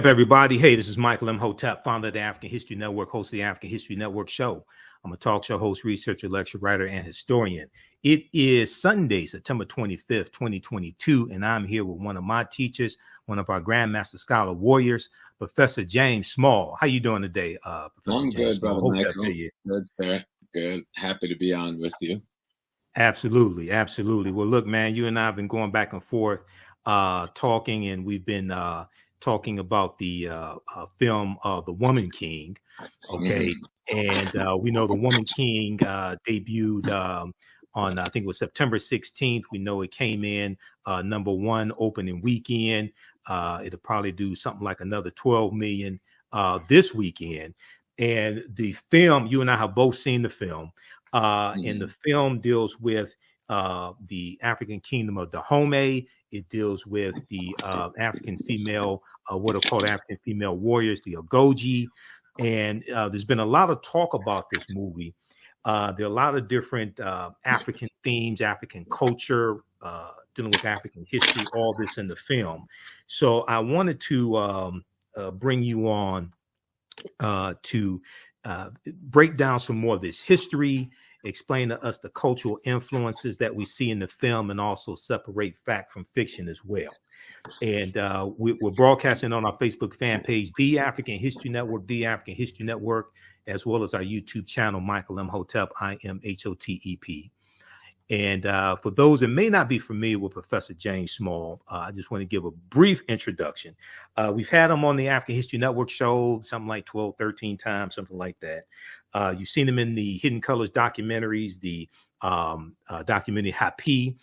Up, everybody? Hey, this is Michael Imhotep, founder of the African History Network, host of the African History Network show. I'm a talk show host, researcher, lecturer, writer, and historian. It is Sunday, September 25th, 2022, and I'm here with one of my teachers, one of our Grandmaster Scholar Warriors, Professor James Small. How you doing today, Professor I'm James good, Small? Brother Michael. Good, sir. Good. Happy to be on with you. Absolutely, absolutely. Well, look, man, you and I have been going back and forth talking, and we've been talking about the film The Woman King. Okay. And we know The Woman King debuted on, I think it was September 16th. We know it came in #1 opening weekend. It'll probably do something like another 12 million this weekend. And the film, you and I have both seen the film. And the film deals with the African kingdom of Dahomey. It deals with the African female, what are called African female warriors, the Agojie. And there's been a lot of talk about this movie. There are a lot of different African themes, African culture, dealing with African history, all this in the film. So I wanted to bring you on to break down some more of this history, explain to us the cultural influences that we see in the film, and also separate fact from fiction as well. And we're broadcasting on our Facebook fan page, The African History Network, The African History Network, as well as our YouTube channel, Michael Imhotep, IMHOTEP. And for those that may not be familiar with Professor James Small, I just want to give a brief introduction. We've had him on the African History Network show, something like 12, 13 times, something like that. You've seen him in the Hidden Colors documentaries, the documentary Hapi,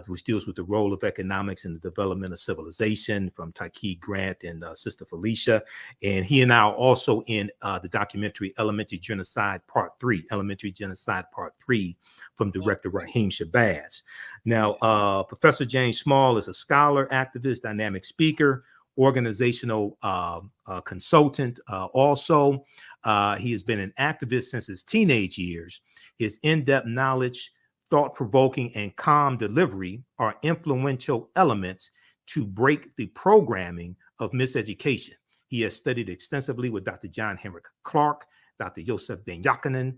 which deals with the role of economics in the development of civilization, from Taki Grant and Sister Felicia. And he and I are also in the documentary Elementary Genocide Part 3, Elementary Genocide Part 3, from director Raheem Shabazz. Now, Professor James Small is a scholar, activist, dynamic speaker, organizational consultant. Also, he has been an activist since his teenage years. His in-depth knowledge, thought-provoking, and calm delivery are influential elements to break the programming of miseducation. He has studied extensively with Dr. John Henry Clark, Dr. Joseph Ben Yakinen,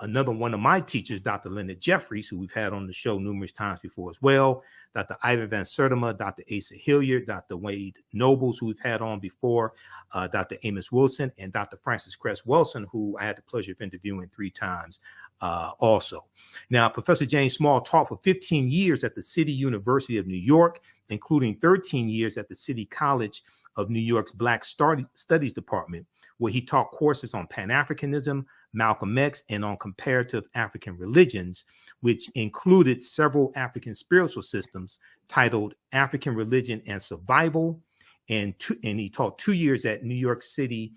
another one of my teachers, Dr. Leonard Jeffries, who we've had on the show numerous times before as well, Dr. Ivan Van Sertima, Dr. Asa Hilliard, Dr. Wade Nobles, who we've had on before, Dr. Amos Wilson, and Dr. Francis Cress Wilson, who I had the pleasure of interviewing 3 times also. Now, Professor James Small taught for 15 years at the City University of New York, including 13 years at the City College of New York's Black Studies Department, where he taught courses on Pan-Africanism, Malcolm X, and on comparative African religions, which included several African spiritual systems titled African Religion and Survival. And he taught 2 years at New York City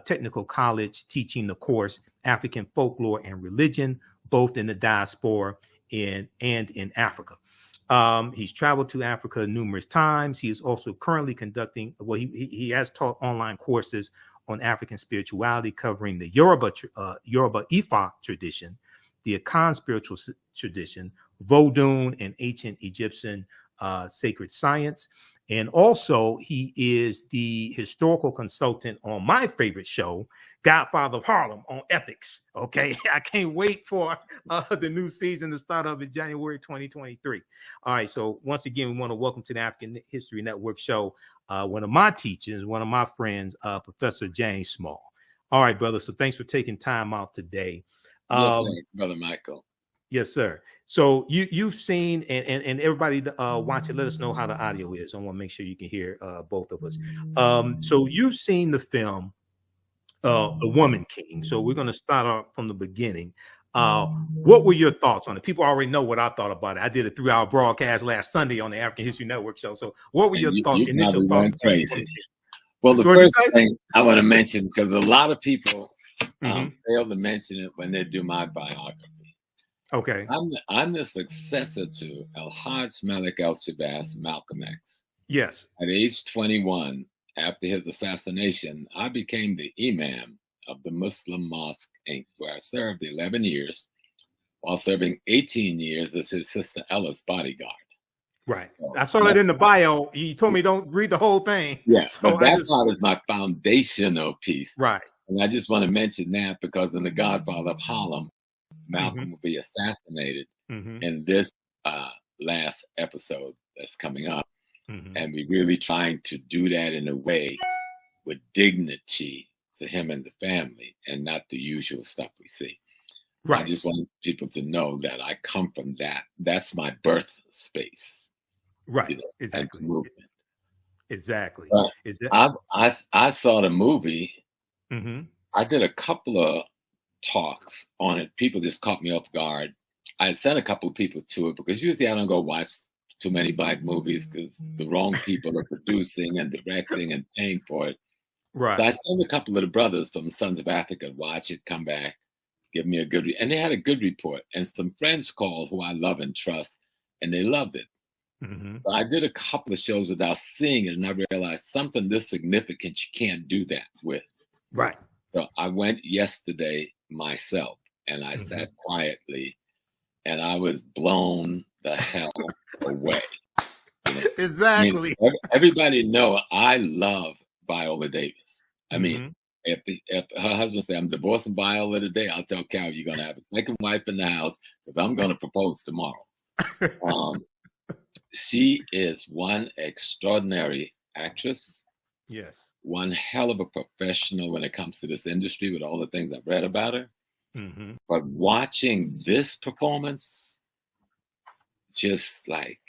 Technical College, teaching the course African Folklore and Religion, both in the diaspora and in Africa. He's traveled to Africa numerous times. He is also currently conducting, well, he has taught online courses on African spirituality, covering the Yoruba Ifa tradition, the Akan spiritual tradition, Vodun, and ancient Egyptian sacred science. And also, he is the historical consultant on my favorite show, Godfather of Harlem, on Epics. Okay, I can't wait for the new season to start up in January 2023. All right, so once again, we want to welcome to the African History Network show one of my teachers, one of my friends, Professor James Small. All right, brother. So thanks for taking time out today. Yes, sir, Brother Michael. Yes, sir. So you've seen, and everybody watching, let us know how the audio is. I want to make sure you can hear both of us. So you've seen the film, The Woman King. So we're going to start off from the beginning. What were your thoughts on it? People already know what I thought about it. I did a 3-hour broadcast last Sunday on the African History Network show. So what were your thoughts, initial thoughts? Crazy. Well, the first thing I want to mention, because a lot of people fail to mention it when they do my biography. Okay. I'm the successor to El-Hajj Malik El-Shabazz, Malcolm X. Yes. At age 21, after his assassination, I became the imam of the Muslim Mosque, Inc., where I served 11 years, while serving 18 years as his sister Ella's bodyguard. Right. So I saw that in the bio. You told me don't read the whole thing. Yeah, so but that's not as my foundational piece. Right. And I just want to mention that because in The Godfather of Harlem, Malcolm will be assassinated in this last episode that's coming up. And we're really trying to do that in a way with dignity to him and the family and not the usual stuff we see. So I just want people to know that I come from that. That's my birth space. Right. You know, Exactly. Movement. Exactly. I saw the movie. I did a couple of talks on it. People just caught me off guard. I sent a couple of people to it because usually I don't go watch too many Black movies because the wrong people are producing and directing and paying for it. Right. So I sent a couple of the brothers from the Sons of Africa to watch it, come back, give me a good and they had a good report. And some friends called who I love and trust, and they loved it. So I did a couple of shows without seeing it, and I realized something this significant you can't do that with. Right. So I went yesterday myself, and I sat quietly, and I was blown the hell away. You know? Exactly. I mean, everybody know I love Viola Davis. I mean, if her husband say I'm divorcing Viola today, I'll tell Carol you're gonna have a second wife in the house because I'm gonna propose tomorrow. She is one extraordinary actress. Yes. One hell of a professional when it comes to this industry with all the things I've read about her. But watching this performance, just like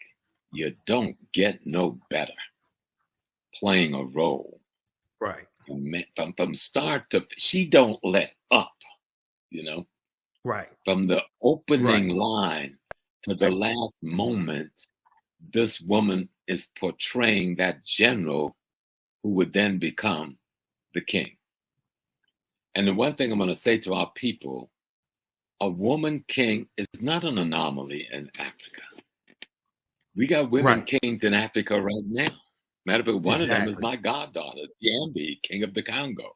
you don't get no better playing a role. Right. From start to, she don't let up, you know? Right. From the opening line to the last moment, this woman is portraying that general who would then become the king. And the one thing I'm going to say to our people, a woman king is not an anomaly in Africa. We got women kings in Africa right now. Matter of fact, one of them is my goddaughter, Diambi, king of the Congo.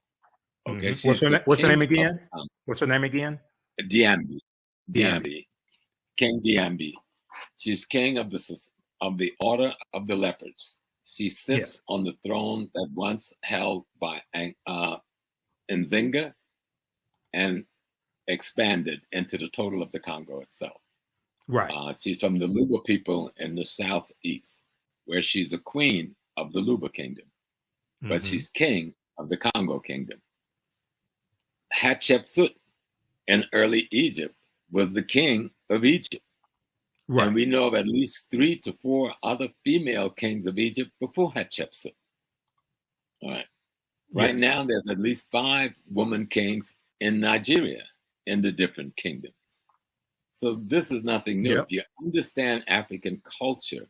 Okay, what's her name again? What's her name again? Diambi. King Diambi. She's king of the Order of the Leopards. She sits on the throne that once held by Nzinga and expanded into the total of the Congo itself. Right. She's from the Luba people in the southeast, where she's a queen of the Luba kingdom, but she's king of the Congo kingdom. Hatshepsut in early Egypt was the king of Egypt. Right. And we know of at least 3 to 4 other female kings of Egypt before Hatshepsut. All right. Right now, there's at least 5 woman kings in Nigeria in the different kingdoms. So this is nothing new. If you understand African culture,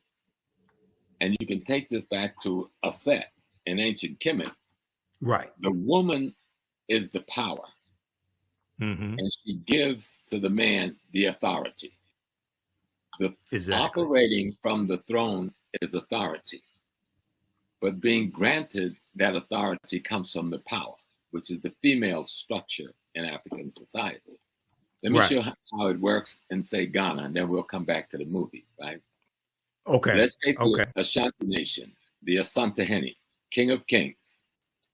and you can take this back to Aset in ancient Kemet, the woman is the power, and she gives to the man the authority. Operating from the throne is authority, but being granted that authority comes from the power, which is the female structure in African society. Let me show how it works in, say, Ghana, and then we'll come back to the movie, right? Okay. Let's take the Ashanti Nation, the Asantehene, king of kings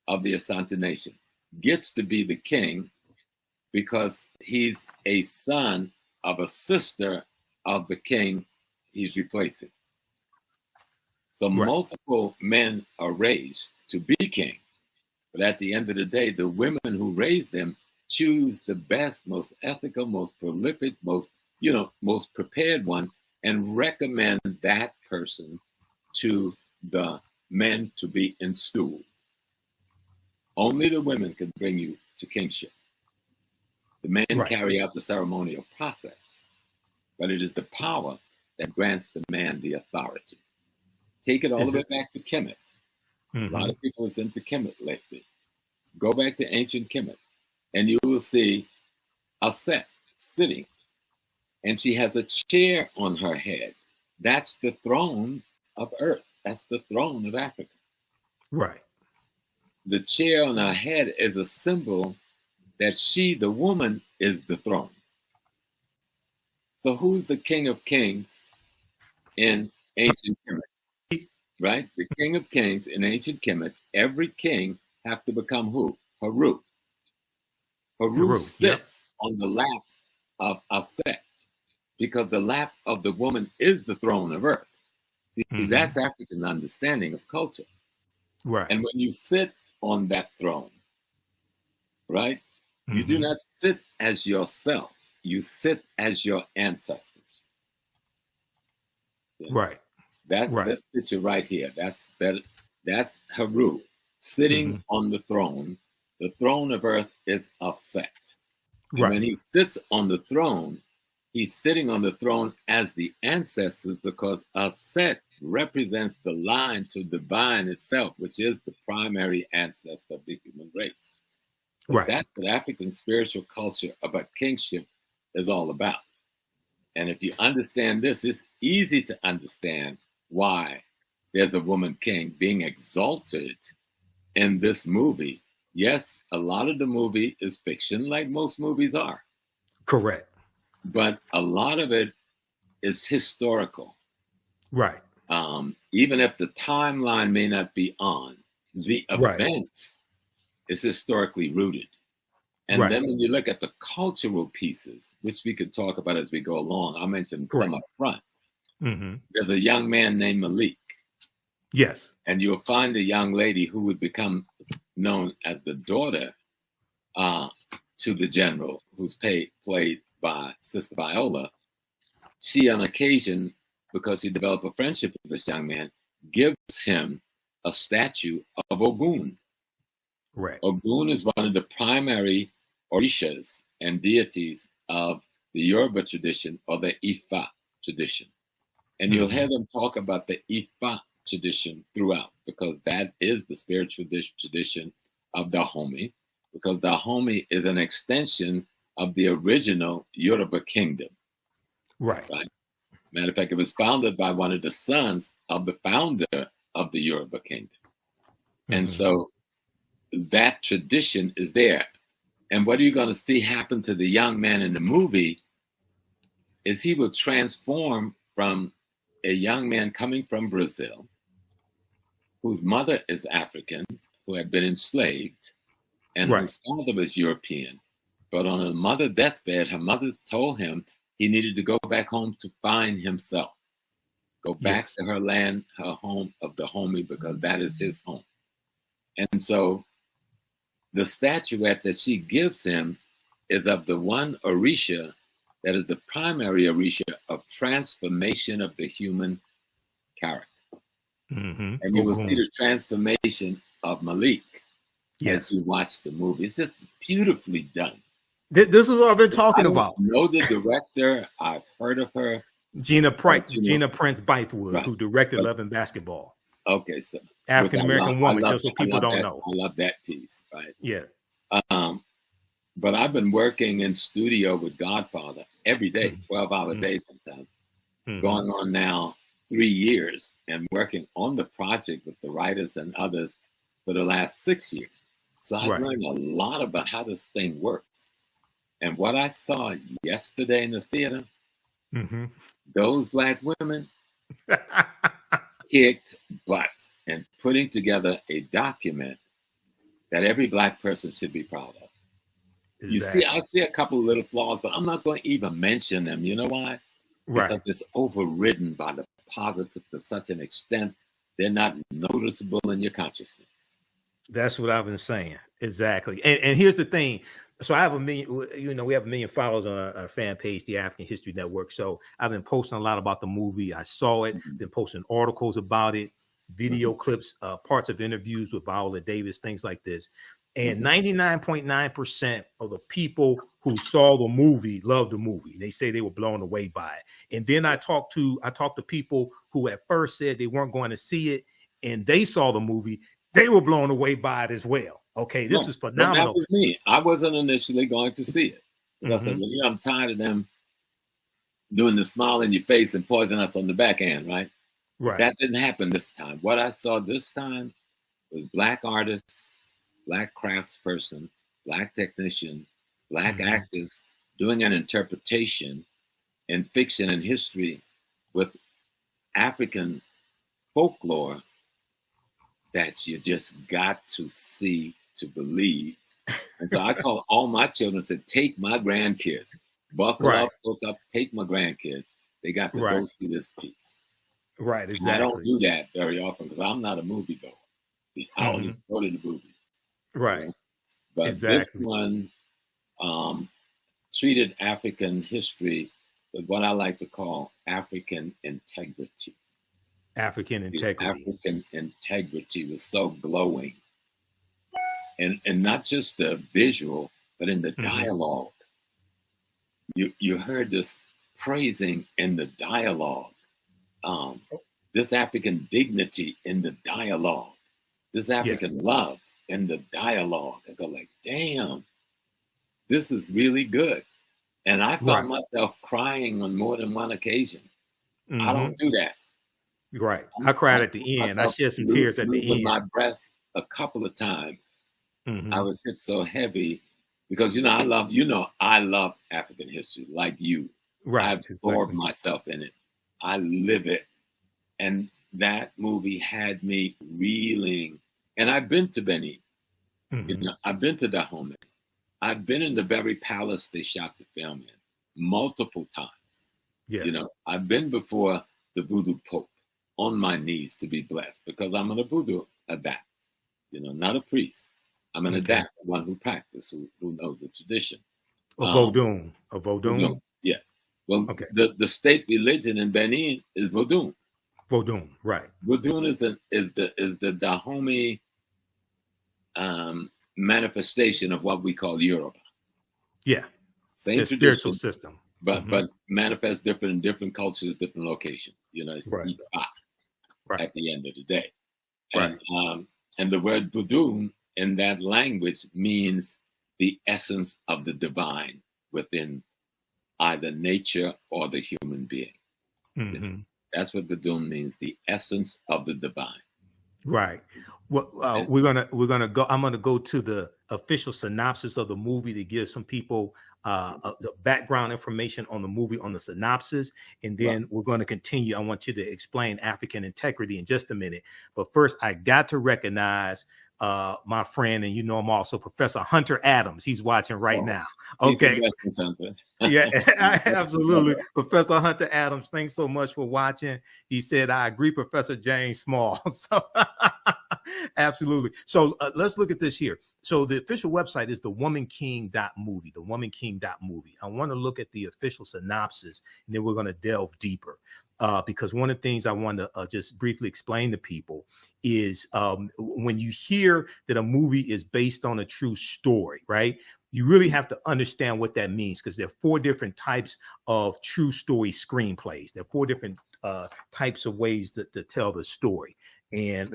of the Asante Nation, gets to be the king because he's a son of a sister of the king he's replacing. So multiple men are raised to be king, but at the end of the day, the women who raise them choose the best, most ethical, most prolific, most prepared one, and recommend that person to the men to be installed. Only the women can bring you to kingship. The men carry out the ceremonial process, but it is the power that grants the man the authority. Take it all the way back to Kemet. A lot of people is into Kemet lately. Go back to ancient Kemet, and you will see Aset sitting, and she has a chair on her head. That's the throne of Earth. That's the throne of Africa. Right. The chair on her head is a symbol that she, the woman, is the throne. So who's the king of kings in ancient Kemet, right? The king of kings in ancient Kemet, every king have to become who? Haru. Haru sits on the lap of Aset, because the lap of the woman is the throne of earth. See, that's African understanding of culture. Right. And when you sit on that throne, right, you do not sit as yourself. You sit as your ancestors. Right. That's picture right here. That's Haru sitting on the throne. The throne of earth is Aset. And when he sits on the throne, he's sitting on the throne as the ancestors, because Aset represents the line to divine itself, which is the primary ancestor of the human race. So that's what African spiritual culture about kingship is all about. And if you understand this, it's easy to understand why there's a woman king being exalted in this movie. Yes, a lot of the movie is fiction, like most movies are. Correct. But a lot of it is historical. Right. Even if the timeline may not be on, the events is historically rooted. And then when you look at the cultural pieces, which we could talk about as we go along, I'll mention some up front. There's a young man named Malik. Yes. And you'll find a young lady who would become known as the daughter to the general, who's played by Sister Viola. She, on occasion, because he developed a friendship with this young man, gives him a statue of Ogun. Right. Ogun is one of the primary Orishas and deities of the Yoruba tradition, or the Ifa tradition. And you'll hear them talk about the Ifa tradition throughout, because that is the spiritual tradition of Dahomey, because Dahomey is an extension of the original Yoruba kingdom. Right. Matter of fact, it was founded by one of the sons of the founder of the Yoruba kingdom. And so that tradition is there. And what are you going to see happen to the young man in the movie is he will transform from a young man coming from Brazil, whose mother is African, who had been enslaved, and whose father was European. But on her mother's deathbed, her mother told him he needed to go back home to find himself. Go back to her land, her home of Dahomey, because that is his home. And so the statuette that she gives him is of the one Orisha that is the primary Orisha of transformation of the human character. And you will see the transformation of Malik as you watch the movie. It's just beautifully done. This is what I've been talking about. I know the director. I've heard of her. Gina Prince-Bythewood, who directed Love and Basketball. Okay, so African-American woman, just so people don't know. I love that piece, right? Yes. But I've been working in studio with Godfather every day, 12-hour days sometimes, going on now 3 years, and working on the project with the writers and others for the last 6 years. So I've learned a lot about how this thing works. And what I saw yesterday in the theater, those Black women kicked butt and putting together a document that every Black person should be proud of. Exactly. You see, I see a couple of little flaws, but I'm not going to even mention them. You know why? Because it's overridden by the positive to such an extent, they're not noticeable in your consciousness. That's what I've been saying. Exactly. And here's the thing. So I have we have 1 million followers on our fan page, the African History Network. So I've been posting a lot about the movie. I saw it, been posting articles about it, video clips, parts of interviews with Viola Davis, things like this. And 99.9% of the people who saw the movie loved the movie. They say they were blown away by it. And then I talked to people who at first said they weren't going to see it, and they saw the movie. They were blown away by it as well. Okay, this is phenomenal. That was me. I wasn't initially going to see it. I'm tired of them doing the smile in your face and poison us on the backhand, right? Right. That didn't happen this time. What I saw this time was Black artists, Black craftsperson, Black technician, Black actors doing an interpretation in fiction and history with African folklore that you just got to see to believe. And so I call all my children and said, take my grandkids, buckle up, hook up, take my grandkids. They got to go see this piece. Right, exactly. And I don't do that very often because I'm not a movie goer. I don't even go to the movies. Right. You know? But this one treated African history with what I like to call African integrity. African integrity. African integrity was so glowing. And not just the visual, but in the dialogue. You heard this praising in the dialogue. This African dignity in the dialogue. This African love in the dialogue. I go like, damn, this is really good. And I found myself crying on more than one occasion. I don't do that. Right. I cried at the end. I shed some tears at the end. My breath a couple of times. I was hit so heavy because, I love African history like you. Right. I've absorbed myself in it. I live it. And that movie had me reeling. And I've been to Benin. I've been to Dahomey. I've been in the very palace they shot the film in multiple times. Yes. I've been before the voodoo pope on my knees to be blessed because I'm a voodoo adapt, not a priest. I'm an adapt, one who practices, who knows the tradition. A Vodun. Yes. Well, the state religion in Benin is Vodun. Vodun, right. Vodun is the Dahomey manifestation of what we call Yoruba. Yeah. Same spiritual system. But manifests different in different cultures, different locations. It's at the end of the day. And the word Vodun in that language means the essence of the divine within either nature or the human being. That's what Vodun means, the essence of the divine. Right. Well, we're gonna go. I'm gonna go to the official synopsis of the movie to give some people the background information on the movie, on the synopsis, and then we're going to continue. I want you to explain African integrity in just a minute, but first, I got to recognize my friend, and I'm also Professor Hunter Adams. He's watching right now. Okay. Yeah, absolutely. Professor Hunter Adams, thanks so much for watching. He said, I agree, Professor James Small. So absolutely. So let's look at this here. So the official website is thewomanking.movie, thewomanking.movie. I want to look at the official synopsis, and then we're going to delve deeper. Because one of the things I want to just briefly explain to people is when you hear that a movie is based on a true story, right? You really have to understand what that means, because there are 4 different types of true story screenplays. There are 4 different types of ways to tell the story. And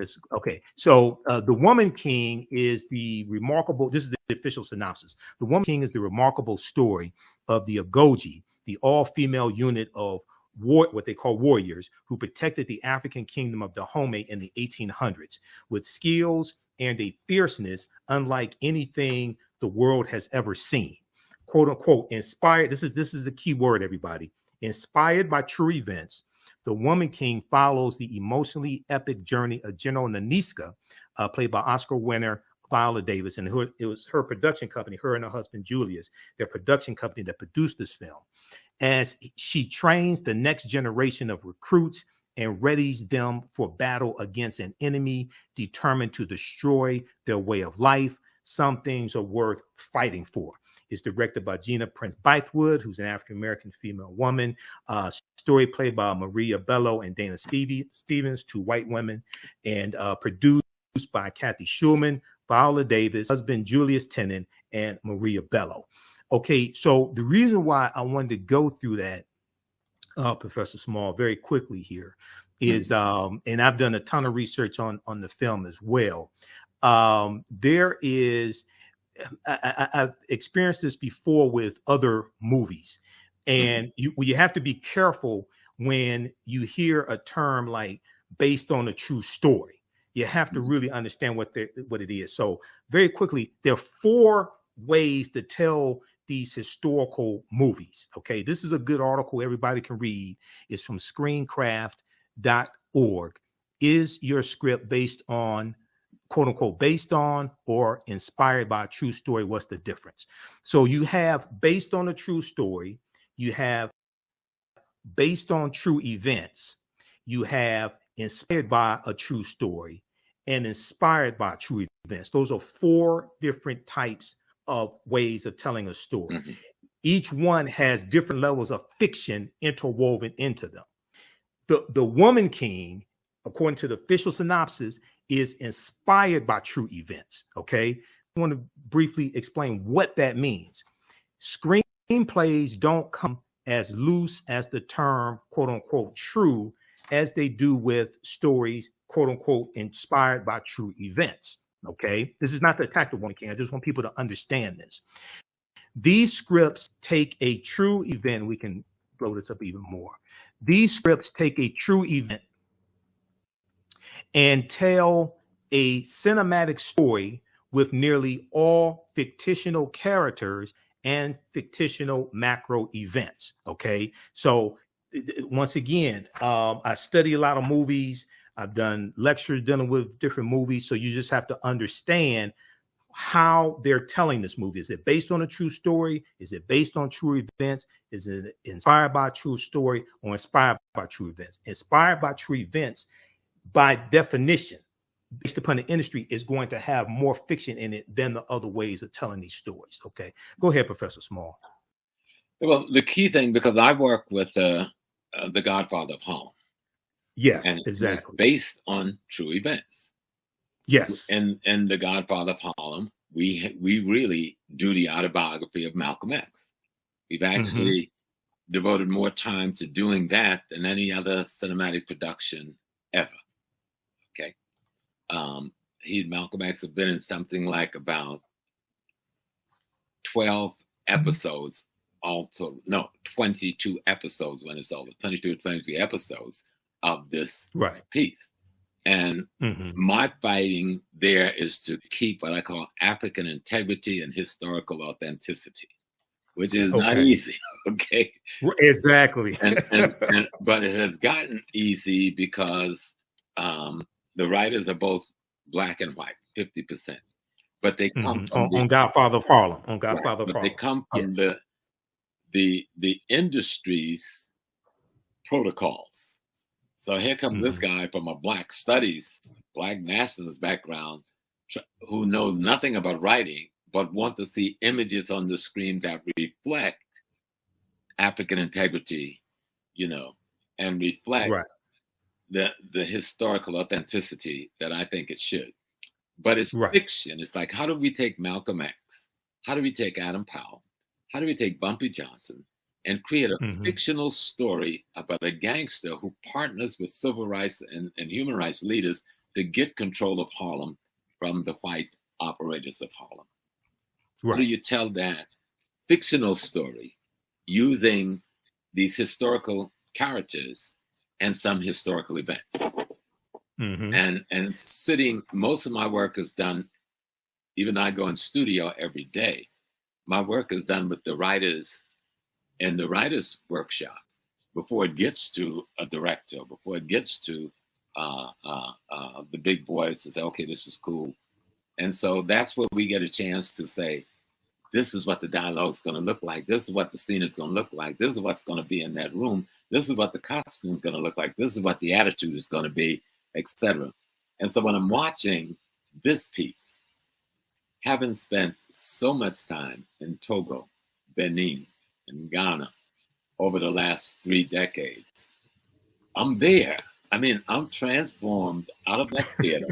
so The Woman King is the remarkable, this is the official synopsis. The Woman King is the remarkable story of the Agojie, the all-female unit of what they call warriors who protected the African kingdom of Dahomey in the 1800s with skills and a fierceness unlike anything the world has ever seen. Quote unquote, inspired. This is the key word, everybody. Inspired by true events, The Woman King follows the emotionally epic journey of General Naniska, played by Oscar winner Viola Davis, and it was her production company, her and her husband Julius, their production company that produced this film, as she trains the next generation of recruits and readies them for battle against an enemy determined to destroy their way of life. Some things are worth fighting for. It's directed by Gina Prince-Bythewood, who's an African-American female woman. Story played by Maria Bello and Dana Stevens, 2 white women, and produced by Kathy Schulman, Viola Davis, husband Julius Tennant, and Maria Bello. Okay, so the reason why I wanted to go through that, Professor Small, very quickly here is, and I've done a ton of research on the film as well. There is, I've experienced this before with other movies, and you have to be careful when you hear a term like based on a true story. You have to really understand what it is. So very quickly, there are 4 ways to tell these historical movies. Okay, this is a good article everybody can read. It's from Screencraft. Is your script based on, quote unquote, based on or inspired by a true story? What's the difference? So you have based on a true story, you have based on true events, you have inspired by a true story, and inspired by true events. Those are 4 different types of ways of telling a story. Mm-hmm. Each one has different levels of fiction interwoven into them. The Woman King, according to the official synopsis, is inspired by true events. Okay, I want to briefly explain what that means. Screenplays don't come as loose as the term, quote unquote, true, as they do with stories, quote unquote, inspired by true events. Okay, this is not the attack of Woman King. I just want people to understand this. These scripts take a true event. We can blow this up even more. These scripts take a true event and tell a cinematic story with nearly all fictional characters and fictional macro events. Okay, so once again, I study a lot of movies. I've done lectures dealing with different movies, so you just have to understand how they're telling this movie. Is it based on a true story? Is it based on true events? Is it inspired by a true story or inspired by true events? Inspired by true events, by definition, based upon the industry, is going to have more fiction in it than the other ways of telling these stories. Okay, go ahead, Professor Small. Well, the key thing, because I work with the Godfather of Harlem. Yes, and exactly. It's based on true events. Yes. And the Godfather of Harlem, we really do the autobiography of Malcolm X. We've actually devoted more time to doing that than any other cinematic production ever. Okay. Malcolm X has been in something like about 12 episodes, also, no, 22 episodes when it's over, 22 or 23 episodes of this piece. And my fighting there is to keep what I call African integrity and historical authenticity, which is not easy. Okay. Exactly. But it has gotten easy because the writers are both black and white, 50%. But they come from on Godfather of Harlem. On Godfather of Harlem. They come from the industry's protocols. So here comes this guy from a Black Studies, Black nationalist background, who knows nothing about writing, but want to see images on the screen that reflect African integrity, and reflect the historical authenticity that I think it should. But it's fiction. It's like, how do we take Malcolm X? How do we take Adam Powell? How do we take Bumpy Johnson and create a fictional story about a gangster who partners with civil rights and human rights leaders to get control of Harlem from the white operators of Harlem? How do you tell that fictional story using these historical characters and some historical events? And sitting, most of my work is done, even though I go in studio every day, my work is done with the writers in the writers' workshop before it gets to a director, before it gets to the big boys to say, okay, this is cool. And so that's where we get a chance to say, this is what the dialogue is going to look like. This is what the scene is going to look like. This is what's going to be in that room. This is what the costume is going to look like. This is what the attitude is going to be, etc. And so when I'm watching this piece, having spent so much time in Togo, Benin, and Ghana over the last 3 decades, I'm there. I mean, I'm transformed out of that theater.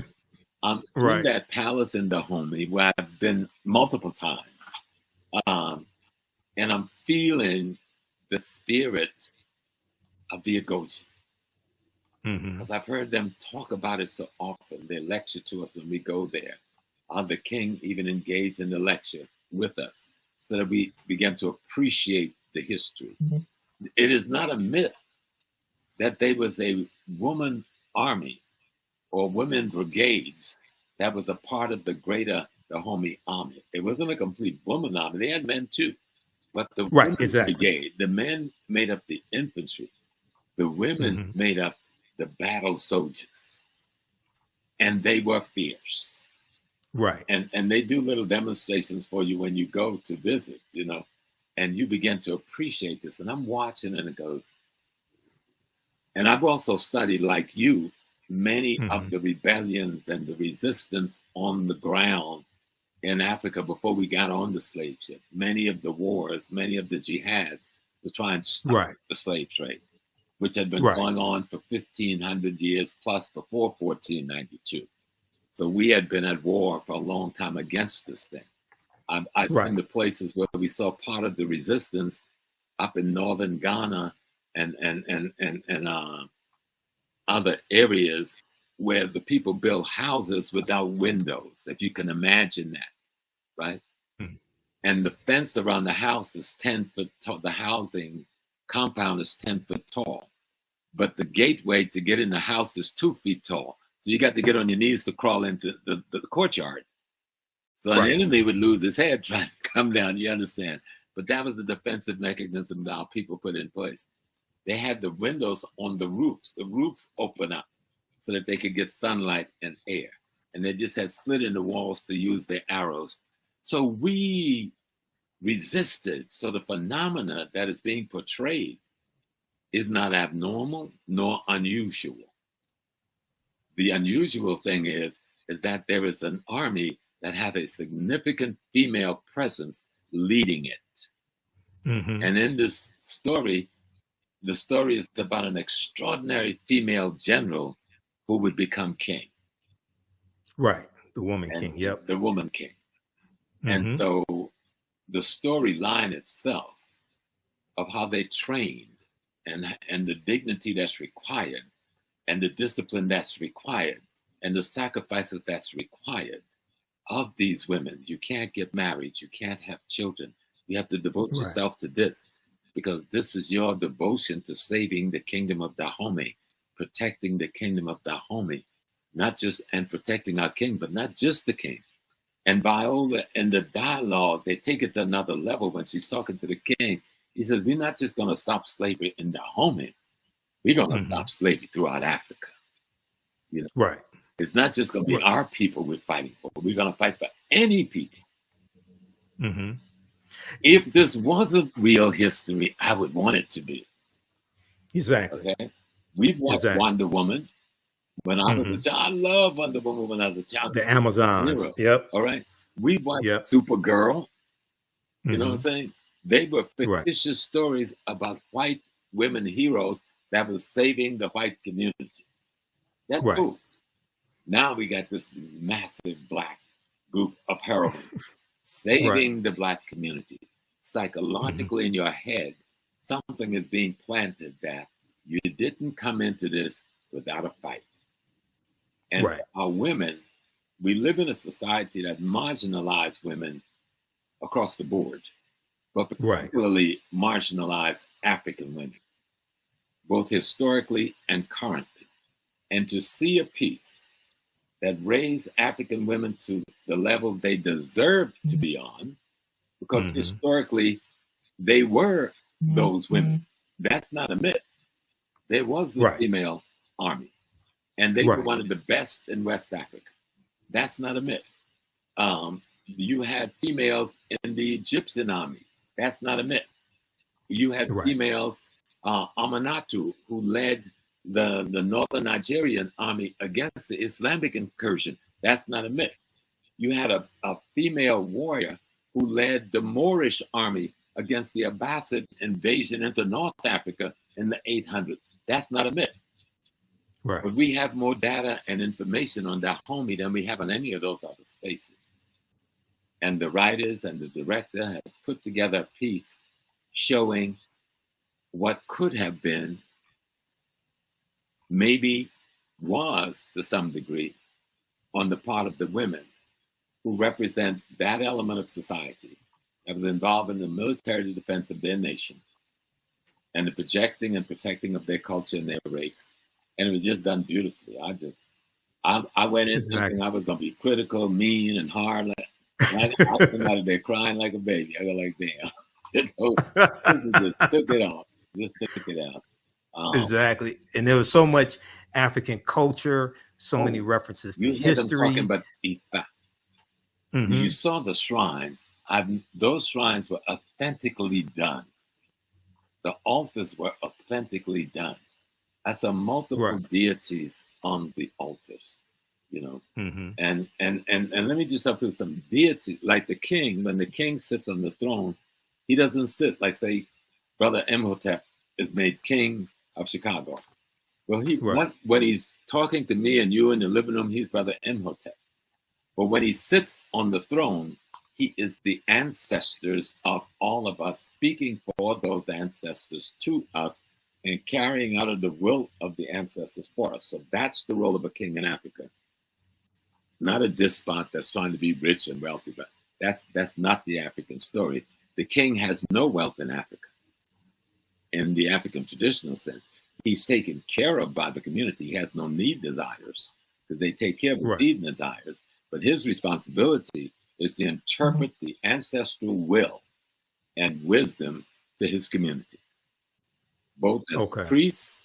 I'm in that palace in Dahomey where I've been multiple times. And I'm feeling the spirit of the Agojie. Because I've heard them talk about it so often. They lecture to us when we go there. The king even engaged in the lecture with us so that we begin to appreciate the history. It is not a myth that there was a woman army or women brigades that was a part of the greater Dahomey army. It wasn't a complete woman army. They had men too. But the women brigade, the men made up the infantry. The women made up the battle soldiers, and they were fierce. Right. And they do little demonstrations for you when you go to visit, and you begin to appreciate this. And I'm watching, and it goes. And I've also studied, like you, many of the rebellions and the resistance on the ground in Africa before we got on the slave ship. Many of the wars, many of the jihads to try and stop the slave trade, which had been going on for 1,500 years plus before 1492. So we had been at war for a long time against this thing. I've been to places where we saw part of the resistance up in northern Ghana and other areas where the people built houses without windows, if you can imagine that, right? And the fence around the house is 10 foot tall. The housing compound is 10 foot tall, but the gateway to get in the house is 2 feet tall. So you got to get on your knees to crawl into the courtyard. So an enemy would lose his head trying to come down, you understand? But that was the defensive mechanism that our people put in place. They had the windows on the roofs. The roofs open up so that they could get sunlight and air. And they just had slit in the walls to use their arrows. So we resisted. So the phenomena that is being portrayed is not abnormal nor unusual. The unusual thing is that there is an army that have a significant female presence leading it. And in this story, the story is about an extraordinary female general who would become king. Right. The woman king. Yep. The woman king. And so the storyline itself of how they trained and the dignity that's required and the discipline that's required and the sacrifices that's required of these women. You can't get married. You can't have children. You have to devote yourself to this, because this is your devotion to saving the kingdom of Dahomey, protecting the kingdom of Dahomey, and protecting our king, but not just the king. And Viola, in the dialogue, they take it to another level when she's talking to the king. He says, we're not just going to stop slavery in Dahomey. We're going to stop slavery throughout Africa. Right. It's not just going to be our people we're fighting for. We're going to fight for any people. If this wasn't real history, I would want it to be. Exactly. Okay. We've watched Wonder Woman. When I was a child, I loved Wonder Woman when I was a child. The Amazons. Yep. All right. We watched Supergirl. You know what I'm saying? They were fictitious stories about white women heroes that was saving the white community. That's cool. Now we got this massive black group of heroines saving the black community. Psychologically in your head, something is being planted that you didn't come into this without a fight. And our women, we live in a society that marginalizes women across the board, but particularly marginalized African women, both historically and currently. And to see a piece that raised African women to the level they deserve to be on, because historically they were those women. That's not a myth. There was the female army, and they were one of the best in West Africa. That's not a myth. You had females in the Egyptian army. That's not a myth. You had females, Amanatu, who led the northern Nigerian army against the Islamic incursion. That's not a myth. You had a female warrior who led the Moorish army against the Abbasid invasion into North Africa in the 800s. That's not a myth. But we have more data and information on Dahomey than we have on any of those other spaces. And the writers and the director have put together a piece showing what could have been, maybe was to some degree, on the part of the women who represent that element of society that was involved in the military defense of their nation and the projecting and protecting of their culture and their race. And it was just done beautifully. I went in thinking I was going to be critical, mean, and hard. I came out of there crying like a baby. I go like, damn. This just took it off. Just took it out. Exactly. And there was so much African culture, so many references to you hear them history. talking about Ifa. You saw the shrines. Those shrines were authentically done. The altars were authentically done. I saw multiple deities on the altars, you know. And let me just help you with some deities, like the king. When the king sits on the throne, he doesn't sit like, say, Brother Imhotep is made king of Chicago. Well, when he's talking to me and you in the living room, he's Brother Imhotep. But when he sits on the throne, he is the ancestors of all of us, speaking for those ancestors to us and carrying out of the will of the ancestors for us. So that's the role of a king in Africa. Not a despot that's trying to be rich and wealthy, but that's not the African story. The king has no wealth in Africa. In the African traditional sense, he's taken care of by the community. He has no need desires because they take care of his need desires. But his responsibility is to interpret the ancestral will and wisdom to his community, both as priest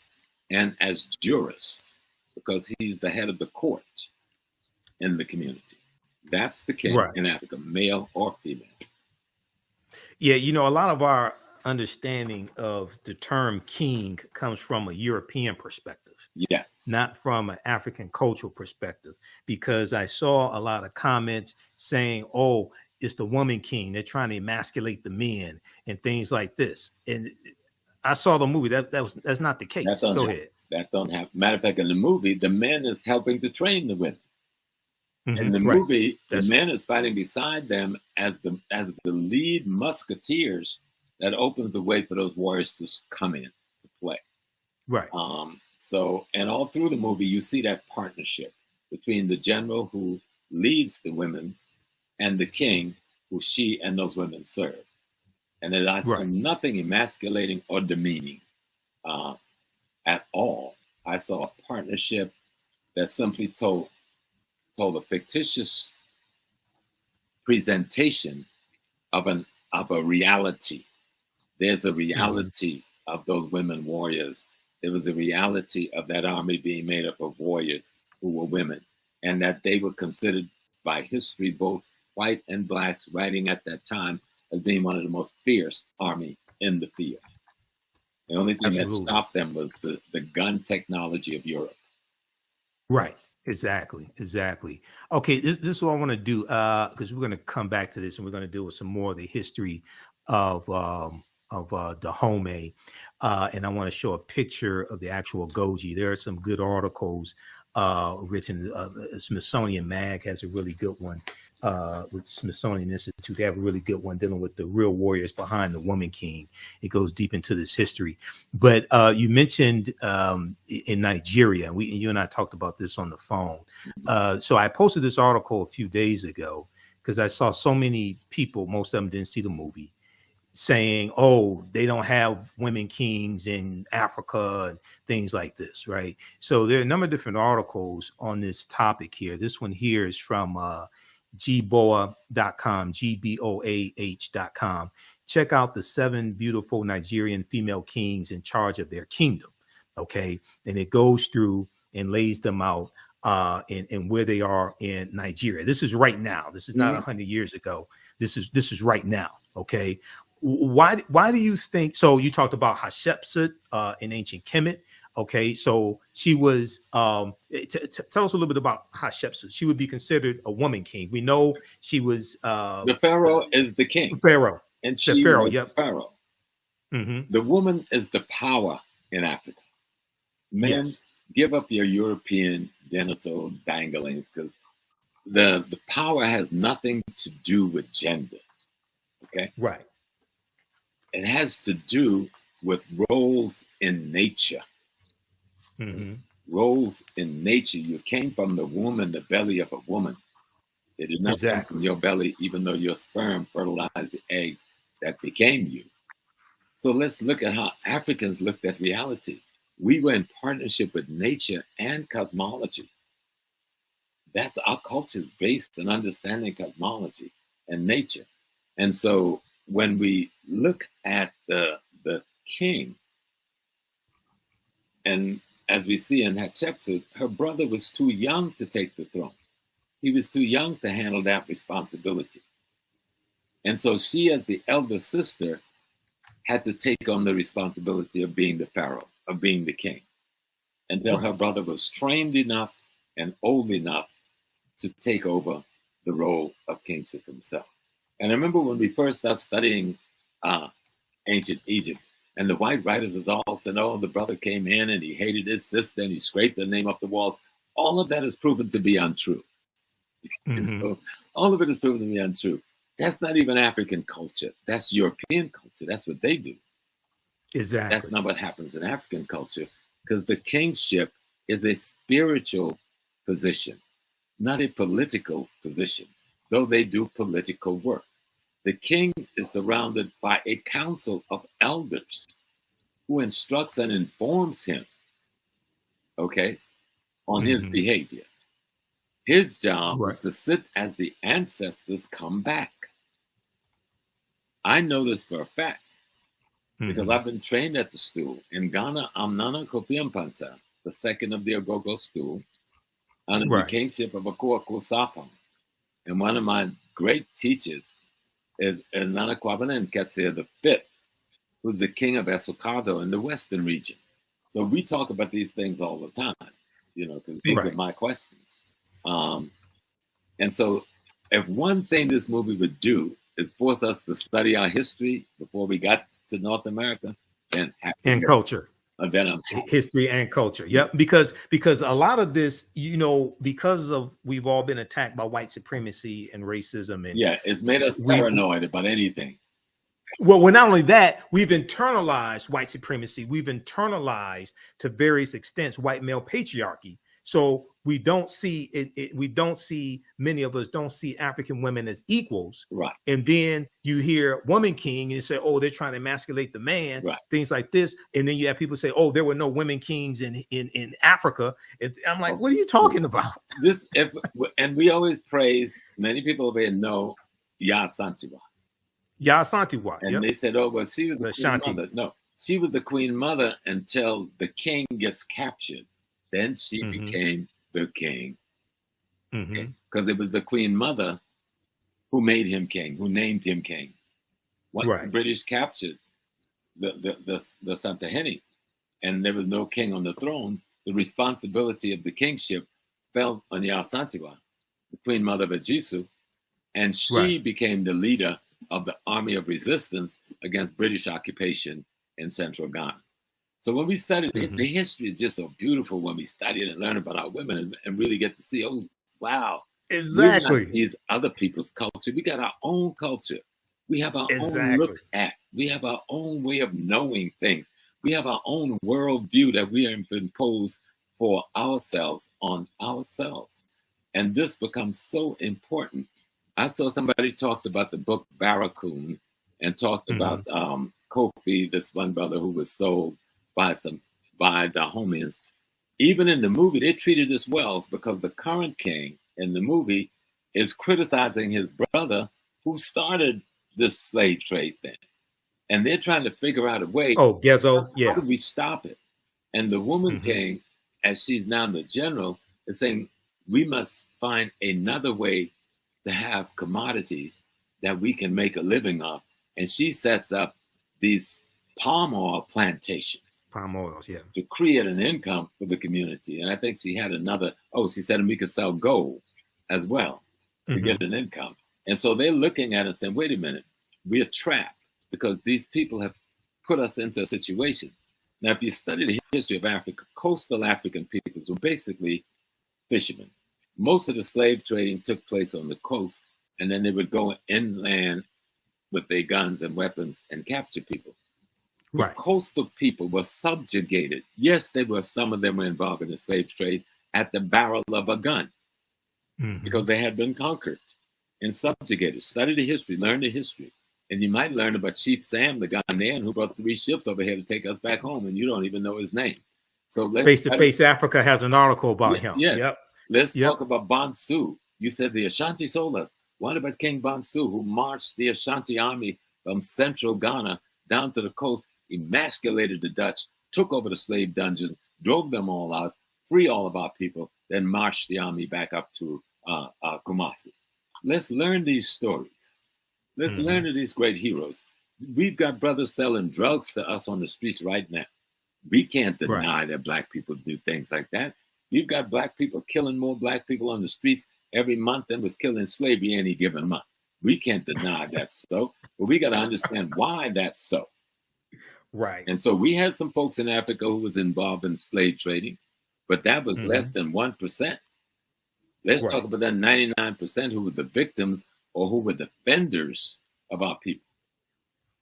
and as jurist, because he's the head of the court in the community. That's the king in Africa, male or female. Yeah, you know, a lot of our understanding of the term king comes from a European perspective. Yeah. Not from an African cultural perspective, because I saw a lot of comments saying, oh, it's the woman king. They're trying to emasculate the men and things like this. And I saw the movie. That's not the case. Go ahead. That don't happen. Matter of fact, in the movie, the man is helping to train the women. In the movie, the man is fighting beside them as the lead musketeers that opens the way for those warriors to come in to play. Right. So, and all through the movie, you see that partnership between the general who leads the women and the king who she and those women serve. And I saw nothing emasculating or demeaning at all. I saw a partnership that simply told a fictitious presentation of a reality. There's a reality of those women warriors. There was a reality of that army being made up of warriors who were women, and that they were considered by history, both white and blacks, writing at that time, as being one of the most fierce army in the field. The only thing that stopped them was the gun technology of Europe. Right. Exactly. Okay, this is what I want to do, because we're going to come back to this, and we're going to deal with some more of the history of Dahomey, and I want to show a picture of the actual Agojie. There are some good articles written. Smithsonian Mag has a really good one. With Smithsonian Institute, they have a really good one dealing with the real warriors behind the woman king. It goes deep into this history. But you mentioned in Nigeria, you and I talked about this on the phone. So I posted this article a few days ago because I saw so many people, most of them didn't see the movie, saying, oh, they don't have women kings in Africa and things like this, right? So there are a number of different articles on this topic here. This one here is from gboah.com, gboah.com. Check out the 7 beautiful Nigerian female kings in charge of their kingdom, okay? And it goes through and lays them out and where they are in Nigeria. This is right now. This is not 100 years ago. This is right now, okay? Why do you think? So you talked about Hatshepsut in ancient Kemet. Okay, so she was. Tell us a little bit about Hatshepsut. She would be considered a woman king. We know she was. The pharaoh is the king. Pharaoh, and she pharaoh. Was Yep. Pharaoh. The woman is the power in Africa. Men, give up your European genital danglings, because the power has nothing to do with gender. Okay, right. It has to do with roles in nature. Roles in nature. You came from the womb and the belly of a woman. It did not come from your belly, even though your sperm fertilized the eggs that became you. So let's look at how Africans looked at reality. We were in partnership with nature and cosmology. That's our culture is based on understanding cosmology and nature. And so when we look at the king, and as we see in Hatshepsut, her brother was too young to take the throne. He was too young to handle that responsibility. And so she, as the elder sister, had to take on the responsibility of being the pharaoh, of being the king, until her brother was trained enough and old enough to take over the role of kingship himself. And I remember when we first started studying ancient Egypt, and the white writers was all saying, oh, the brother came in and he hated his sister and he scraped her name off the walls. All of that is proven to be untrue. So all of it is proven to be untrue. That's not even African culture. That's European culture. That's what they do. Exactly. That's not what happens in African culture, because the kingship is a spiritual position, not a political position, though they do political work. The king is surrounded by a council of elders who instructs and informs him, on his behavior. His job is to sit as the ancestors come back. I know this for a fact because I've been trained at the stool. In Ghana, I'm Nana Kofi Mpansa, the second of the Ogogo stool, under the kingship of Akua Kusapam. And one of my great teachers is Nana Kwabena Nketse the fifth, who's the king of Esokado in the Western region. So we talk about these things all the time, because these are my questions. And so if one thing this movie would do is force us to study our history before we got to North America, then and culture. Then I'm history and culture. Yep. Because a lot of this, because of we've all been attacked by white supremacy and racism, and it's made us paranoid about anything. Well, not only that, we've internalized white supremacy. We've internalized to various extents white male patriarchy. So we don't see it. We don't see, many of us don't see African women as equals. Right. And then you hear woman king and you say, oh, they're trying to emasculate the man, things like this. And then you have people say, oh, there were no women kings in Africa. And I'm like, what are you talking about? And we always praise, many people over here know Ya Santiwa. Ya Santiwa. And they said, oh, well, she was the queen mother. No, she was the queen mother until the king gets captured. Then she became the king. Because it was the queen mother who made him king, who named him king. Once the British captured the Santahene and there was no king on the throne, the responsibility of the kingship fell on Yasantiwa, the queen mother of Ajisu, and she became the leader of the army of resistance against British occupation in central Ghana. So when we studied the history is just so beautiful when we study it and learn about our women and really get to see, oh, wow. Exactly. These other people's culture. We got our own culture. We have our own look at. We have our own way of knowing things. We have our own worldview that we have imposed for ourselves on ourselves. And this becomes so important. I saw somebody talked about the book Barracoon and talked about Kofi, this one brother who was sold by Dahomeans. Even in the movie, they treated this well because the current king in the movie is criticizing his brother who started this slave trade thing. And they're trying to figure out a way. Oh, Gezo, how do we stop it? And the woman king, as she's now the general, is saying, we must find another way to have commodities that we can make a living off. And she sets up these palm oil plantations. Palm oils, to create an income for the community. And I think she had she said we could sell gold as well to get an income. And so they're looking at it and saying, wait a minute, we're trapped because these people have put us into a situation. Now, if you study the history of Africa, coastal African peoples were basically fishermen. Most of the slave trading took place on the coast, and then they would go inland with their guns and weapons and capture people. Right. Coastal people were subjugated. Yes, some of them were involved in the slave trade at the barrel of a gun because they had been conquered and subjugated. Study the history, learn the history. And you might learn about Chief Sam, the Ghanaian who brought 3 ships over here to take us back home, and you don't even know his name. So Face to Face Africa has an article about him. Yeah. Let's talk about Bonsu. You said the Ashanti sold us. What about King Bonsu, who marched the Ashanti army from central Ghana down to the coast, emasculated the Dutch, took over the slave dungeon, drove them all out, free all of our people, then marched the army back up to Kumasi. Let's learn these stories. Let's learn of these great heroes. We've got brothers selling drugs to us on the streets right now. We can't deny that Black people do things like that. You've got Black people killing more Black people on the streets every month than was killed in slavery any given month. We can't deny that's so, but we got to understand why that's so. Right. And so we had some folks in Africa who was involved in slave trading, but that was less than 1%. Let's talk about that 99% who were the victims or who were defenders of our people.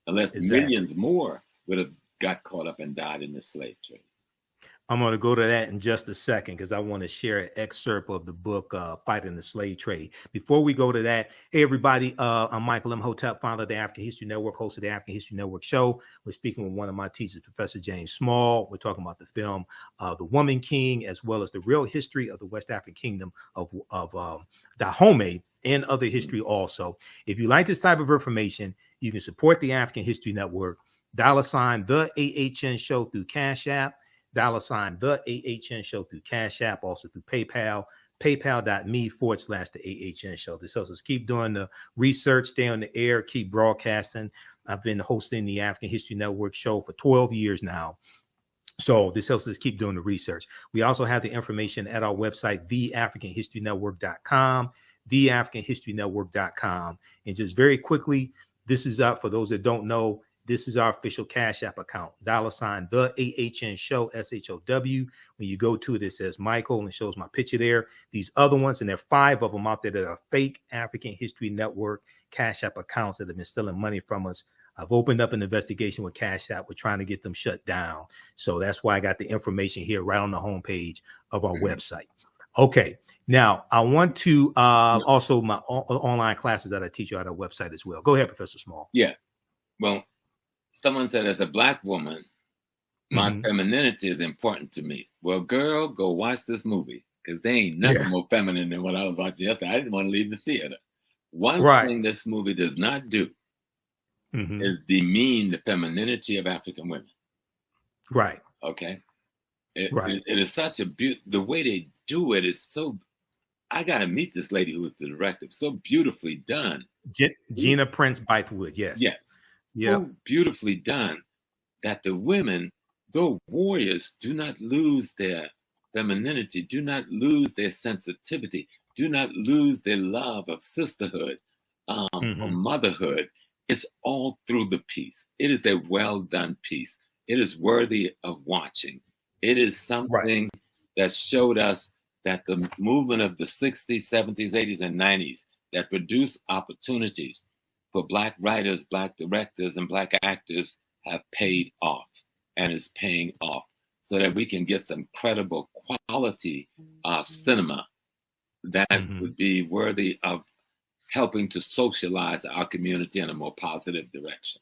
Unless millions more would have got caught up and died in the slave trade. I'm going to go to that in just a second because I want to share an excerpt of the book, Fighting the Slave Trade. Before we go to that, hey, everybody, I'm Michael Imhotep, founder of the African History Network, host of the African History Network show. We're speaking with one of my teachers, Professor James Small. We're talking about the film, The Woman King, as well as the real history of the West African kingdom of Dahomey and other history also. If you like this type of information, you can support the African History Network, $ the AHN show through Cash App, $ the AHN show through Cash App, also through PayPal, paypal.me/the AHN show. This helps us keep doing the research, stay on the air, keep broadcasting. I've been hosting the African History Network show for 12 years now. So this helps us keep doing the research. We also have the information at our website, theafricanhistorynetwork.com, theafricanhistorynetwork.com. And just very quickly, this is up for those that don't know. This is our official Cash App account, $ the AHN show, SHOW. When you go to it, it says Michael and it shows my picture there. These other ones, and there are 5 of them out there that are fake African History Network Cash App accounts that have been stealing money from us. I've opened up an investigation with Cash App. We're trying to get them shut down. So that's why I got the information here right on the homepage of our website. Okay, now I want to also my online classes that I teach you at our website as well. Go ahead, Professor Small. Yeah, well, someone said, as a Black woman, my femininity is important to me. Well, girl, go watch this movie because there ain't nothing more feminine than what I was watching yesterday. I didn't want to leave the theater. One thing this movie does not do is demean the femininity of African women. Right. Okay. It is such a the way they do it is so. I got to meet this lady who was the director. So beautifully done. Gina Prince-Bythewood. Yes. Yes. Yeah. So beautifully done that the women, though warriors, do not lose their femininity, do not lose their sensitivity, do not lose their love of sisterhood or motherhood. It's all through the piece. It is a well done piece. It is worthy of watching. It is something that showed us that the movement of the 60s, 70s, 80s, and 90s that produced opportunities for Black writers, Black directors, and Black actors have paid off and is paying off so that we can get some credible quality cinema that would be worthy of helping to socialize our community in a more positive direction.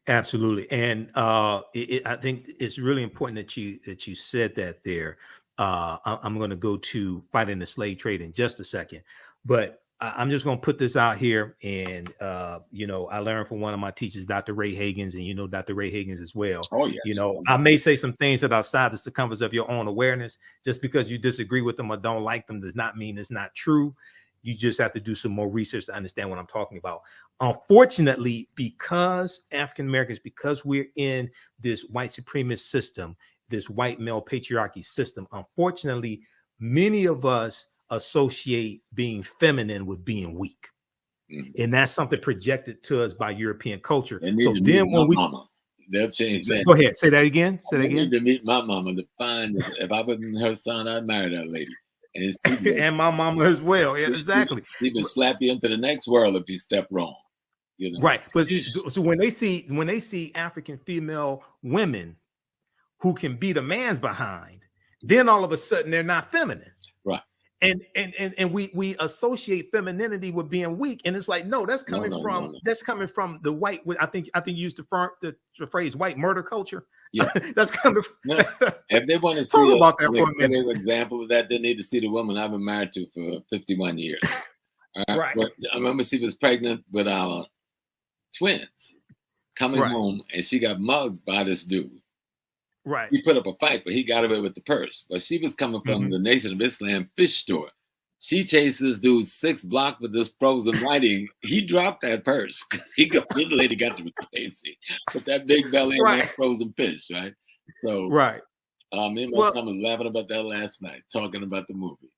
Absolutely. And I think it's really important that you said that there. I'm going to go to Fighting the Slave Trade in just a second, but I'm just going to put this out here. And, I learned from one of my teachers, Dr. Ray Hagins, and Dr. Ray Hagins as well. Oh, yeah. I may say some things that are outside the circumference of your own awareness. Just because you disagree with them or don't like them does not mean it's not true. You just have to do some more research to understand what I'm talking about. Unfortunately, because African Americans, because we're in this white supremacist system, this white male patriarchy system, unfortunately, many of us associate being feminine with being weak. And that's something projected to us by European culture. So then when they'll change that. Go ahead, say that again. Say that again. Need to meet my mama to find if I wasn't her son, I'd marry that lady. And my mama as well. Yeah, exactly. She would slap you into the next world if you step wrong. Right. But so when they see African female women who can beat a man's behind, then all of a sudden they're not feminine. Right. And we associate femininity with being weak, and it's like, no, that's coming from from the white. I think you used the phrase white murder culture. Yeah, that's coming. If they want to see about that for a minute, example of that, they need to see the woman I've been married to for 51 years. Right. But I remember she was pregnant with our twins, coming home, and she got mugged by this dude. Right. He put up a fight, but he got away with the purse. But she was coming from the Nation of Islam fish store. She chased this dude 6 blocks with this frozen whiting. He dropped that purse because this lady got to be crazy with that big belly and that frozen fish, right? So, me and my son was laughing about that last night, talking about the movie.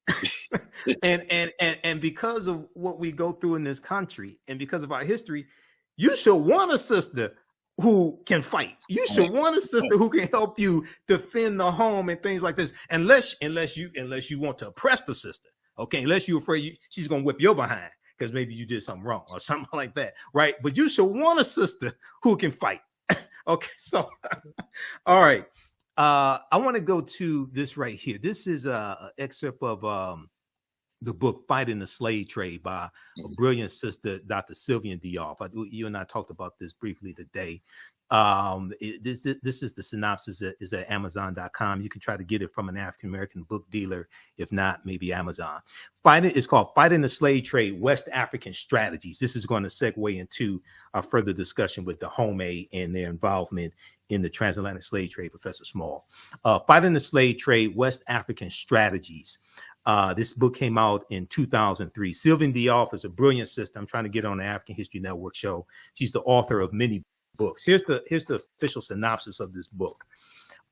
and because of what we go through in this country, and because of our history, you should want a sister who can fight. You should want a sister who can help you defend the home and things like this. Unless you want to oppress the sister, okay? Unless you're afraid she's gonna whip your behind because maybe you did something wrong or something like that, right? But you should want a sister who can fight. Okay, so all right. I want to go to this right here. This is an excerpt of the book Fighting the Slave Trade by a brilliant sister, Dr. Sylvian Diop. You and I talked about this briefly today. This is the synopsis. Is at Amazon.com. You can try to get it from an African-American book dealer. If not, maybe Amazon. It's called Fighting the Slave Trade, West African Strategies. This is going to segue into our further discussion with Dahomey and their involvement in the transatlantic slave trade, Professor Small. Fighting the Slave Trade, West African Strategies. This book came out in 2003. Sylvian Diop is a brilliant sister. I'm trying to get on the African History Network show. She's the author of many books. Here's the official synopsis of this book.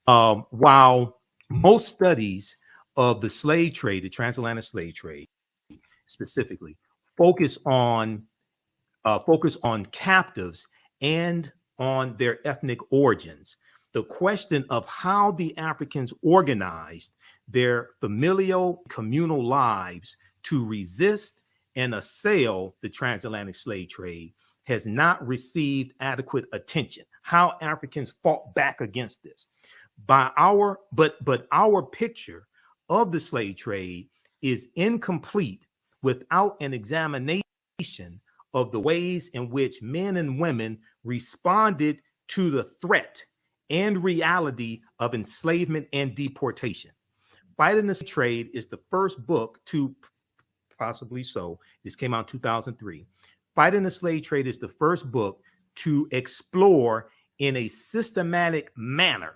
While most studies of the slave trade, the transatlantic slave trade specifically, focus on captives and on their ethnic origins, the question of how the Africans organized their familial communal lives to resist and assail the transatlantic slave trade has not received adequate attention. How Africans fought back against this. But our picture of the slave trade is incomplete without an examination of the ways in which men and women responded to the threat and reality of enslavement and deportation. Fighting the Slave Trade is the first book to, possibly so, this came out in 2003. Fighting the Slave Trade is the first book to explore in a systematic manner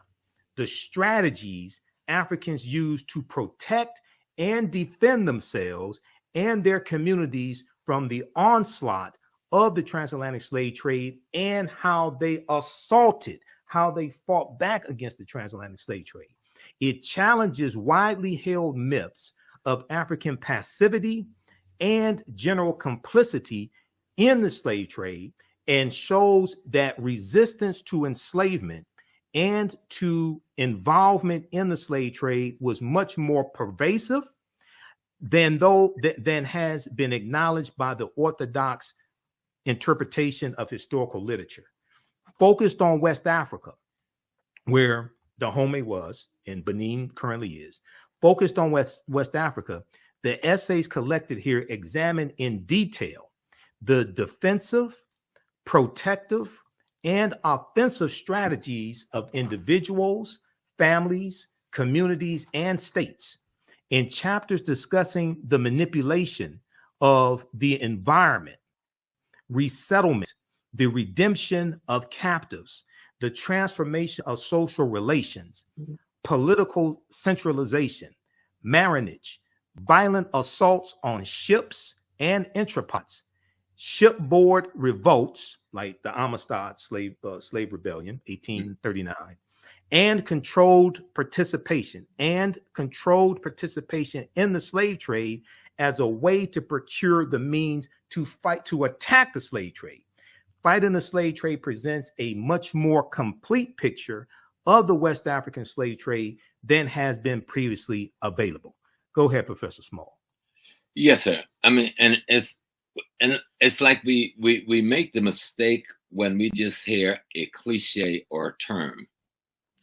the strategies Africans used to protect and defend themselves and their communities from the onslaught of the transatlantic slave trade, and how they fought back against the transatlantic slave trade. It challenges widely held myths of African passivity and general complicity in the slave trade, and shows that resistance to enslavement and to involvement in the slave trade was much more pervasive than has been acknowledged by the orthodox interpretation of historical literature. Focused on West Africa, where Dahomey was and Benin currently is, focused on West Africa, the essays collected here examine in detail the defensive, protective, and offensive strategies of individuals, families, communities, and states. In chapters discussing the manipulation of the environment, resettlement, the redemption of captives, the transformation of social relations, political centralization, marriage, violent assaults on ships and entrepots, shipboard revolts like the Amistad slave rebellion, 1839, and controlled participation in the slave trade as a way to procure the means to attack the slave trade. Fighting the Slave Trade presents a much more complete picture of the West African slave trade than has been previously available. Go ahead, Professor Small. Yes, sir. I mean, and it's like we make the mistake when we just hear a cliche or a term.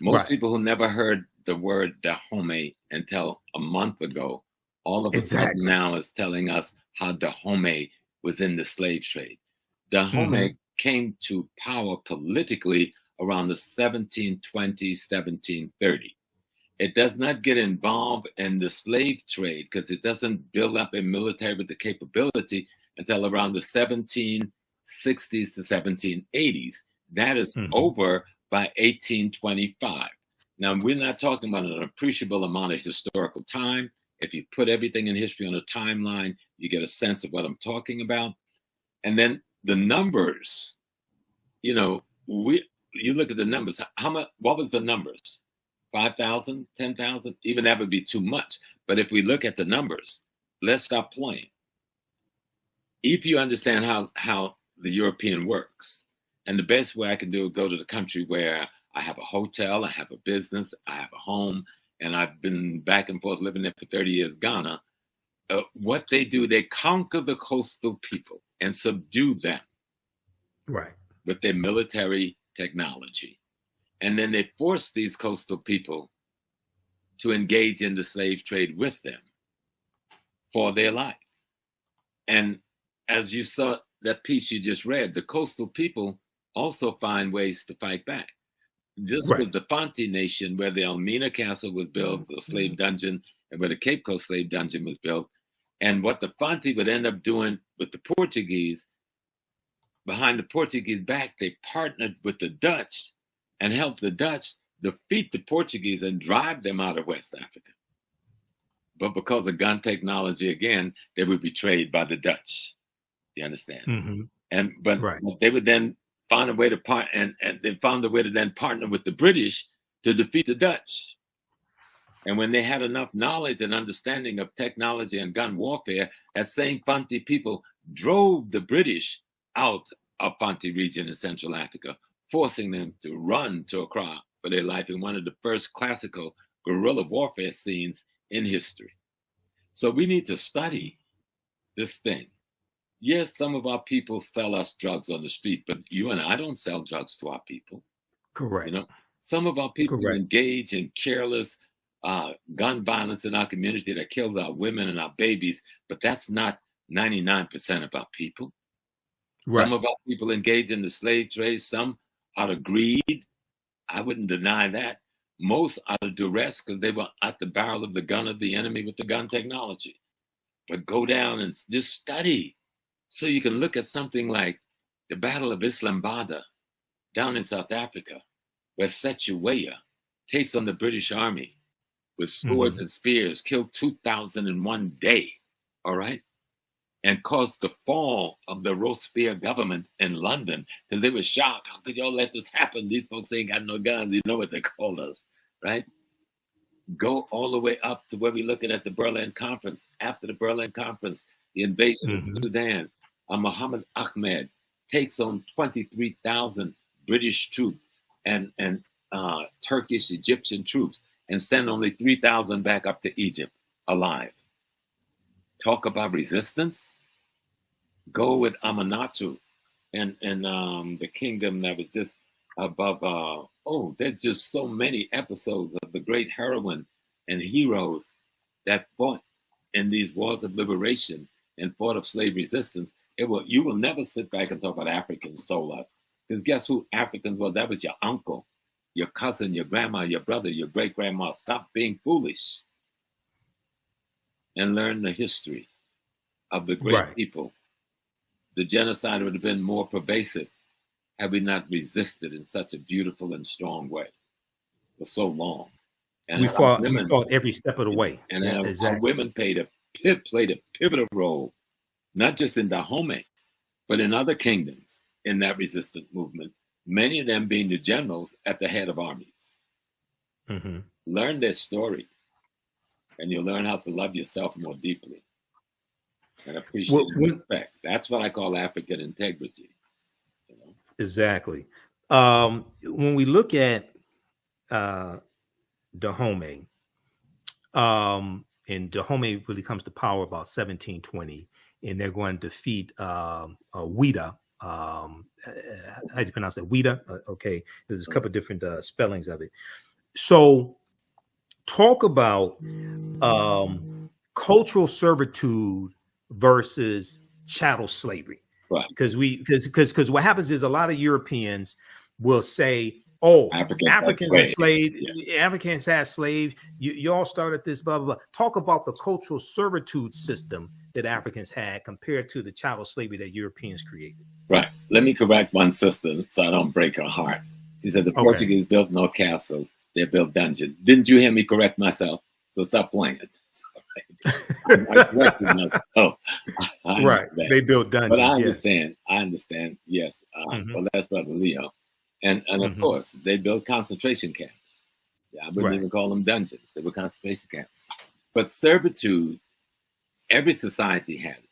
Most people who never heard the word Dahomey until a month ago, all of a sudden now is telling us how Dahomey was in the slave trade. Dahomey came to power politically around the 1720, 1730. It does not get involved in the slave trade because it doesn't build up a military with the capability until around the 1760s to 1780s. That is over by 1825. Now, we're not talking about an appreciable amount of historical time. If you put everything in history on a timeline, you get a sense of what I'm talking about. And then the numbers, you know, you look at the numbers. How much? What was the numbers? 5,000, 10,000? Even that would be too much. But if we look at the numbers, let's stop playing. If you understand how the European works, and the best way I can do is go to the country where I have a hotel, I have a business, I have a home, and I've been back and forth living there for 30 years, Ghana. What they do, they conquer the coastal people and subdue them. Right. With their military technology. And then they force these coastal people to engage in the slave trade with them for their life. And as you saw that piece you just read, the coastal people also find ways to fight back. This was the Fanti Nation, where the Elmina Castle was built, the slave dungeon, and where the Cape Coast slave dungeon was built. And what the Fanti would end up doing with the Portuguese, behind the Portuguese back, they partnered with the Dutch and helped the Dutch defeat the Portuguese and drive them out of West Africa. But because of gun technology, again, they were betrayed by the Dutch. You understand? But they would then find a way to they found a way to then partner with the British to defeat the Dutch. And when they had enough knowledge and understanding of technology and gun warfare, that same Fanti people drove the British out of Fanti region in Central Africa, forcing them to run to Accra for their life in one of the first classical guerrilla warfare scenes in history. So we need to study this thing. Yes, some of our people sell us drugs on the street, but you and I don't sell drugs to our people. Correct. You know, some of our people engage in careless gun violence in our community that kills our women and our babies, but that's not 99% of our people. Right. Some of our people engage in the slave trade, some out of greed. I wouldn't deny that. Most out of duress because they were at the barrel of the gun of the enemy with the gun technology. But go down and just study. So you can look at something like the Battle of Islamabad down in South Africa, where Setuweya takes on the British Army with swords and spears, killed 2,000 in one day, all right? And caused the fall of the Robespierre government in London, because they were shocked. How could y'all let this happen? These folks ain't got no guns. You know what they called us, right? Go all the way up to where we're looking at the Berlin Conference. After the Berlin Conference, the invasion of Sudan, Muhammad Ahmed takes on 23,000 British troops and Turkish, Egyptian troops, and send only 3,000 back up to Egypt alive. Talk about resistance. Go with Amanatu and the kingdom that was just above. There's just so many episodes of the great heroine and heroes that fought in these wars of liberation and fought of slave resistance. You will never sit back and talk about Africans sold us. Because guess who Africans were? That was your uncle, your cousin, your grandma, your brother, your great-grandma. Stop being foolish and learn the history of the great people. The genocide would have been more pervasive had we not resisted in such a beautiful and strong way for so long. And we fought every step of the way. And our women played a pivotal role, not just in Dahomey, but in other kingdoms in that resistance movement, many of them being the generals at the head of armies. Learn their story, and you'll learn how to love yourself more deeply and appreciate and respect. That's what I call African integrity. You know? Exactly. When we look at Dahomey, and Dahomey really comes to power about 1720, and they're going to defeat Ouida. How do you pronounce that? Ouida? Okay. There's a couple of different spellings of it. So talk about cultural servitude versus chattel slavery. Right. Because what happens is a lot of Europeans will say, oh, Africans are slaves. Yeah. Africans had slaves. You all started this, blah, blah, blah. Talk about the cultural servitude system that Africans had compared to the chattel slavery that Europeans created. Right. Let me correct one sister so I don't break her heart. She said the Portuguese built no castles. They built dungeons. Didn't you hear me correct myself? So stop playing. I corrected myself. Right. They built dungeons. But I understand. Yes. I understand. Yes. Well, that's Brother Leo. And of course, they built concentration camps. Yeah, I wouldn't even call them dungeons. They were concentration camps. But servitude, every society had it.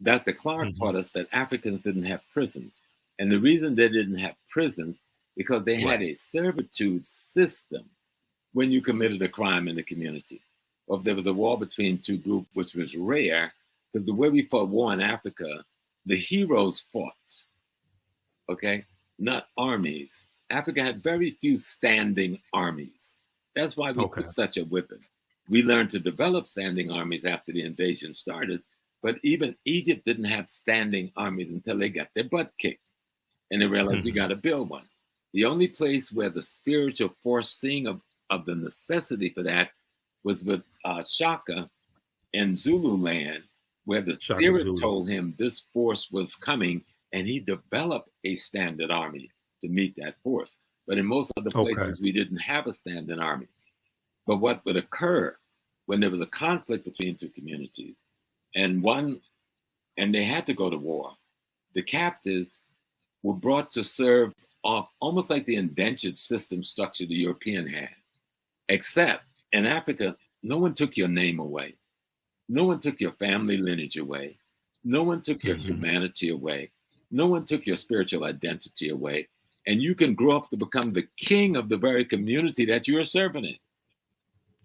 Dr. Clark taught us that Africans didn't have prisons. And the reason they didn't have prisons, because they had a servitude system when you committed a crime in the community. Or if there was a war between two groups, which was rare, because the way we fought war in Africa, the heroes fought, okay? Not armies. Africa had very few standing armies. That's why we took such a whipping. We learned to develop standing armies after the invasion started, but even Egypt didn't have standing armies until they got their butt kicked. And they realized we got to build one. The only place where the spiritual foreseeing of the necessity for that was with Shaka in Zululand, where the spirit told him this force was coming, and he developed a standing army to meet that force. But in most other places, we didn't have a standing army. But what would occur when there was a conflict between two communities, and they had to go to war, the captives were brought to serve off almost like the indentured system structure the European had, except in Africa, no one took your name away. No one took your family lineage away. No one took your humanity away. No one took your spiritual identity away. And you can grow up to become the king of the very community that you are serving in.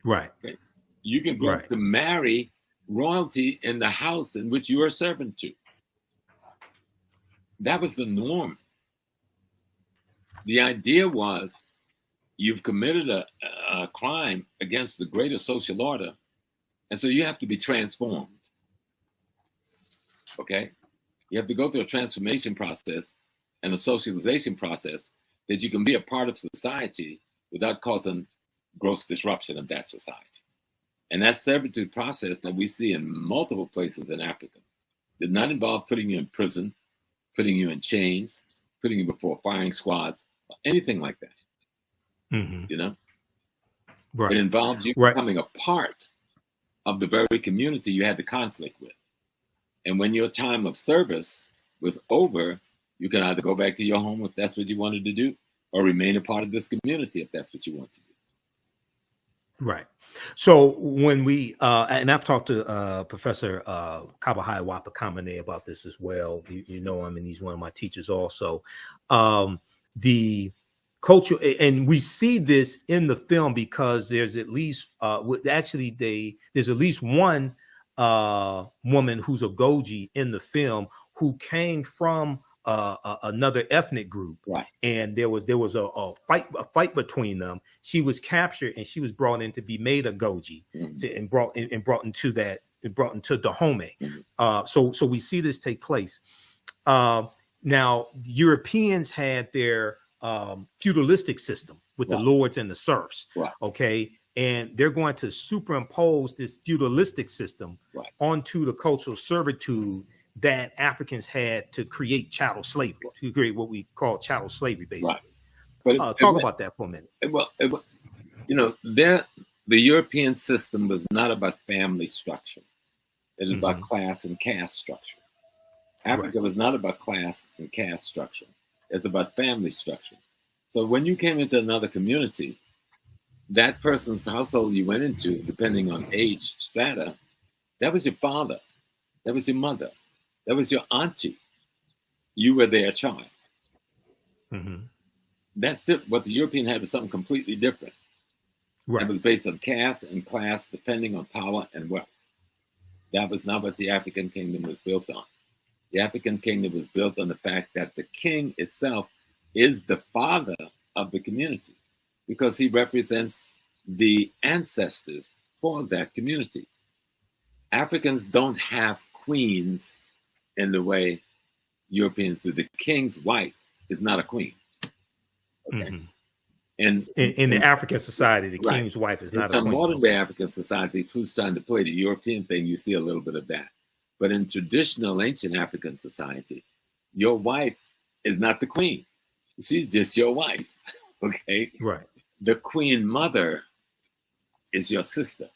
Right. Okay? You can grow up to marry royalty in the house in which you are serving to. That was the norm. The idea was you've committed a crime against the greater social order, and so you have to be transformed. Okay? You have to go through a transformation process and a socialization process that you can be a part of society without causing gross disruption of that society. And that servitude process that we see in multiple places in Africa did not involve putting you in prison, putting you in chains, putting you before firing squads, or anything like that. You know? Right. It involves you becoming a part of the very community you had the conflict with. And when your time of service was over, you can either go back to your home if that's what you wanted to do, or remain a part of this community if that's what you want to do. Right. So when we, and I've talked to Professor Kabahai Wapa-Kamene about this as well. You know him, and he's one of my teachers also. The culture, and we see this in the film because there's at least, there's at least one woman who's Agojie in the film who came from another ethnic group, and there was a fight between them. She was captured and she was brought in to be made Agojie, and brought into Dahomey. So we see this take place. Now Europeans had their feudalistic system with the lords and the serfs. Okay. And they're going to superimpose this feudalistic system onto the cultural servitude that Africans had to create chattel slavery, to create what we call chattel slavery, basically. But talk about that for a minute. You know, the European system was not about family structure. It was about class and caste structure. Africa was not about class and caste structure. It's about family structure. So when you came into another community, that person's household you went into, depending on age strata, that was your father, that was your mother, that was your auntie. You were their child. That's what the European had was something completely different. It was based on caste and class, depending on power and wealth. That was not what the African kingdom was built on. The African kingdom was built on the fact that the king itself is the father of the community, because he represents the ancestors for that community. Africans don't have queens in the way Europeans do. The king's wife is not a queen. Okay? In the African society, the king's wife is not a queen. In modern day African society, who's trying to play the European thing, you see a little bit of that. But in traditional ancient African society, your wife is not the queen. She's just your wife. Okay? the queen mother is your sister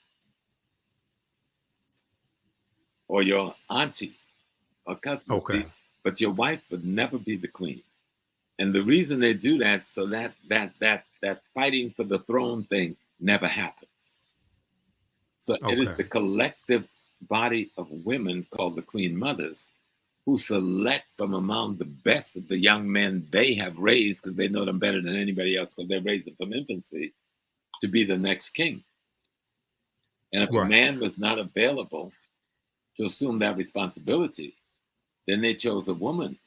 or your auntie or cousin. Okay. But your wife would never be the queen. And the reason they do that, so that fighting for the throne thing never happens. So it is the collective body of women called the queen mothers who select from among the best of the young men they have raised, because they know them better than anybody else, because they raised them from infancy, to be the next king. And if a man was not available to assume that responsibility, then they chose a woman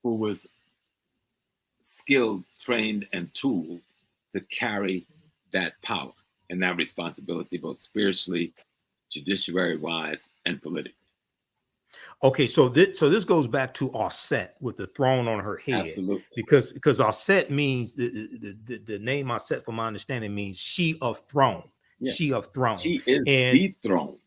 who was skilled, trained, and tooled to carry that power and that responsibility, both spiritually, judiciary-wise, and politically. Okay, so this goes back to Auset with the throne on her head. Absolutely. Because Auset means the name Auset, from my understanding, means she of throne. Yeah. She of throne. She is the throne.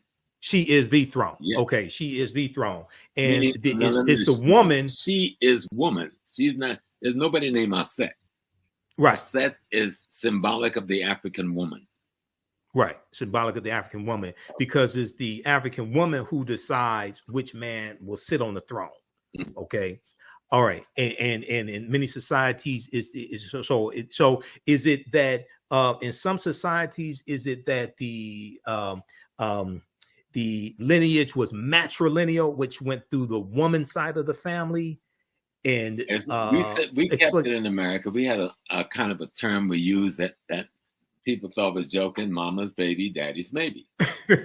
She is the throne. Yeah. Okay, she is the throne. And it's the woman. She is woman. She's not, there's nobody named Auset. Right. Auset is symbolic of the African woman. Right, symbolic of the African woman, because it's the African woman who decides which man will sit on the throne. Okay, all right, and in many societies is it that in some societies is it that the lineage was matrilineal, which went through the woman side of the family, and we kept it in America. We had a kind of a term we used that people thought was joking: mama's baby, daddy's maybe.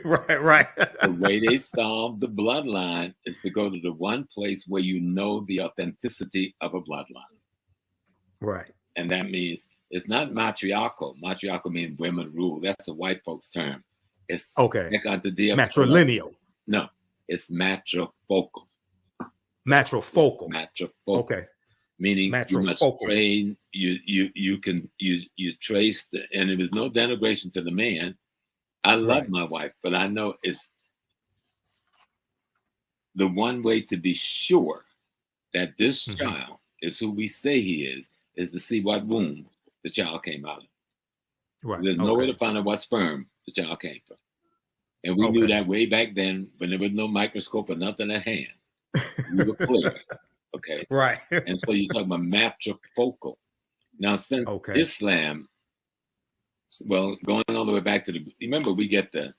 right. The way they solve the bloodline is to go to the one place where you know the authenticity of a bloodline. Right. And that means it's not matriarchal. Matriarchal means women rule. That's a white folks term. It's matrilineal. No, it's matrifocal. Matrifocal. Okay. Meaning you must train, you trace, and there was no denigration to the man. I love my wife, but I know it's the one way to be sure that this child is who we say he is to see what womb the child came out of. Right. There's no way to find out what sperm the child came from. And we knew that way back then when there was no microscope or nothing at hand. We were clear. Okay. Right. And so you talk about matrifocal. Now, since Islam, well, going all the way back to remember, we get the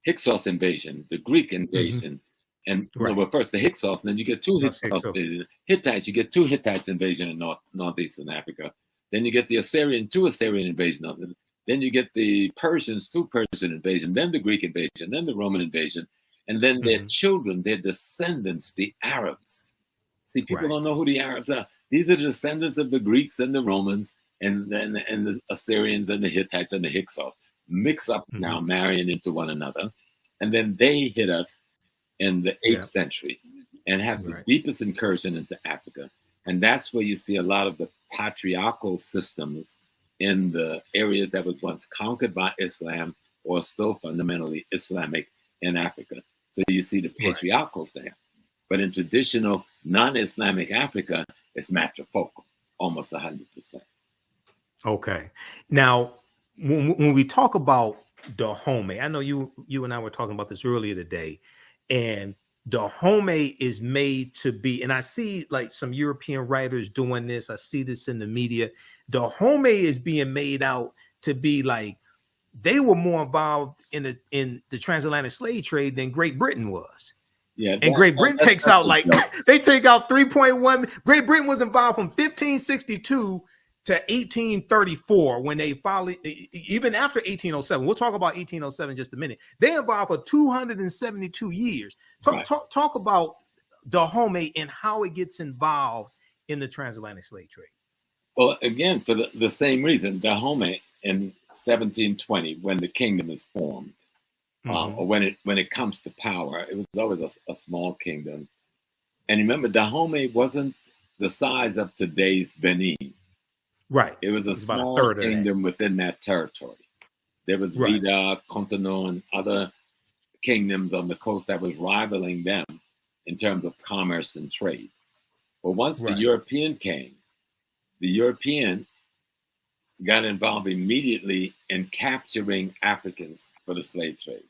Hyksos invasion, the Greek invasion, and well, first the Hyksos, and then you get two Hyksos invasions. Hittites, you get two Hittites invasion in northeastern Africa. Then you get the two Assyrian invasion of it. Then you get the Persians, two Persian invasion, then the Greek invasion, then the Roman invasion, and then their children, their descendants, the Arabs. See, people don't know who the Arabs are. These are the descendants of the Greeks and the Romans and the Assyrians and the Hittites and the Hyksos mix up now, marrying into one another. And then they hit us in the 8th century and have the deepest incursion into Africa. And that's where you see a lot of the patriarchal systems in the areas that was once conquered by Islam or still fundamentally Islamic in Africa. So you see the patriarchal there. But in traditional non-Islamic Africa, it's matrifocal, almost 100%. Okay. Now, when we talk about Dahomey, I know you and I were talking about this earlier today, and Dahomey is made to be, and I see like some European writers doing this. I see this in the media. Dahomey is being made out to be like they were more involved in the transatlantic slave trade than Great Britain was. Yeah, and Great Britain takes out like they take out 3.1. Great Britain was involved from 1562 to 1834 when they finally, even after 1807. We'll talk about 1807 in just a minute. They involved for 272 years. Talk about Dahomey and how it gets involved in the transatlantic slave trade. Well, again, for the same reason, Dahomey in 1720, when the kingdom is formed. Or when it comes to power, it was always a small kingdom. And remember, Dahomey wasn't the size of today's Benin. Right. It was a small kingdom within that territory. There was Vida, Cotonou, and other kingdoms on the coast that was rivaling them in terms of commerce and trade. But once the European came, the European got involved immediately in capturing Africans for the slave trade.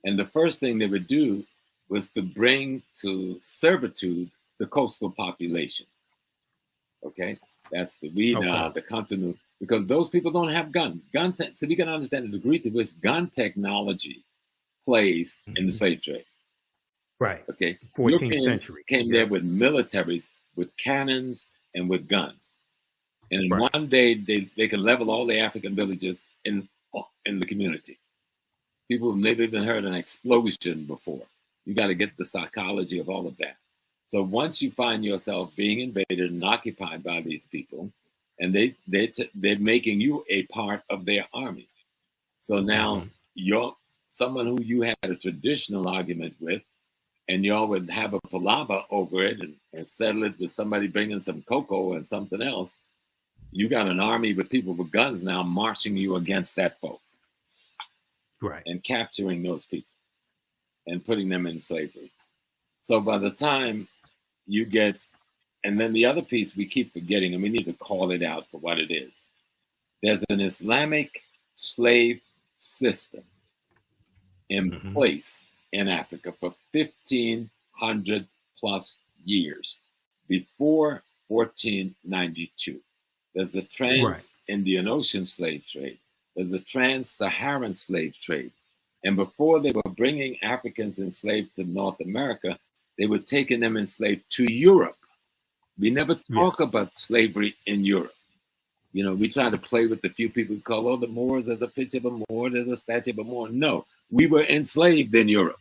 And the first thing they would do was to bring to servitude the coastal population. Okay, that's the Wida, the Contonu, because those people don't have guns. So we can understand the degree to which gun technology plays in the slave trade. Right. Okay. 14th Europeans century. came there with militaries, with cannons, and with guns. And in one day, they can level all the African villages in the community. People have never even heard an explosion before. You got to get the psychology of all of that. So once you find yourself being invaded and occupied by these people, and they're making you a part of their army. So now you're someone who you had a traditional argument with, and y'all would have a palaver over it and settle it with somebody bringing some cocoa and something else. You got an army with people with guns now marching you against that foe. Right. And capturing those people and putting them in slavery. So by the time you get, and then the other piece we keep forgetting, and we need to call it out for what it is. There's an Islamic slave system in place in Africa for 1,500 plus years before 1492. There's the trans-Indian Ocean slave trade. There's the trans-Saharan slave trade. And before they were bringing Africans enslaved to North America, they were taking them enslaved to Europe. We never talk about slavery in Europe. You know, we try to play with the few people who call, oh, the Moors, there's a picture of a Moor, there's a statue of a Moor. No, we were enslaved in Europe.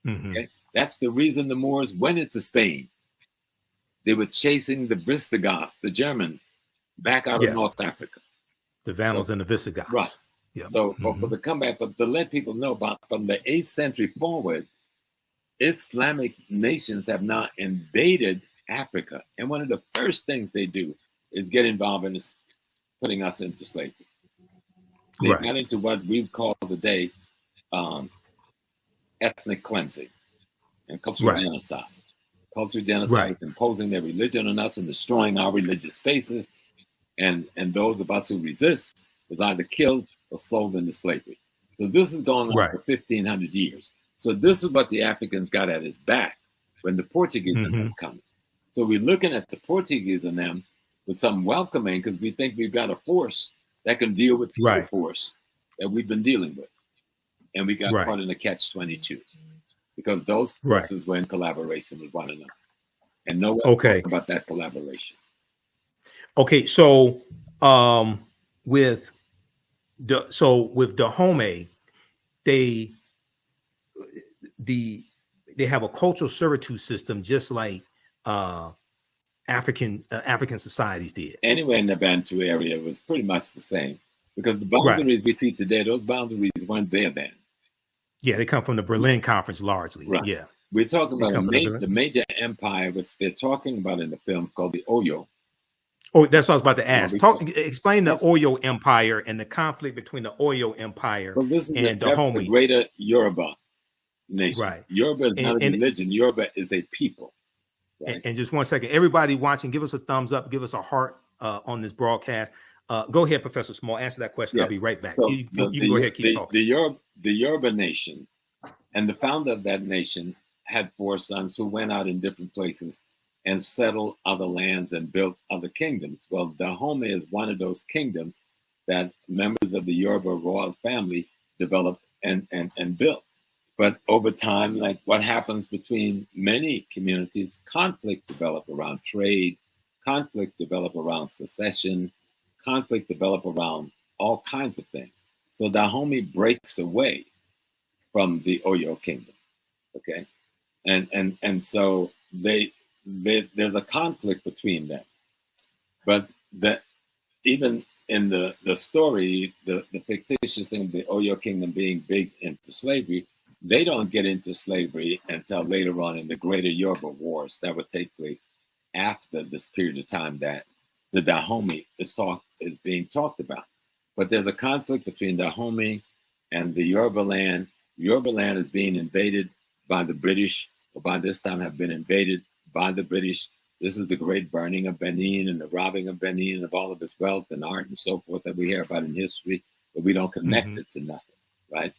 Okay? That's the reason the Moors went into Spain. They were chasing the Visigoth, the German, back out of North Africa. The Vandals and the Visigoths. Right. Yeah. So for the comeback, but to let people know about from the 8th century forward, Islamic nations have now invaded Africa. And one of the first things they do is get involved in this, putting us into slavery. They got into what we call today ethnic cleansing and cultural genocide. Cultural genocide is imposing their religion on us and destroying our religious spaces. And those of us who resist was either killed or sold into slavery. So this is going on for 1,500 years. So this is what the Africans got at his back when the Portuguese are coming. So we're looking at the Portuguese and them with some welcoming because we think we've got a force that can deal with the force that we've been dealing with. And we got caught in a catch-22 because those forces were in collaboration with one another. And no one talked about that collaboration. Okay, so with Dahomey, they have a cultural servitude system just like African societies did. Anywhere in the Bantu area was pretty much the same because the boundaries we see today, those boundaries weren't there then. Yeah, they come from the Berlin Conference largely. Right. Yeah, we're talking about the major empire which they're talking about in the films called the Oyo. Oh, that's what I was about to ask. Explain the Oyo Empire and the conflict between the Oyo Empire and Dahomey. The greater Yoruba nation. Right. Yoruba is not a religion. Yoruba is a people. Right? And just 1 second, everybody watching, give us a thumbs up, give us a heart on this broadcast. Go ahead, Professor Small. Answer that question. I'll be right back. So you go ahead, keep talking. The Yoruba nation and the founder of that nation had 4 sons who went out in different places and settled other lands and built other kingdoms. Well, Dahomey is one of those kingdoms that members of the Yoruba royal family developed and built. But over time, like what happens between many communities, conflict develop around trade, conflict develop around secession, conflict develop around all kinds of things. So Dahomey breaks away from the Oyo kingdom, okay? And so there's a conflict between them. But even in the story, the fictitious thing of the Oyo kingdom being big into slavery, they don't get into slavery until later on in the greater Yoruba wars that would take place after this period of time that the Dahomey is being talked about. But there's a conflict between Dahomey and the Yoruba land. Yoruba land is being invaded by the British, or by this time have been invaded by the British This is the great burning of Benin and the robbing of Benin of all of its wealth and art and so forth that we hear about in history, but we don't connect it to nothing, right?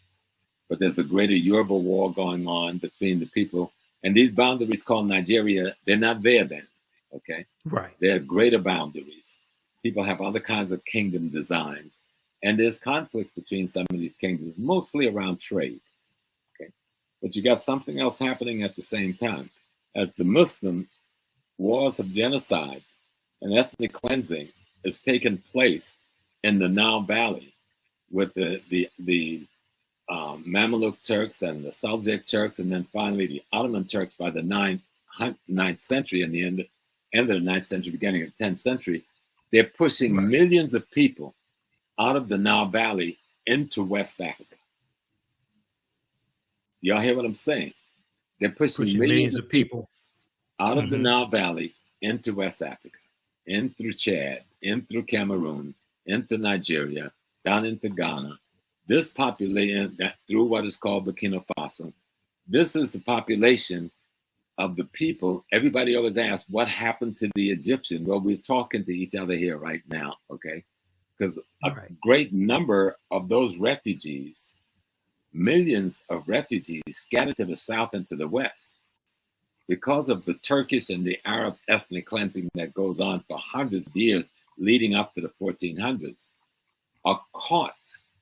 But there's a greater Yoruba war going on between the people. And these boundaries called Nigeria, they're not there then, okay? Right. They're greater boundaries. People have other kinds of kingdom designs. And there's conflicts between some of these kingdoms, mostly around trade, okay? But you got something else happening at the same time. As the Muslim wars of genocide and ethnic cleansing has taken place in the Nile Valley with the Mamluk Turks and the Seljuk Turks, and then finally the Ottoman Turks by the 9th century and the end of the 9th century, beginning of the 10th century. They're pushing millions of people out of the Nile Valley into West Africa. Y'all hear what I'm saying? They're pushing millions of people out of the Nile Valley into West Africa, in through Chad, in through Cameroon, into Nigeria, down into Ghana. This population, that through what is called Burkina Faso, this is the population of the people. Everybody always asks, what happened to the Egyptian? Well, we're talking to each other here right now, okay? Because a great number of those refugees, millions of refugees scattered to the south and to the west, because of the Turkish and the Arab ethnic cleansing that goes on for hundreds of years leading up to the 1400s, are caught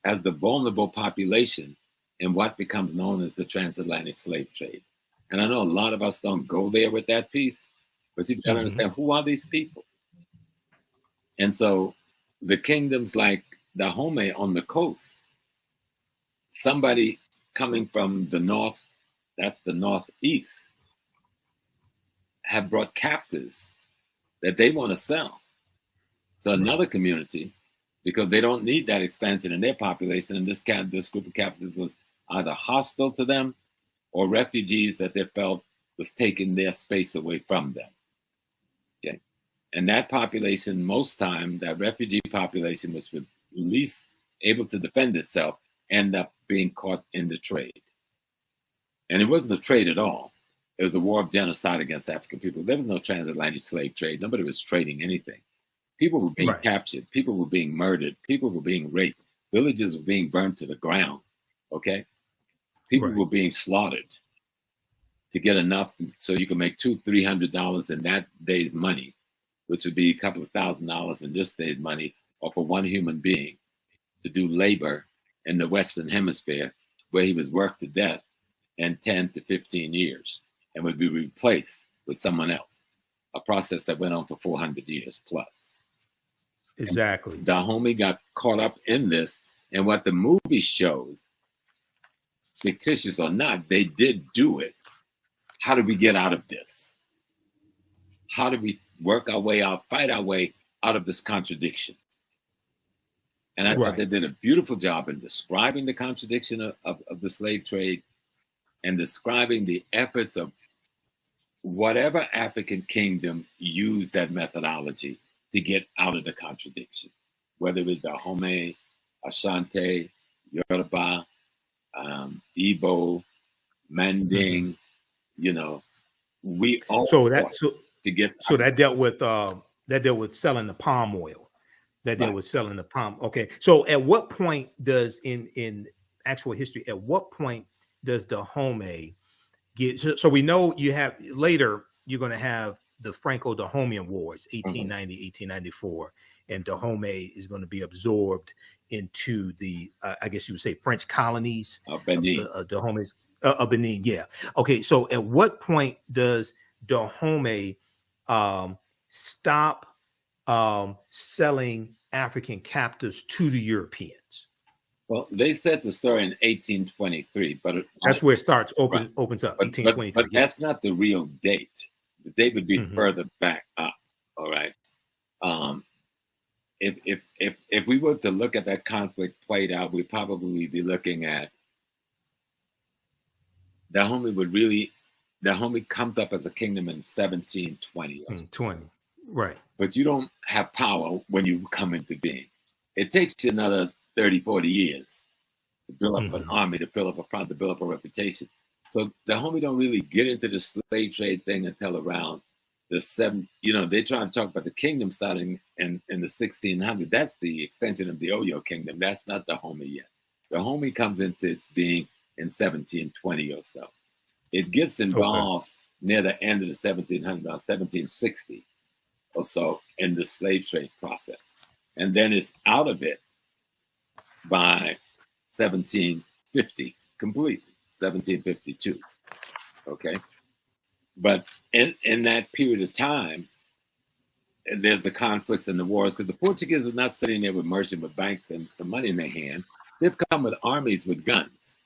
as the vulnerable population in what becomes known as the transatlantic slave trade. And I know a lot of us don't go there with that piece, but you've got to understand, who are these people? And so the kingdoms like Dahomey on the coast, somebody coming from the north, that's the northeast, have brought captives that they want to sell to another community because they don't need that expansion in their population. And this group of captives was either hostile to them or refugees that they felt was taking their space away from them. Okay. And that population, most time, that refugee population was least able to defend itself, end up being caught in the trade. And it wasn't a trade at all. It was a war of genocide against African people. There was no transatlantic slave trade. Nobody was trading anything. People were being captured. People were being murdered. People were being raped. Villages were being burned to the ground. Okay? People were being slaughtered to get enough so you could make $200-300 in that day's money, which would be a couple of $1,000s in this day's money, or for one human being to do labor in the Western Hemisphere, where he was worked to death in 10 to 15 years. And would be replaced with someone else, a process that went on for 400 years plus. Exactly. Dahomey got caught up in this, and what the movie shows, fictitious or not, they did do it. How do we get out of this? How do we work our way out, fight our way out of this contradiction? And I thought they did a beautiful job in describing the contradiction of the slave trade and describing the efforts of whatever African kingdom used that methodology to get out of the contradiction, whether it was Dahomey, Ashanti, Yoruba, Igbo, Manding, you know, we all that dealt with selling the palm oil. That dealt with selling the palm. Okay, so at what point does in actual history, at what point does Dahomey get? So we know you have later. You're going to have the Franco-Dahomean Wars, 1890, 1894, and Dahomey is going to be absorbed into the, I guess you would say, French colonies. Benin. Dahomey's Benin, yeah. Okay, so at what point does Dahomey stop selling African captives to the Europeans? Well, they said the story in 1823, but that's where it starts. Opens up. 1823. But that's not the real date. The date would be further back up. All right. If we were to look at that conflict played out, we'd probably be looking at Dahomey comes up as a kingdom in 1720. 20, right. But you don't have power when you come into being. It takes you another 30, 40 years to build up an army, to build up a front, to build up a reputation. So Dahomey don't really get into the slave trade thing until around the seven, they try to talk about the kingdom starting in the 1600s. That's the extension of the Oyo kingdom. That's not Dahomey yet. Dahomey comes into its being in 1720 or so. It gets involved near the end of the 1700s, about 1760 or so, in the slave trade process. And then it's out of it by 1750 completely, 1752. Okay. But in that period of time, there's the conflicts and the wars, because the Portuguese are not sitting there with merchant, with banks and some money in their hand. They've come with armies with guns,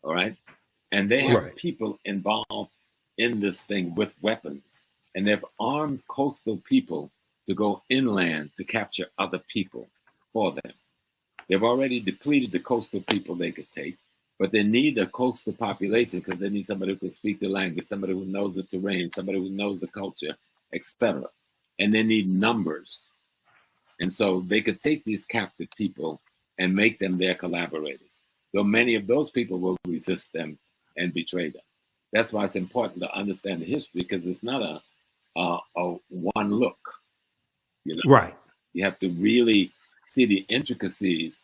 all right? And they have people involved in this thing with weapons. And they've armed coastal people to go inland to capture other people for them. They've already depleted the coastal people they could take, but they need a coastal population because they need somebody who can speak the language, somebody who knows the terrain, somebody who knows the culture, etc. And they need numbers. And so they could take these captive people and make them their collaborators. Though many of those people will resist them and betray them. That's why it's important to understand the history, because it's not a one look. Right. You have to really see the intricacies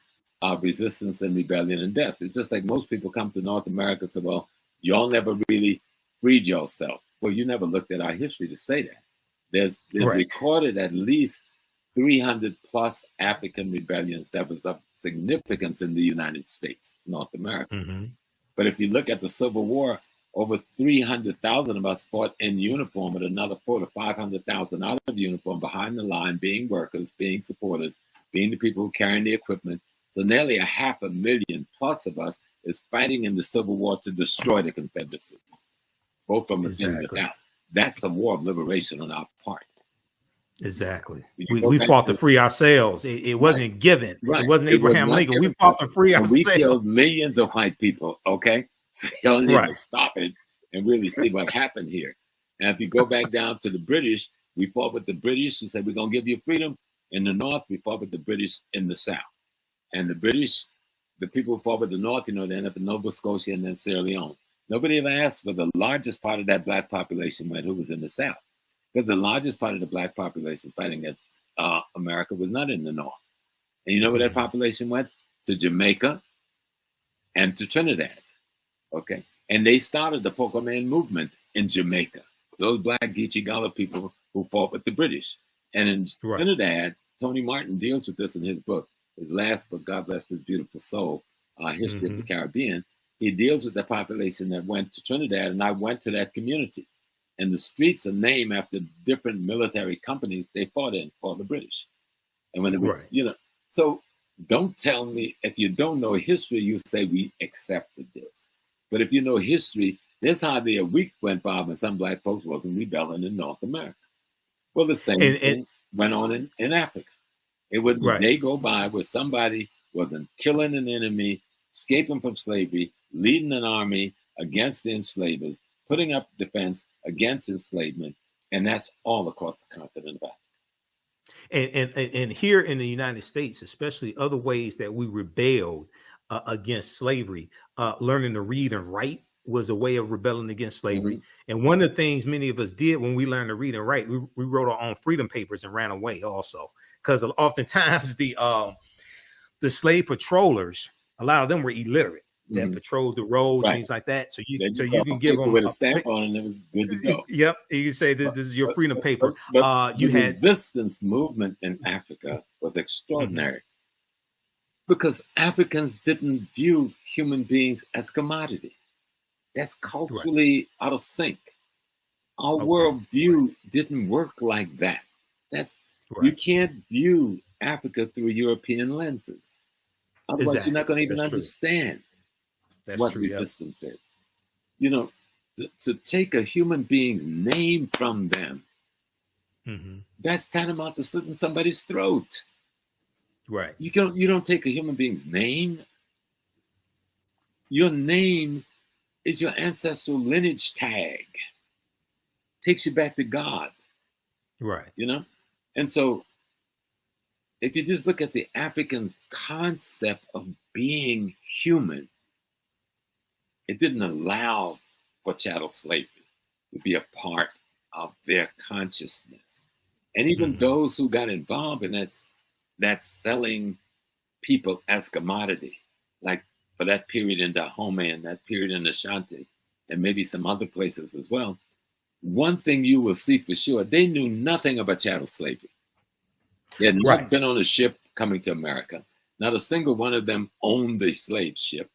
of resistance and rebellion and death. It's just like most people come to North America and say, well, y'all never really freed yourself. Well, you never looked at our history to say that. There's recorded at least 300 plus African rebellions that was of significance in the United States, North America. Mm-hmm. But if you look at the Civil War, over 300,000 of us fought in uniform, and another 400,000 to 500,000 out of uniform behind the line, being workers, being supporters, being the people who carrying the equipment. So nearly 500,000 plus of us is fighting in the Civil War to destroy the Confederacy, both from within and without. That's a war of liberation on our part. Exactly. We fought to free ourselves. It wasn't given. Right. It wasn't Abraham Lincoln. We fought to free ourselves. We killed millions of white people. Okay. So y'all need to stop it and really see what happened here. And if you go back down to the British, we fought with the British who said, we're going to give you freedom. In the North, we fought with the British in the South. And the British, the people who fought with the North, they end up in Nova Scotia and then Sierra Leone. Nobody ever asked for the largest part of that black population went, who was in the South. Because the largest part of the black population fighting against America was not in the North. And you know where that population went? To Jamaica and to Trinidad. Okay. And they started the Pokemon movement in Jamaica. Those black Geechee Gullah people who fought with the British. And in Trinidad, Tony Martin deals with this in his book, his last book, God Bless His Beautiful Soul, History of the Caribbean. He deals with the population that went to Trinidad, and I went to that community. And the streets are named after different military companies they fought in for the British. And when it was, so don't tell me, if you don't know history, you say we accepted this. But if you know history, there's hardly a week went by when some black folks wasn't rebelling in North America. Well, the same thing went on in Africa. It wouldn't a day go by where somebody wasn't killing an enemy, escaping from slavery, leading an army against the enslavers, putting up defense against enslavement, and that's all across the continent of Africa. And here in the United States, especially, other ways that we rebelled against slavery, learning to read and write was a way of rebelling against slavery. Mm-hmm. And one of the things many of us did when we learned to read and write, we wrote our own freedom papers and ran away also. Because oftentimes the slave patrollers, a lot of them were illiterate. That patrolled the roads, things like that. So you can give them with a stamp on, and it was good to go. Yep, you can say this is your freedom paper. But you had resistance movement in Africa was extraordinary because Africans didn't view human beings as commodities. That's culturally out of sync. Our worldview didn't work like that. You can't view Africa through European lenses. Otherwise, you're not going to even understand what resistance is. To take a human being's name from them, that's tantamount to slitting somebody's throat. Right. You don't take a human being's name. Your name is your ancestral lineage tag. Takes you back to God. Right. And so if you just look at the African concept of being human, it didn't allow for chattel slavery to be a part of their consciousness. And even those who got involved in that selling people as commodity, like for that period in Dahomey and that period in Ashanti, and maybe some other places as well, one thing you will see for sure, they knew nothing about chattel slavery. They had not been on a ship coming to America. Not a single one of them owned the slave ship.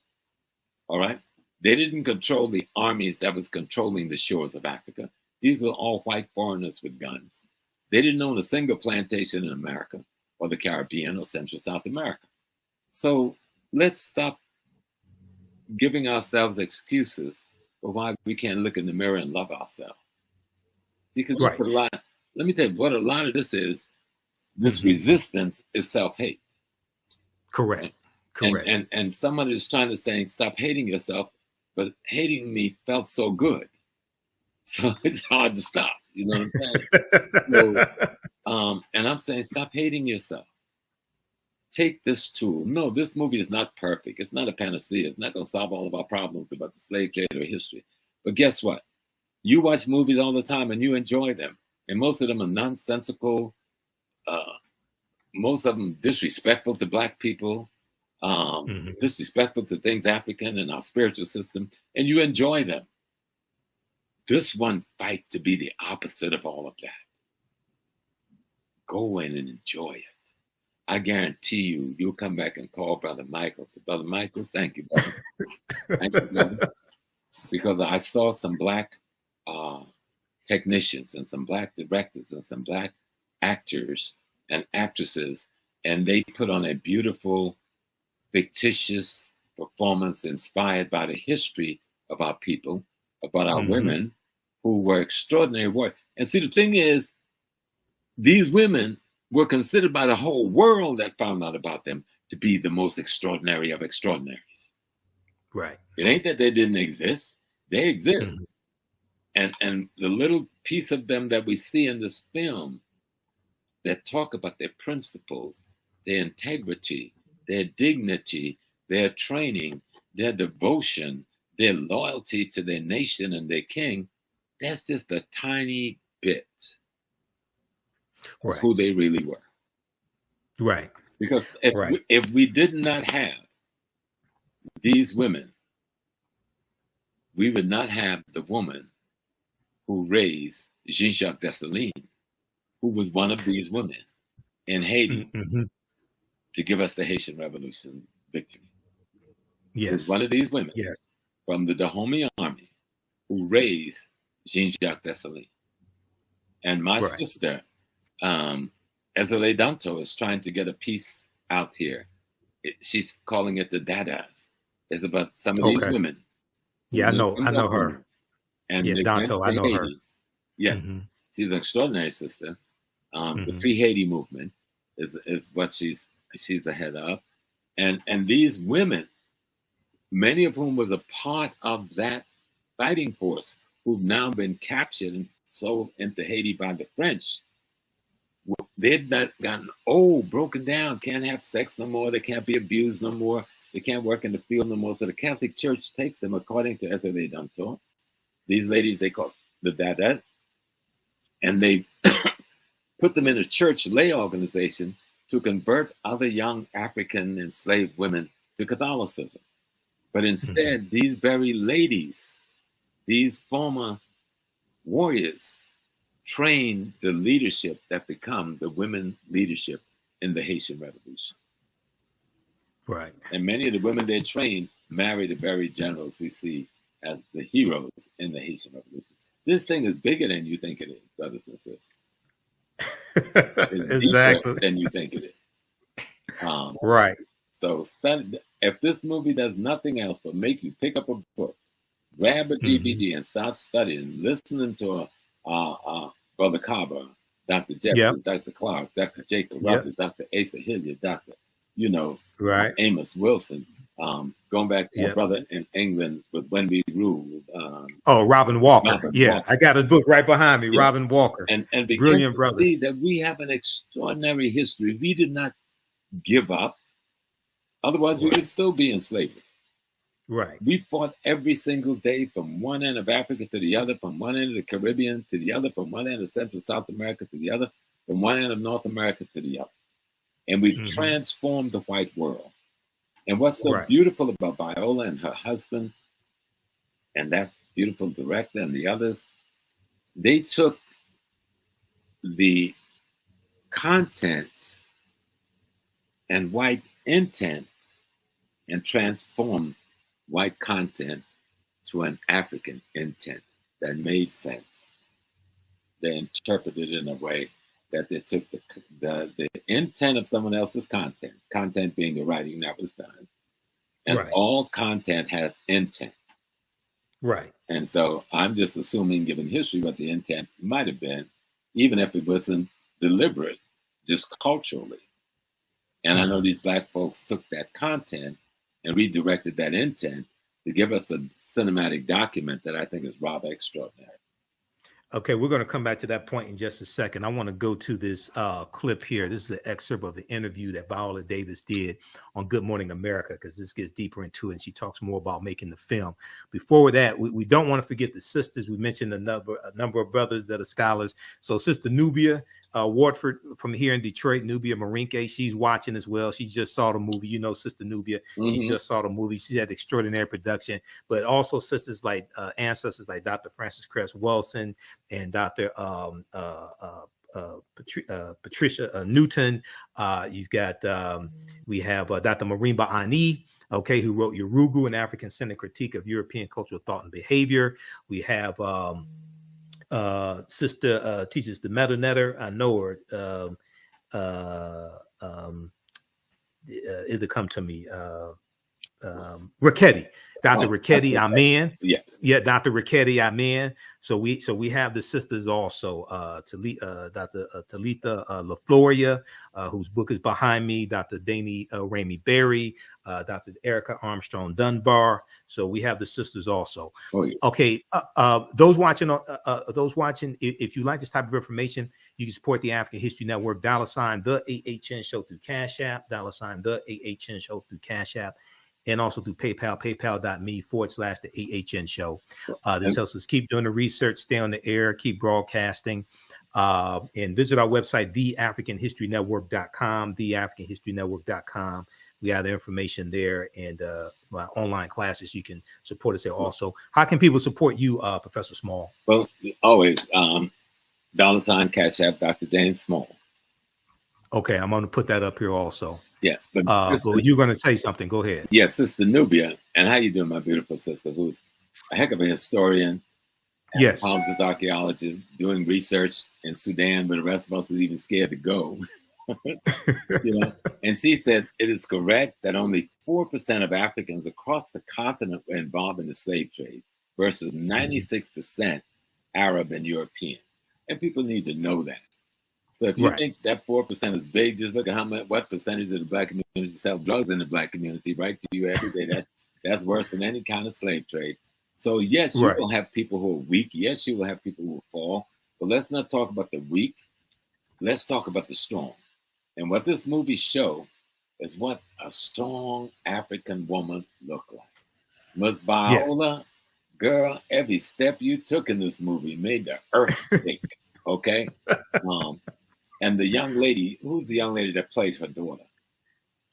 All right? They didn't control the armies that was controlling the shores of Africa. These were all white foreigners with guns. They didn't own a single plantation in America or the Caribbean or Central South America. So let's stop giving ourselves excuses for why we can't look in the mirror and love ourselves. Because a lot, let me tell you what a lot of this is. This resistance is self-hate. Correct. Correct. And someone is trying to say, stop hating yourself, but hating me felt so good. So it's hard to stop. You know what I'm saying? So, and I'm saying, stop hating yourself. Take this tool. No, this movie is not perfect. It's not a panacea. It's not going to solve all of our problems about the slave trade or history. But guess what? You watch movies all the time and you enjoy them. And most of them are nonsensical. Most of them disrespectful to Black people. Disrespectful to things African and our spiritual system. And you enjoy them. This one fight to be the opposite of all of that. Go in and enjoy it. I guarantee you, you'll come back and call Brother Michael. So, Brother Michael, thank you, brother. Thank you, brother. Because I saw some Black technicians and some Black directors and some Black actors and actresses, and they put on a beautiful, fictitious performance inspired by the history of our people, about our women who were extraordinary warriors. And see, the thing is, these women were considered by the whole world that found out about them to be the most extraordinary of extraordinaries. Right. It ain't that they didn't exist. They exist. And the little piece of them that we see in this film that talk about their principles, their integrity, their dignity, their training, their devotion, their loyalty to their nation and their king, that's just a tiny bit of who they really were. Right. Because if we did not have these women, we would not have the woman who raised Jean-Jacques Dessalines, who was one of these women in Haiti to give us the Haitian Revolution victory. Yes. One of these women from the Dahomey army who raised Jean-Jacques Dessalines. And my sister, Ezele Danto, is trying to get a piece out here. She's calling it the Dadas. It's about some of these women. Yeah, I know her. And Danto, I know her. Yeah, she's an extraordinary sister. The Free Haiti movement is what she's ahead of. And these women, many of whom was a part of that fighting force, who've now been captured and sold into Haiti by the French. They've not gotten old, broken down, can't have sex no more, they can't be abused no more, they can't work in the field no more. So the Catholic Church takes them, according to Ezele Danto. These ladies, they call the Dadat, and they put them in a church lay organization to convert other young African enslaved women to Catholicism. But instead, these very ladies, these former warriors, trained the leadership that become the women leadership in the Haitian Revolution. Right. And many of the women they trained married the very generals we see as the heroes in the Haitian Revolution. This thing is bigger than you think it is, brothers and sisters. It's exactly. deeper than you think it is. Right. So study, if this movie does nothing else but make you pick up a book, grab a DVD and start studying, listening to Brother Carver, Dr. Jeffries, Dr. Clark, Dr. Jacob Rogers, Dr. Asa Hilliard, Dr. Amos Wilson, going back to my brother in England with When We Ruled. Robin Walker. Walker. I got his book right behind me, Robin Walker. And brilliant brother. See that we have an extraordinary history. We did not give up. Otherwise, we would still be in slavery. Right. We fought every single day from one end of Africa to the other, from one end of the Caribbean to the other, from one end of Central South America to the other, from one end of North America to the other. And we've transformed the white world. And what's so beautiful about Viola and her husband and that beautiful director and the others, they took the content and white intent and transformed white content to an African intent that made sense. They interpreted it in a way that they took the intent of someone else's content being the writing that was done. And all content has intent. Right. And so I'm just assuming, given history, what the intent might have been, even if it wasn't deliberate, just culturally. And I know these Black folks took that content and redirected that intent to give us a cinematic document that I think is rather extraordinary. Okay, we're going to come back to that point in just a second. I want to go to this clip here. This is an excerpt of the interview that Viola Davis did on Good Morning America, because this gets deeper into it, and she talks more about making the film. Before that, we don't want to forget the sisters. We mentioned a number of brothers that are scholars. So Sister Nubia Wardford from here in Detroit, Nubia Marinke, she's watching as well. She just saw the movie. You know, Sister Nubia, she just saw the movie. She had extraordinary production, but also sisters like ancestors like Dr. Francis Cress Wilson and Dr. Patricia Newton. You've got, we have Dr. Marimba Ani, okay, who wrote Yorugu, an African-centered critique of European cultural thought and behavior. We have sister teaches the Metal Netter. I know her. It'll come to me. Richetti, Dr. Richetti Amen. Yes. Yeah, Dr. Richetti Amen. So we have the sisters also, Dr. Talitha LaFloria, whose book is behind me, Dr. Danny Ramey Berry, Dr. Erica Armstrong Dunbar. So we have the sisters also. Oh, yeah. Okay, those watching, if you like this type of information, you can support the African History Network, $ the AHNShow through Cash App, $ the AHNShow through Cash App, and also through PayPal, paypal.me/the AHNShow. This helps us keep doing the research, stay on the air, keep broadcasting, and visit our website, theafricanhistorynetwork.com, theafricanhistorynetwork.com. We have the information there, and my online classes. You can support us there also. How can people support you, Professor Small? Well, always $ Cash App, Dr. James Small. Okay, I'm going to put that up here also. Yeah, but you're going to say something. Go ahead. Yeah, Sister Nubia, and how you doing, my beautiful sister, who's a heck of a historian. Yes, Palms archaeologist, doing research in Sudan, but the rest of us are even scared to go. You know, and she said it is correct that only 4% of Africans across the continent were involved in the slave trade, versus 96% Arab and European. And people need to know that. So if you think that 4% is big, just look at what percentage of the Black community sell drugs in the Black community, right? To you every day. That's worse than any kind of slave trade. So yes, you will have people who are weak. Yes, you will have people who will fall. But let's not talk about the weak. Let's talk about the strong. And what this movie shows is what a strong African woman looked like. Ms. Viola, girl, every step you took in this movie made the earth shake. Okay? And the young lady, who's the young lady that played her daughter?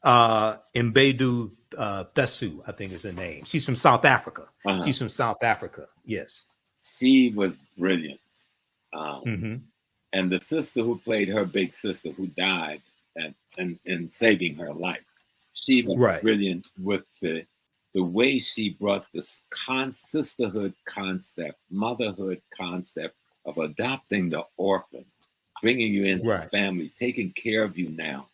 Mbedu Thesu, I think is her name. She's from South Africa. She's from South Africa. Yes. She was brilliant. And the sister who played her big sister who died and saving her life, she was brilliant with the way she brought this sisterhood concept, motherhood concept of adopting the orphan, bringing you into the family, taking care of you now.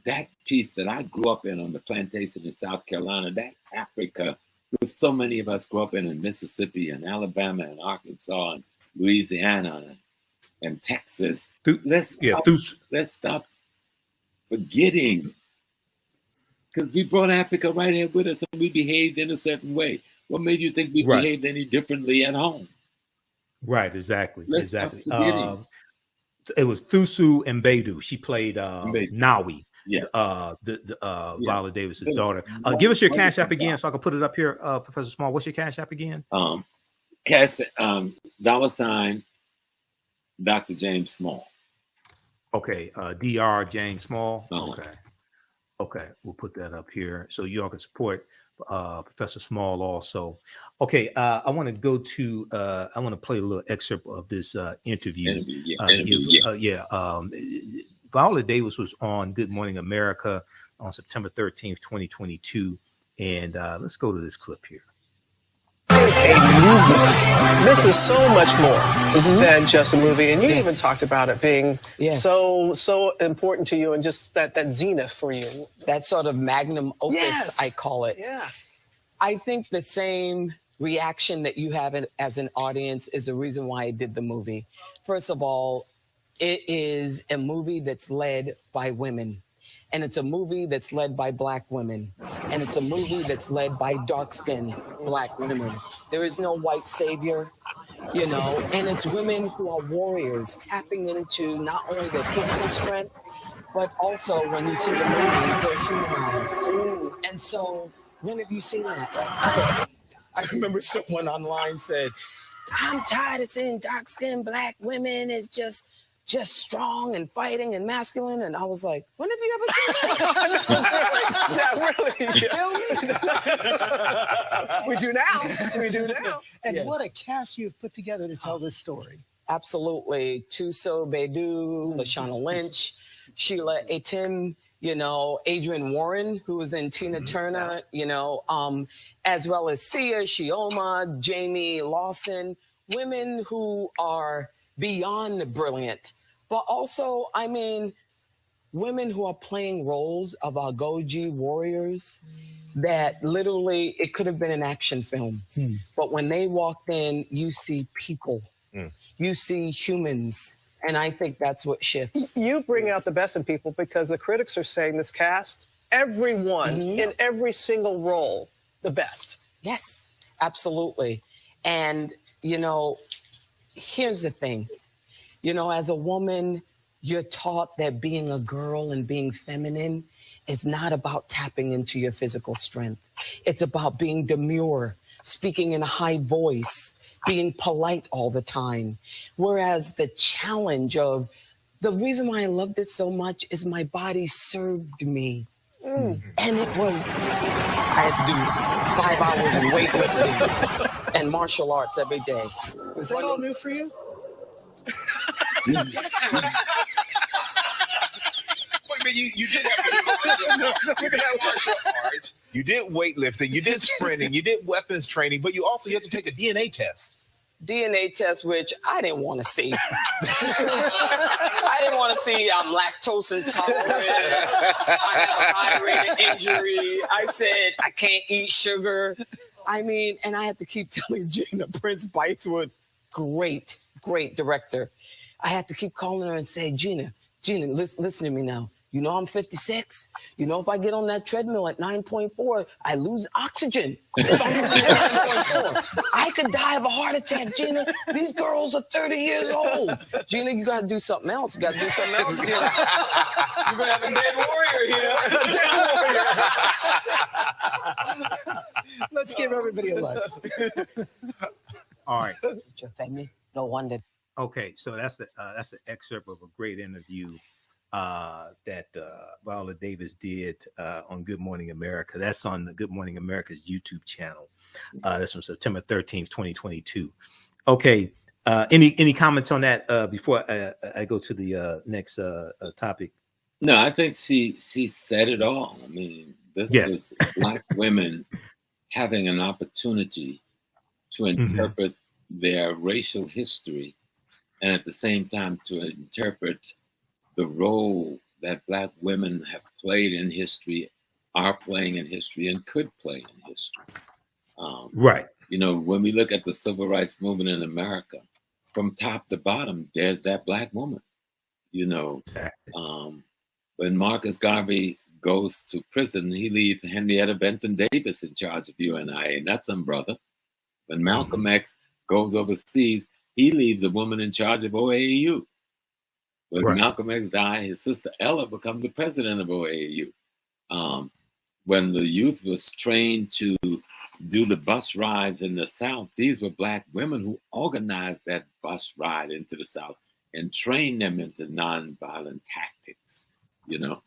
That piece that I grew up in on the plantation in South Carolina, that Africa, with so many of us grew up in Mississippi and Alabama and Arkansas and Louisiana and Texas. Let's stop forgetting, because we brought Africa right here with us and we behaved in a certain way. What made you think we behaved any differently at home? Right, exactly. It was Thusu Mbedu. She played Nawi. Viola Davis's daughter. Give us your Cash App again, so I can put it up here, Professor Small. What's your Cash App again? $ Dr. James Small. Okay, Dr. James Small. Uh-huh. Okay, we'll put that up here so you all can support Professor Small also. Okay, I want to go to I want to play a little excerpt of this interview. Viola Davis was on Good Morning America on September 13th, 2022, and let's go to this clip here. It's a movement. This is so much more than just a movie, and you even talked about it being so important to you, and just that zenith for you. That sort of magnum opus, I call it. Yeah. I think the same reaction that you have as an audience is the reason why I did the movie. First of all, it is a movie that's led by women. And it's a movie that's led by Black women. And it's a movie that's led by dark-skinned Black women. There is no white savior, you know, and it's women who are warriors, tapping into not only their physical strength, but also when you see the movie, they're humanized. And so, when have you seen that? I remember someone online said, I'm tired of seeing dark-skinned Black women as just strong and fighting and masculine. And I was like, when have you ever seen that? We do now. And what a cast you've put together to tell this story. Absolutely. Tuso Bedu, Lashana Lynch, Sheila Etim, you know, Adrienne Warren, who was in Tina Turner, you know, as well as Sia, Shioma, Jamie Lawson, women who are beyond brilliant, but also, I mean, women who are playing roles of Agojie warriors that literally, it could have been an action film. But when they walked in, you see people, you see humans. And I think that's what shifts. You bring out the best in people, because the critics are saying this cast, everyone in every single role, the best. Yes, absolutely. And, you know, here's the thing. You know, as a woman, you're taught that being a girl and being feminine is not about tapping into your physical strength. It's about being demure, speaking in a high voice, being polite all the time. Whereas the challenge of, the reason why I loved it so much is my body served me. And it was, I had to do 5 hours of weightlifting and martial arts every day. Was that all new for you? Wait a minute, you did martial arts, you did weightlifting, you did sprinting, you did weapons training, but you had to take a DNA test. DNA test, which I didn't want to see. I didn't want to see I'm lactose intolerant. I have a high rate of injury. I said I can't eat sugar. I mean, and I had to keep telling Gina, Prince-Bythewood, great director. I had to keep calling her and say, Gina, listen to me now. You know I'm 56. You know if I get on that treadmill at 9.4, I lose oxygen. If I'm at 9.4, I could die of a heart attack, Gina. These girls are 30 years old. Gina, you got to do something else. You got to do something else, Gina. You're going to have a dead warrior here. Let's give everybody a look. All right. Your family, no wonder. Okay, so that's an excerpt of a great interview that Viola Davis did on Good Morning America. That's on the Good Morning America's YouTube channel. That's from September 13th, 2022. Okay, any comments on that before I go to the next topic? No, I think she said it all. I mean, this was Black women having an opportunity to interpret their racial history, and at the same time to interpret the role that Black women have played in history, are playing in history, and could play in history. Right. You know, when we look at the civil rights movement in America, from top to bottom, there's that Black woman. You know, when Marcus Garvey goes to prison, he leaves Henrietta Benton Davis in charge of UNI, and that's some brother. When Malcolm X goes overseas, he leaves a woman in charge of OAU. When Right. Malcolm X died, his sister Ella becomes the president of OAU. When the youth was trained to do the bus rides in the South, these were Black women who organized that bus ride into the South and trained them into nonviolent tactics. You know,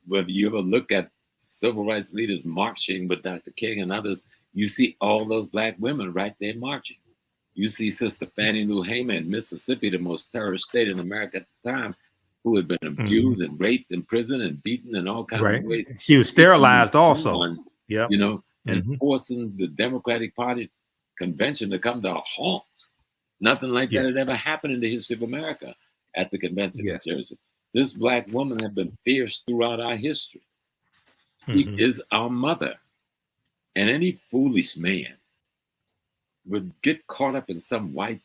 whether you ever look at civil rights leaders marching with Dr. King and others, you see all those Black women right there marching. You see Sister Fannie Lou Hamer in Mississippi, the most terrorist state in America at the time, who had been abused and raped in prison and beaten in all kinds of ways. She was sterilized also. You know, and forcing the Democratic Party convention to come to a halt. Nothing like that had ever happened in the history of America at the convention in Jersey. This Black woman had been fierce throughout our history. She is our mother. And any foolish man would get caught up in some white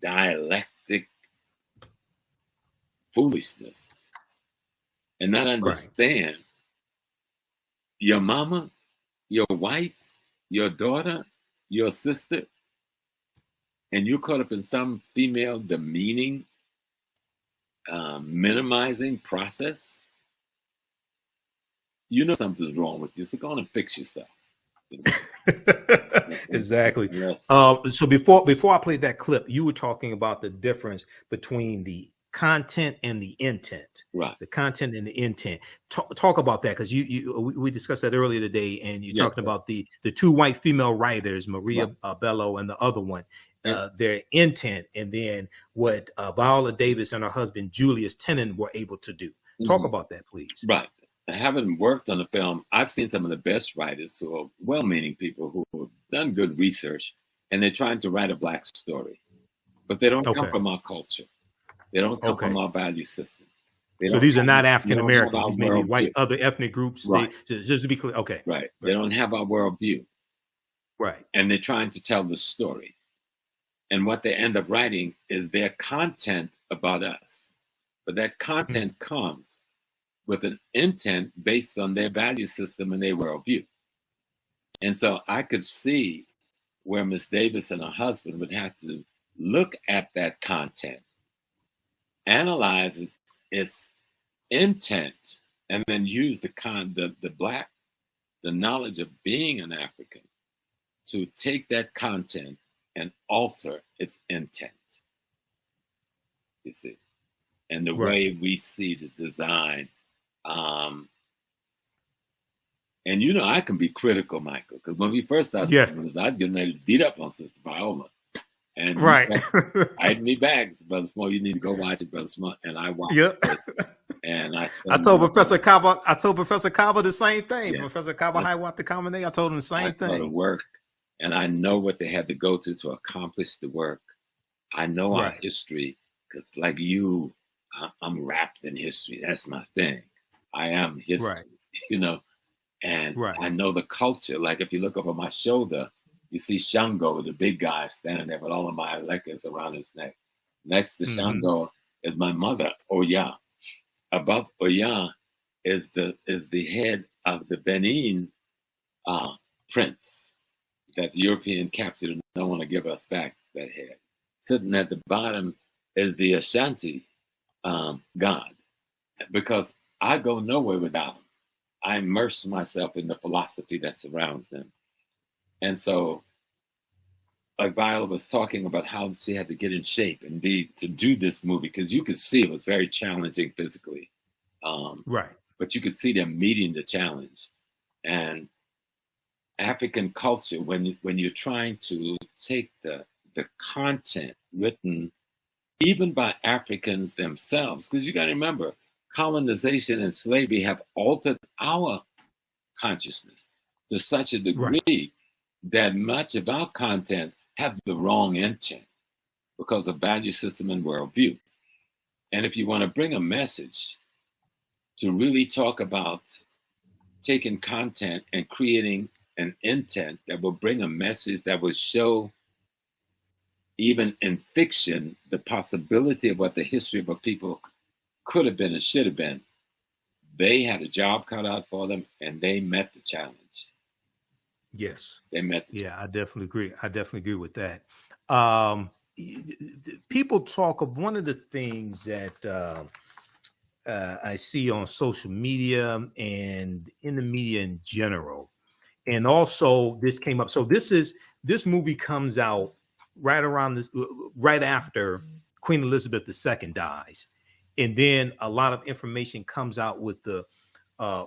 dialectic foolishness and not understand your mama, your wife, your daughter, your sister, and you're caught up in some female demeaning, minimizing process. You know something's wrong with you, so go on and fix yourself. Exactly. Yes. So before I played that clip, you were talking about the difference between the content and the intent. Right. The content and the intent. Talk about that, because we discussed that earlier today, and you're talking about the two white female writers, Maria Bello and the other one, their intent, and then what Viola Davis and her husband Julius Tennant were able to do. Talk about that, please. Right. Having worked on the film, I've seen some of the best writers who are well-meaning people who have done good research, and they're trying to write a Black story, but they don't come from our culture. They don't come from our value system. So these are not African Americans. These may be white, other ethnic groups. Right. Just to be clear. Okay. Right. They don't have our worldview. Right. And they're trying to tell the story. And what they end up writing is their content about us. But that content comes with an intent based on their value system and their worldview. And so I could see where Miss Davis and her husband would have to look at that content, analyze its intent, and then use the knowledge of being an African to take that content and alter its intent. You see, and the way we see the design. And you know, I can be critical, Michael, because when we first started, I'd get ready to beat up on Sister Viola. And I'd me back, Brother Small, you need to go watch it, Brother Small. And I watched it. And I told Professor Kaba the same thing. Professor Kaba Hiawatha the Kamene, I told him the same thing. The work, and I know what they had to go through to accomplish the work. I know our history, because like you, I'm wrapped in history. That's my thing. I am history, you know, and I know the culture. Like if you look over my shoulder, you see Shango, the big guy, standing there with all of my electors around his neck. Next to Shango is my mother, Oya. Above Oya is the head of the Benin prince that the European captured and don't want to give us back that head. Sitting at the bottom is the Ashanti god, because I go nowhere without them. I immerse myself in the philosophy that surrounds them. And so, like Viola was talking about how she had to get in shape and to do this movie, because you could see it was very challenging physically. But you could see them meeting the challenge. And African culture, when you're trying to take the content written even by Africans themselves, because you got to remember, colonization and slavery have altered our consciousness to such a degree that much of our content have the wrong intent because of value system and worldview. And if you want to bring a message to really talk about taking content and creating an intent that will bring a message that will show, even in fiction, the possibility of what the history of a people could have been and should have been, they had a job cut out for them, and they met the challenge. Yes, they met. I definitely agree. I definitely agree with that. people talk of one of the things that I see on social media and in the media in general, and also this came up. So this movie comes out right after Queen Elizabeth II dies, and then a lot of information comes out with the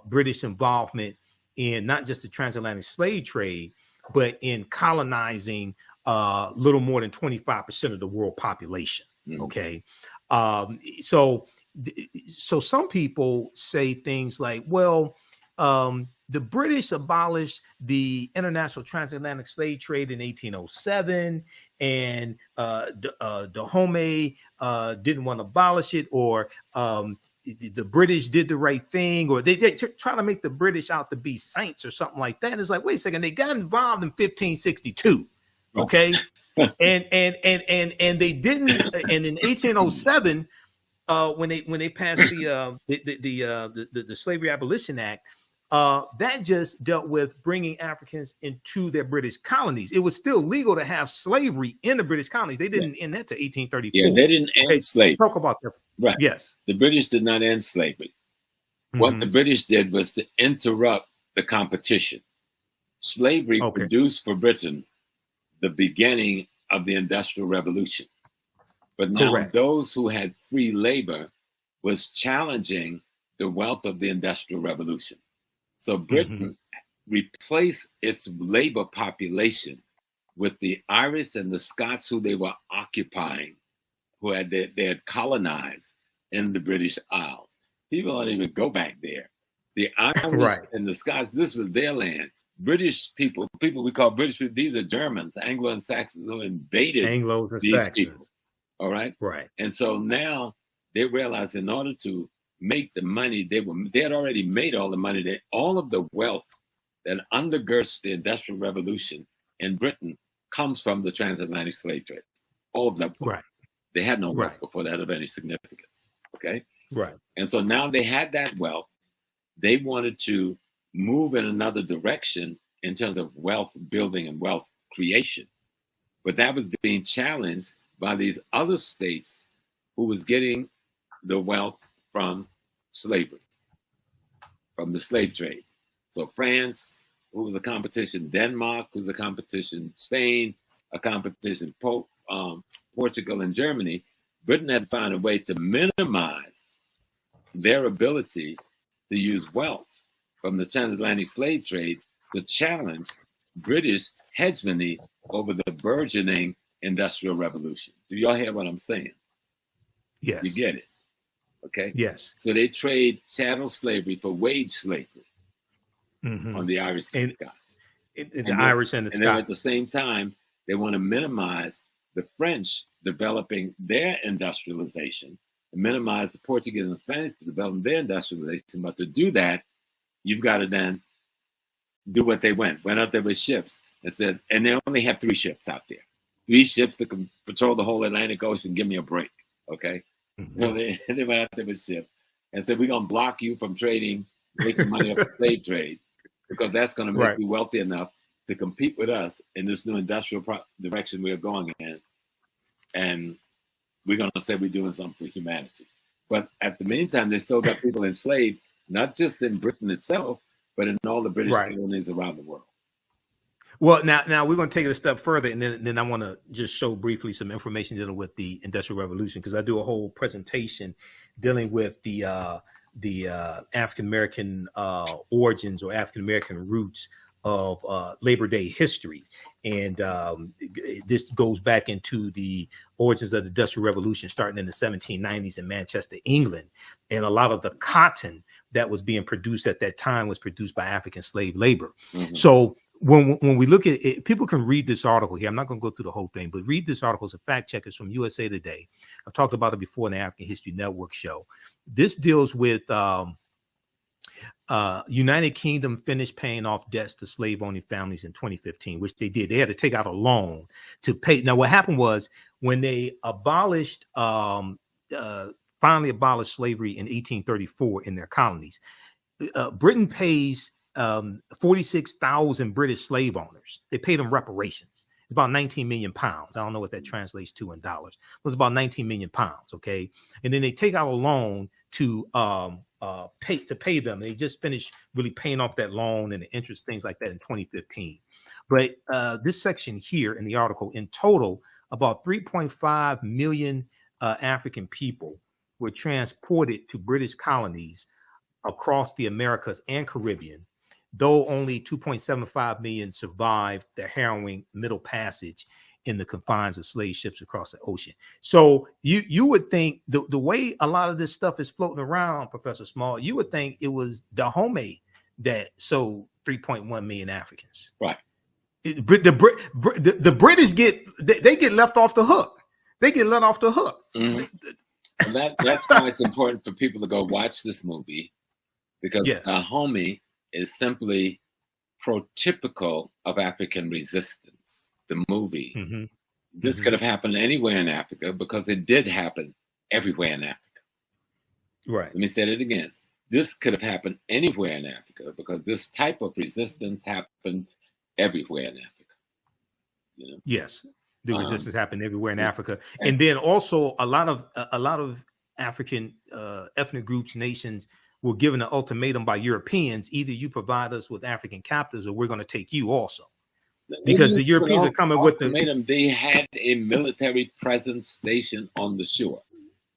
British involvement in not just the transatlantic slave trade, but in colonizing little more than 25% of the world population. Okay. So some people say things like, well, the British abolished the international transatlantic slave trade in 1807, and Dahomey didn't want to abolish it, or the British did the right thing, or they try to make the British out to be saints or something like that. And it's like, wait a second, they got involved in 1562, okay, and they didn't. And in 1807, when they passed the Slavery Abolition Act, that just dealt with bringing Africans into their British colonies. It was still legal to have slavery in the British colonies. They didn't end that to 1834. Yeah, they didn't end slavery. Talk about that. Right. Yes. The British did not end slavery. What the British did was to interrupt the competition. Slavery produced for Britain the beginning of the Industrial Revolution. But now those who had free labor was challenging the wealth of the Industrial Revolution. So Britain replaced its labor population with the Irish and the Scots who they were occupying, who they had colonized in the British Isles. People don't even go back there. The Irish and the Scots, this was their land. British people we call British people, these are Germans, Anglo and Saxons who invaded these people. All right? Right. And so now they realize in order to make the money, they had already made all the money, all of the wealth that undergirds the Industrial Revolution in Britain comes from the transatlantic slave trade. All of that. Right. They had no wealth before that of any significance. Okay. Right. And so now they had that wealth. They wanted to move in another direction in terms of wealth building and wealth creation. But that was being challenged by these other states who was getting the wealth from slavery, from the slave trade. So France, who was the competition, Denmark, who was the competition, Spain, a competition, Portugal and Germany. Britain had to find a way to minimize their ability to use wealth from the transatlantic slave trade to challenge British hegemony over the burgeoning Industrial Revolution. Do y'all hear what I'm saying? Yes. You get it? Okay? Yes. So they trade chattel slavery for wage slavery on the Irish and Scots. The Irish and the Scots. And then at the same time, they want to minimize the French developing their industrialization and minimize the Portuguese and Spanish developing their industrialization. But to do that, you've got to then do what they went out there with ships and said, and they only have 3 ships out there. 3 ships that can patrol the whole Atlantic Ocean. Give me a break, okay? So they went out there with ships and said, we're going to block you from trading, making money off the slave trade, because that's going to make you wealthy enough to compete with us in this new industrial direction we're going in. And we're going to say we're doing something for humanity. But at the meantime, they still got people enslaved, not just in Britain itself, but in all the British colonies around the world. Well, now we're going to take it a step further, and then I want to just show briefly some information dealing with the Industrial Revolution, because I do a whole presentation dealing with the African American origins or African American roots of Labor Day history, and this goes back into the origins of the Industrial Revolution, starting in the 1790s in Manchester, England, and a lot of the cotton that was being produced at that time was produced by African slave labor. So when we look at it, people can read this article here. I'm not going to go through the whole thing, but read this article. It's a fact check. It's from USA Today. I've talked about it before in the African History Network show. This deals with United Kingdom finished paying off debts to slave-owning families in 2015, which they did. They had to take out a loan to pay. Now, what happened was when they abolished, finally abolished slavery in 1834 in their colonies, Britain pays 46,000 British slave owners. They paid them reparations. It's about 19 million pounds. I don't know what that translates to in dollars. It was about 19 million pounds. Okay. And then they take out a loan to pay them. They just finished really paying off that loan and the interest, things like that in 2015. But this section here in the article, in total, about 3.5 million African people were transported to British colonies across the Americas and Caribbean, though only 2.75 million survived the harrowing Middle Passage in the confines of slave ships across the ocean. So you would think the way a lot of this stuff is floating around, Professor Small, you would think it was Dahomey that sold 3.1 million Africans. Right. The British get left off the hook. They get let off the hook. Mm-hmm. And that's why it's important for people to go watch this movie, because Dahomey is simply prototypical of African resistance. The movie. Mm-hmm. This could have happened anywhere in Africa because it did happen everywhere in Africa. Right. Let me say it again. This could have happened anywhere in Africa because this type of resistance happened everywhere in Africa. You know? Yes, the resistance happened everywhere in Africa, and then also a lot of African ethnic groups, nations were given an ultimatum by Europeans: either you provide us with African captives, or we're going to take you also. Because the Europeans are coming with the. They had a military presence stationed on the shore.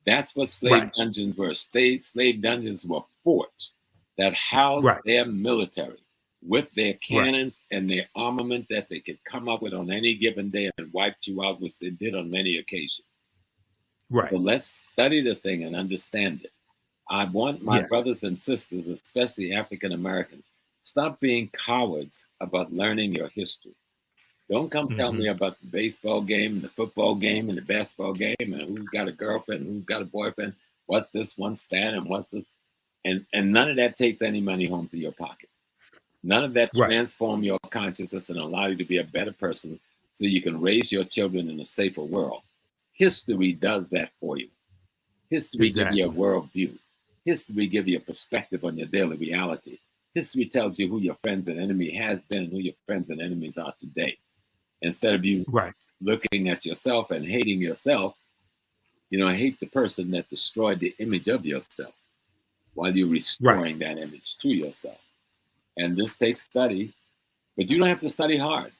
That's what slave dungeons were. Slave dungeons were forts that housed their military with their cannons and their armament that they could come up with on any given day and wipe you out, which they did on many occasions. Right. So let's study the thing and understand it. I want my brothers and sisters, especially African Americans, stop being cowards about learning your history. Don't come tell me about the baseball game, the football game, and the basketball game, and who's got a girlfriend, who's got a boyfriend, what's this one stat, and what's this, and none of that takes any money home to your pocket. None of that transform your consciousness and allow you to be a better person so you can raise your children in a safer world. History does that for you. History gives you a worldview. History gives you a perspective on your daily reality. History tells you who your friends and enemy has been and who your friends and enemies are today. Instead of you looking at yourself and hating yourself, hate the person that destroyed the image of yourself while you're restoring that image to yourself. And this takes study, but you don't have to study hard.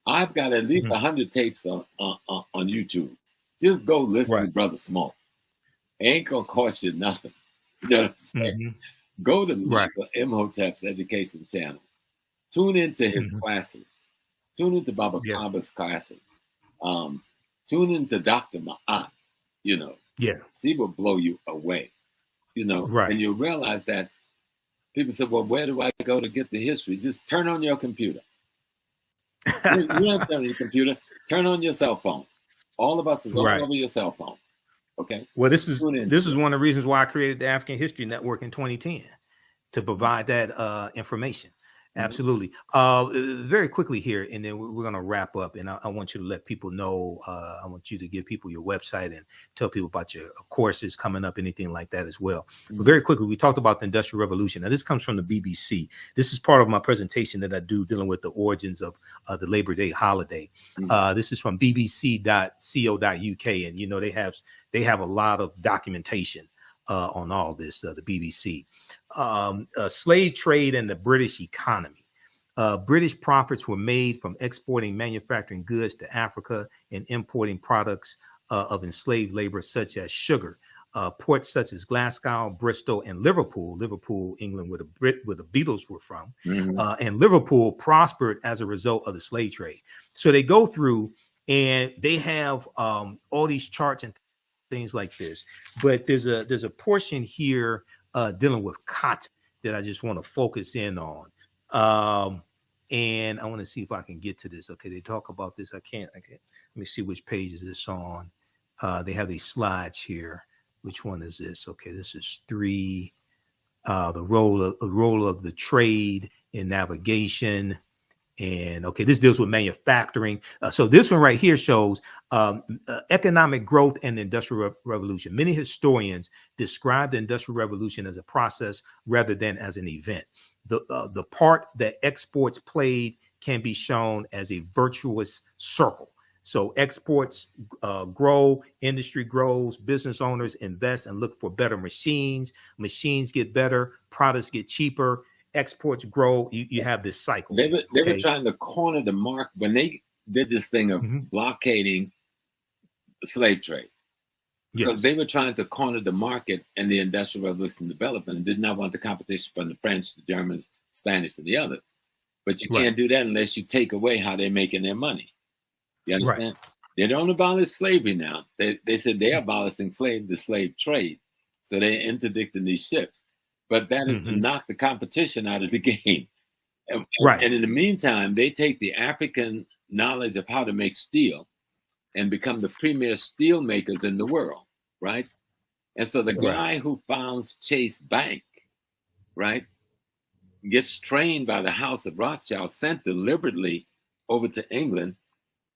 I've got at least 100 tapes on YouTube. Just go listen to Brother Small. Ain't gonna cost you nothing. You know what I'm saying? Go to Michael Imhotep's education channel. Tune into his classes. Tune into Baba Kaba's classes. Tune into Dr. Ma'at. See what blow you away. And you'll realize that people say, well, where do I go to get the history? Just turn on your computer. You don't have to turn on your computer. Turn on your cell phone. All of us is all over your cell phone. Okay. Well, this is one of the reasons why I created the African History Network in 2010 to provide that information. Absolutely. Very quickly here, and then we're going to wrap up. And I want you to let people know. I want you to give people your website and tell people about your courses coming up, anything like that as well. But very quickly, we talked about the Industrial Revolution. Now, this comes from the BBC. This is part of my presentation that I do dealing with the origins of the Labor Day holiday. This is from bbc.co.uk, and they have a lot of documentation on all this, the BBC. Slave trade and the British economy. British profits were made from exporting manufacturing goods to Africa and importing products of enslaved labor, such as sugar. Ports such as Glasgow, Bristol, and Liverpool, England, where the Beatles were from, and Liverpool prospered as a result of the slave trade. So they go through and they have all these charts and things like this, but there's a portion here dealing with cotton that I just want to focus in on, and I want to see if I can get to this. Okay, they talk about this. I can't. Let me see which page is this on. They have these slides here. Which one is this? Okay, this is 3. The role of the trade in navigation. And okay, this deals with manufacturing. So this one right here shows economic growth and the Industrial Revolution. Many historians describe the Industrial Revolution as a process rather than as an event. The part that exports played can be shown as a virtuous circle. So exports grow, industry grows, business owners invest and look for better machines. Machines get better, products get cheaper, exports grow. You have this cycle. They were trying to corner the market when they did this thing of blockading the slave trade. Because they were trying to corner the market and the Industrial Revolution development and did not want the competition from the French, the Germans, Spanish, and the others. But you can't do that unless you take away how they're making their money. You understand? They don't abolish slavery now. They said they're abolishing the slave trade. So they're interdicting these ships. But that is to knock the competition out of the game. And in the meantime, they take the African knowledge of how to make steel and become the premier steel makers in the world, right? And so the guy who founds Chase Bank, right, gets trained by the House of Rothschild, sent deliberately over to England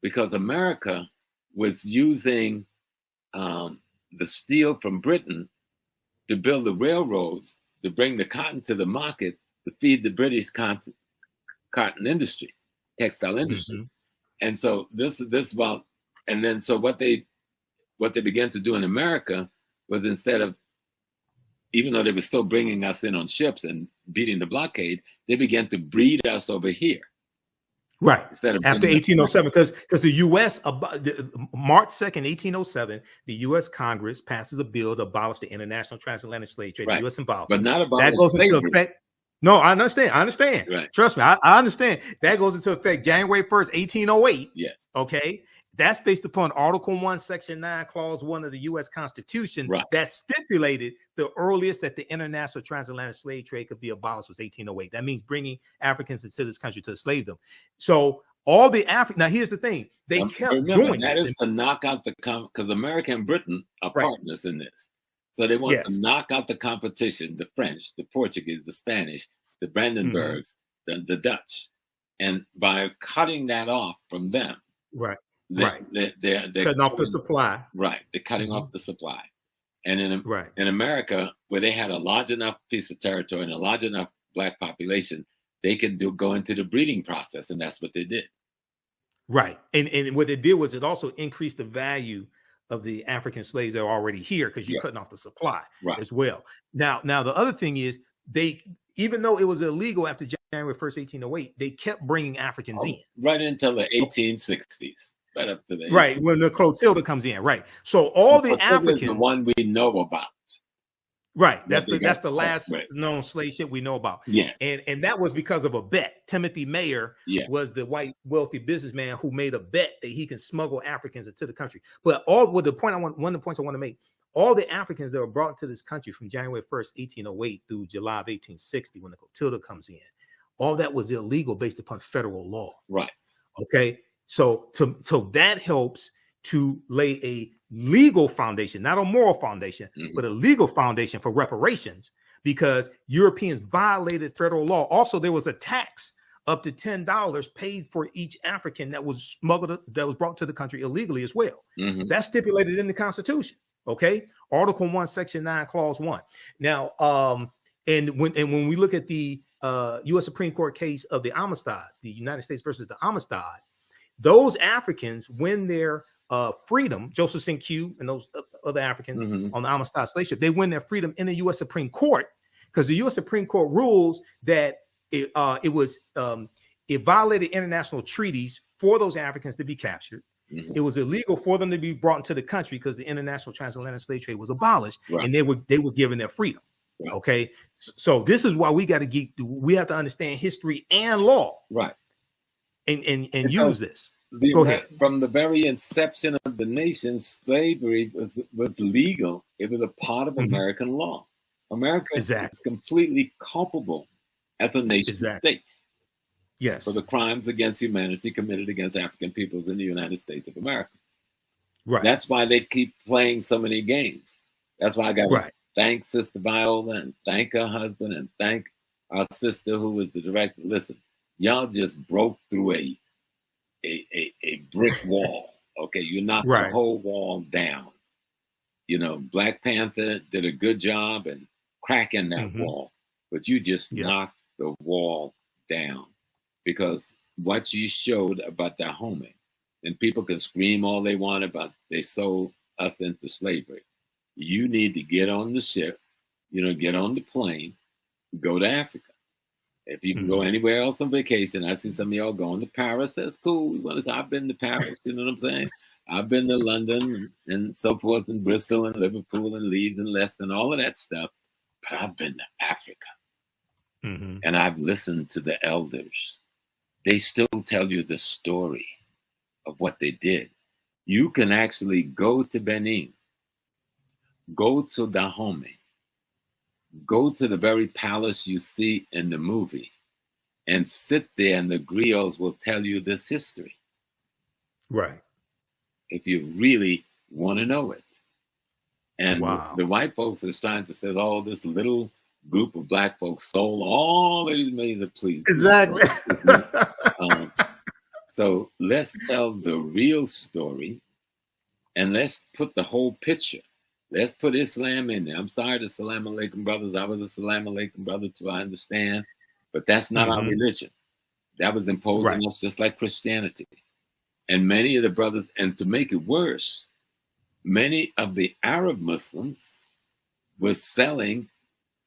because America was using the steel from Britain to build the railroads, to bring the cotton to the market, to feed the British cotton industry, textile industry. And so this about, and then so what they began to do in America was, instead of, even though they were still bringing us in on ships and beating the blockade, they began to breed us over here. Right. Instead of after 1807, because the U.S. March 2nd, 1807, the U.S. Congress passes a bill to abolish the international transatlantic slave trade. The U.S. involved, but not abolish that goes slavery. into effect. No, I understand. Right. Trust me, I understand. That goes into effect January 1st, 1808. Yes. Okay. That's based upon Article 1, Section 9, Clause 1 of the U.S. Constitution that stipulated the earliest that the international transatlantic slave trade could be abolished was 1808. That means bringing Africans into this country to enslave them. So all the now here's the thing. They kept doing that is to knock out because America and Britain are partners in this. So they want to knock out the competition, the French, the Portuguese, the Spanish, the Brandenburgs, the Dutch. And by cutting that off from them, they're cutting off the supply. Right. They're cutting off the supply. And in America, where they had a large enough piece of territory and a large enough Black population, they could go into the breeding process. And that's what they did. Right. And what it did was it also increased the value of the African slaves that are already here, because you're cutting off the supply as well. Now, the other thing is, even though it was illegal after January 1st, 1808, they kept bringing Africans in. Right until the 1860s. Right up to the when the Clotilda comes in, So all the Africans, the one we know about, That's the last known slave ship we know about. And that was because of a bet. Timothy Mayer was the white wealthy businessman who made a bet that he can smuggle Africans into the country. But one of the points I want to make, all the Africans that were brought to this country from January 1st, 1808 through July of 1860, when the Clotilda comes in, all that was illegal based upon federal law. Right. Okay. So that helps to lay a legal foundation, not a moral foundation, but a legal foundation for reparations, because Europeans violated federal law. Also, there was a tax up to $10 paid for each African that was smuggled, that was brought to the country illegally as well. That's stipulated in the Constitution. Okay. Article 1, Section 9, Clause 1. Now, and when we look at the U.S. Supreme Court case of the Amistad, the United States versus the Amistad, those Africans win their freedom, Joseph St. Q and those other Africans on the Amistad slave ship, they win their freedom in the U.S. Supreme Court, because the U.S. Supreme Court rules that it violated international treaties for those Africans to be captured. It was illegal for them to be brought into the country because the international transatlantic slave trade was abolished, and they were given their freedom. Okay, so this is why we have to understand history and law, and use this. Go ahead. From the very inception of the nation, slavery was legal. It was a part of American law. America is completely culpable as a nation state. Yes. For the crimes against humanity committed against African peoples in the United States of America. Right. That's why they keep playing so many games. That's why I got to thank Sister Viola and thank her husband and thank our sister who was the director. Listen, y'all just broke through a brick wall. Okay, you knocked the whole wall down. You know, Black Panther did a good job in cracking that wall, but you just knocked the wall down, because what you showed about Dahomey. And people can scream all they want about they sold us into slavery. You need to get on the ship, get on the plane, go to Africa. If you can go anywhere else on vacation, I see some of y'all going to Paris. That's cool. I've been to Paris, you know what I'm saying? I've been to London and so forth, and Bristol and Liverpool and Leeds and Leicester and all of that stuff. But I've been to Africa. And I've listened to the elders. They still tell you the story of what they did. You can actually go to Benin, go to Dahomey, go to the very palace you see in the movie, and sit there, and the griots will tell you this history. Right. If you really want to know it. And the white folks is trying to say, oh, this little group of black folks sold all of these millions of please. Exactly. So let's tell the real story, and let's put the whole picture. Let's put Islam in there. I'm sorry to Salam Alaikum brothers. I was a Salam Alaikum brother too, I understand. But that's not our religion. That was imposed on us just like Christianity. And many of the brothers, and to make it worse, many of the Arab Muslims were selling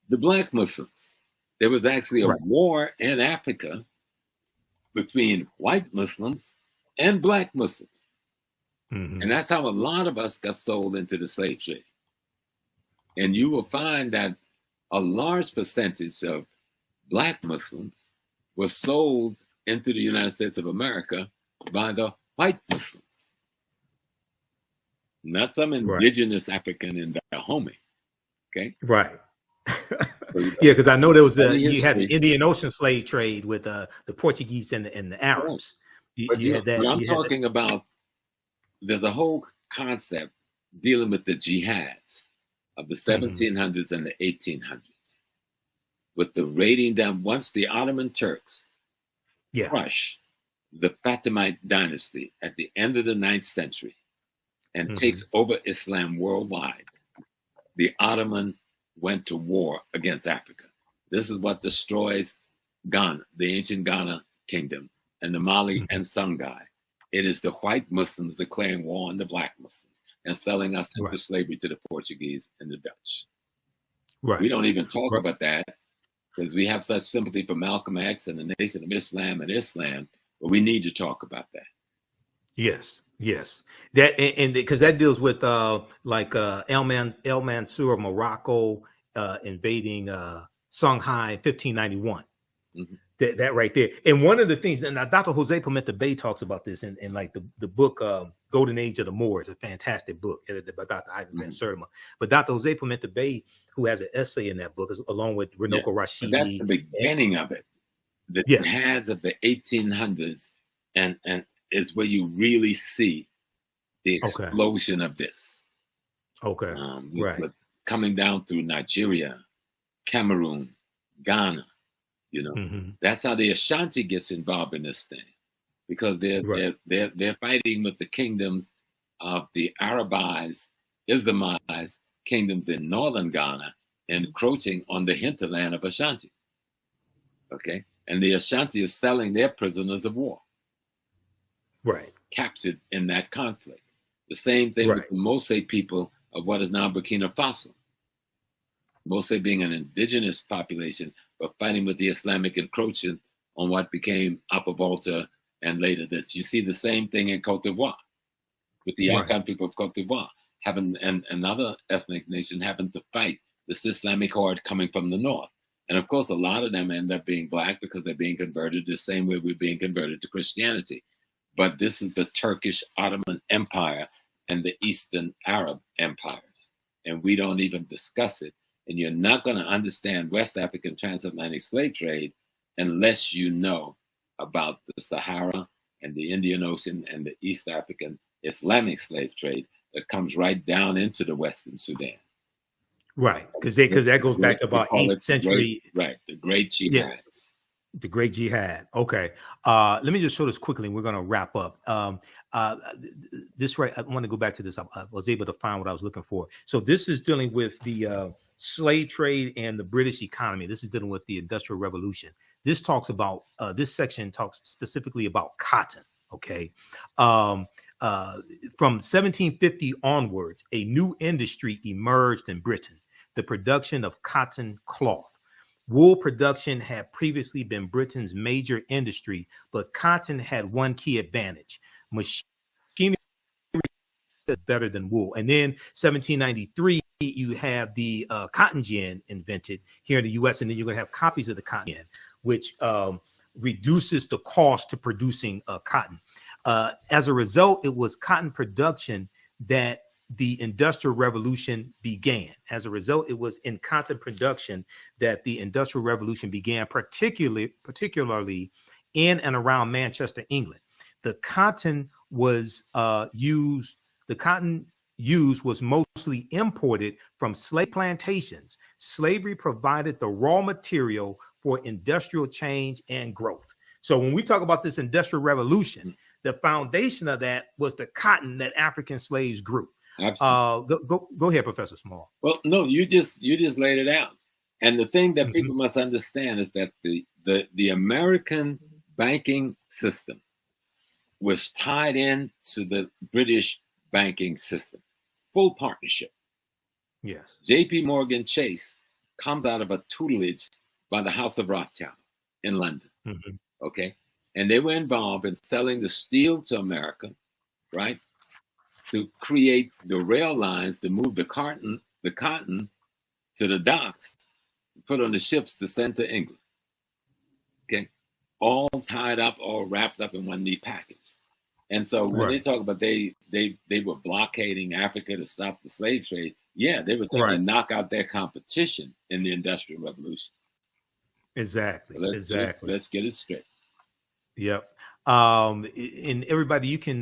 the black Muslims. There was actually a war in Africa between white Muslims and black Muslims. And that's how a lot of us got sold into the slave trade. And you will find that a large percentage of black Muslims were sold into the United States of America by the white Muslims. Not some indigenous African in Dahomey. Okay? Right. Yeah, because I know there was you had the Indian Ocean slave trade with the Portuguese and the Arabs. I'm talking about, there's a whole concept dealing with the jihads of the 1700s and the 1800s, with the raiding down. Once the Ottoman Turks crush the Fatimite dynasty at the end of the 9th century and takes over Islam worldwide, the Ottoman went to war against Africa. This is what destroys Ghana, the ancient Ghana kingdom, and the Mali and Songhai. It is the white Muslims declaring war on the black Muslims and selling us into slavery to the Portuguese and the Dutch. We don't even talk about that because we have such sympathy for Malcolm X and the Nation of Islam and Islam, but we need to talk about that. Yes. That and because that deals with El Mansur of Morocco invading Songhai in 1591. That right there. And one of the things, and Dr. Jose Pimenta Bay talks about this in like the book Golden Age of the Moors, a fantastic book edited by Dr. Ivan Van Sertima. But Dr. Jose Pimenta Bay, who has an essay in that book, along with Renoko Rashidi. That's the beginning of it. The jihads of the 1800s, and is where you really see the explosion of this. With coming down through Nigeria, Cameroon, Ghana. That's how the Ashanti gets involved in this thing, because they're fighting with the kingdoms of the Arabized, Islamized kingdoms in northern Ghana, encroaching on the hinterland of Ashanti. Okay, and the Ashanti is selling their prisoners of war, captured in that conflict. The same thing with the Mose people of what is now Burkina Faso. Mose being an indigenous population, but fighting with the Islamic encroachment on what became Upper Volta and later this. You see the same thing in Cote d'Ivoire, with the Akan people of Cote d'Ivoire, having and another ethnic nation having to fight this Islamic horde coming from the north. And of course, a lot of them end up being black because they're being converted the same way we're being converted to Christianity. But this is the Turkish Ottoman Empire and the Eastern Arab empires. And we don't even discuss it. And you're not going to understand West African transatlantic slave trade unless you know about the Sahara and the Indian Ocean and the East African Islamic slave trade that comes right down into the Western Sudan. Because that goes back to about 8th century. The Great Jihads. The Great Jihad. Okay. Let me just show this quickly and we're going to wrap up. I want to go back to this. I was able to find what I was looking for. So this is dealing with the slave trade and the British economy. This is dealing with the Industrial Revolution. this talks about this section talks specifically about cotton. Okay. From 1750 onwards, a new industry emerged in Britain, the production of cotton cloth. Wool production had previously been Britain's major industry, but cotton had one key advantage: machinery is better than wool. And then 1793, you have the cotton gin invented here in the U.S., and then you're going to have copies of the cotton gin, which reduces the cost to producing cotton. As a result, it was cotton production that the Industrial Revolution began. As a result, it was in cotton production that the Industrial Revolution began, particularly in and around Manchester, England. The cotton used was mostly imported from slave plantations. Slavery provided the raw material for industrial change and growth. So when we talk about this Industrial Revolution, the foundation of that was the cotton that African slaves grew. Go ahead, Professor Small. Well, no, you just laid it out. And the thing that people must understand is that the American banking system was tied in to the British banking system. Full partnership. Yes. J.P. Morgan Chase comes out of a tutelage by the House of Rothschild in London. Okay. And they were involved in selling the steel to America, right? To create the rail lines to move the cotton to the docks, put on the ships to send to England. Okay. All tied up, all wrapped up in one neat package. And so when they talk about they were blockading Africa to stop the slave trade, yeah, they were trying to knock out their competition in the Industrial Revolution. Exactly. So let's get it straight. Yep. And everybody, you can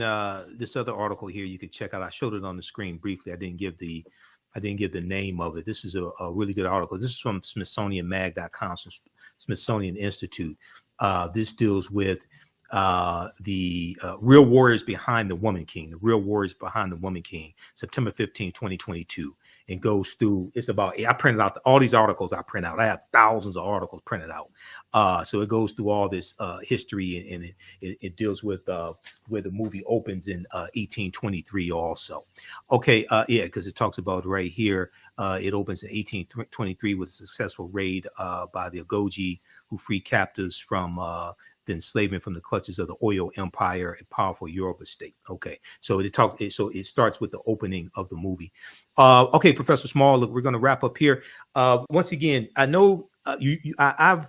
this other article here you can check out. I showed it on the screen briefly. I didn't give the name of it. This is a really good article. This is from SmithsonianMag.com, Smithsonian Institute. This deals with the real warriors behind the Woman King, September 15, 2022. It goes through, I printed out all these articles I print out. I have thousands of articles printed out. So it goes through all this history, and it deals with where the movie opens in 1823 also. Okay, because it talks about right here, it opens in 1823 with a successful raid by the Agojie, who freed captives from the enslavement from the clutches of the Oyo Empire, a powerful Yoruba state. Okay, so it starts with the opening of the movie. Okay, Professor Small, look, we're going to wrap up here. Once again, I know I've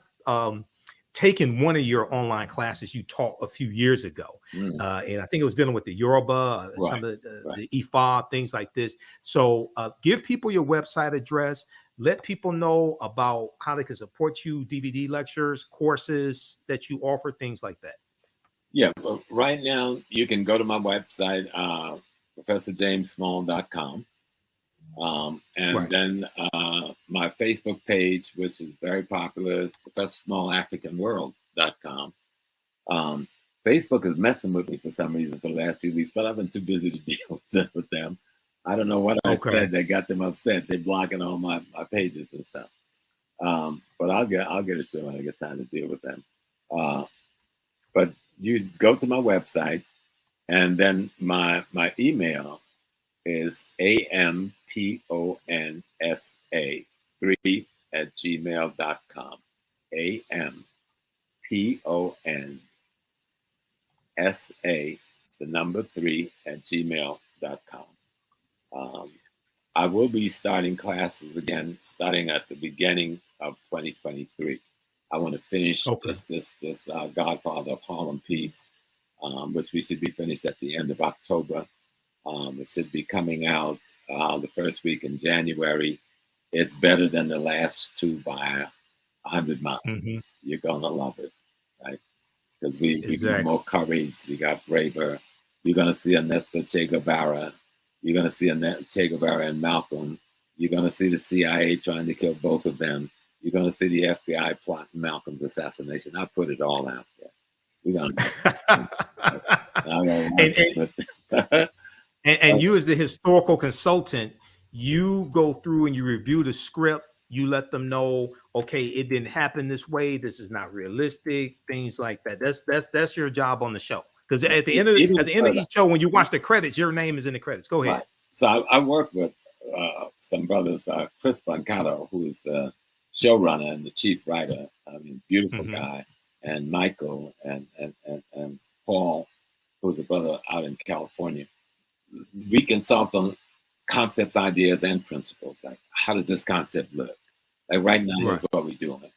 taken one of your online classes you taught a few years ago, and I think it was dealing with the Yoruba, some of the Ifa, things like this. So give people your website address. Let people know about how they can support you, DVD lectures, courses that you offer, things like that. Yeah, well, right now you can go to my website, ProfessorJamesSmall.com. Then my Facebook page, which is very popular, ProfessorSmallAfricanWorld.com. Facebook is messing with me for some reason for the last 2 weeks, but I've been too busy to deal with them. I don't know what I said that got them upset. They're blocking all my pages and stuff. But I'll get it soon when I get time to deal with them. But you go to my website, and then my email is amponsa3@gmail.com. amponsa3@gmail.com. I will be starting classes again, starting at the beginning of 2023. I want to finish this Godfather of Harlem piece, which we should be finished at the end of October. It should be coming out the first week in January. It's better than the last two by 100 miles. You're gonna love it, right? Because we got more courage, we got braver. You're gonna see a Nesta Che Guevara. You're going to see Che Guevara and Malcolm. You're going to see the CIA trying to kill both of them. You're going to see the FBI plotting Malcolm's assassination. I put it all out there. We're going to. And you, as the historical consultant, you go through and you review the script You let them know, okay, it didn't happen this way. This is not realistic. Things like that. That's your job on the show. Because at the end of each show, when you watch the credits, your name is in the credits. Go ahead. Right. So I work with some brothers, Chris Brancato, who is the showrunner and the chief writer. I mean, beautiful guy, and Michael and Paul, who's a brother out in California. We consult on concepts, ideas, and principles. Like, how does this concept look? Like right now, here's what we're doing.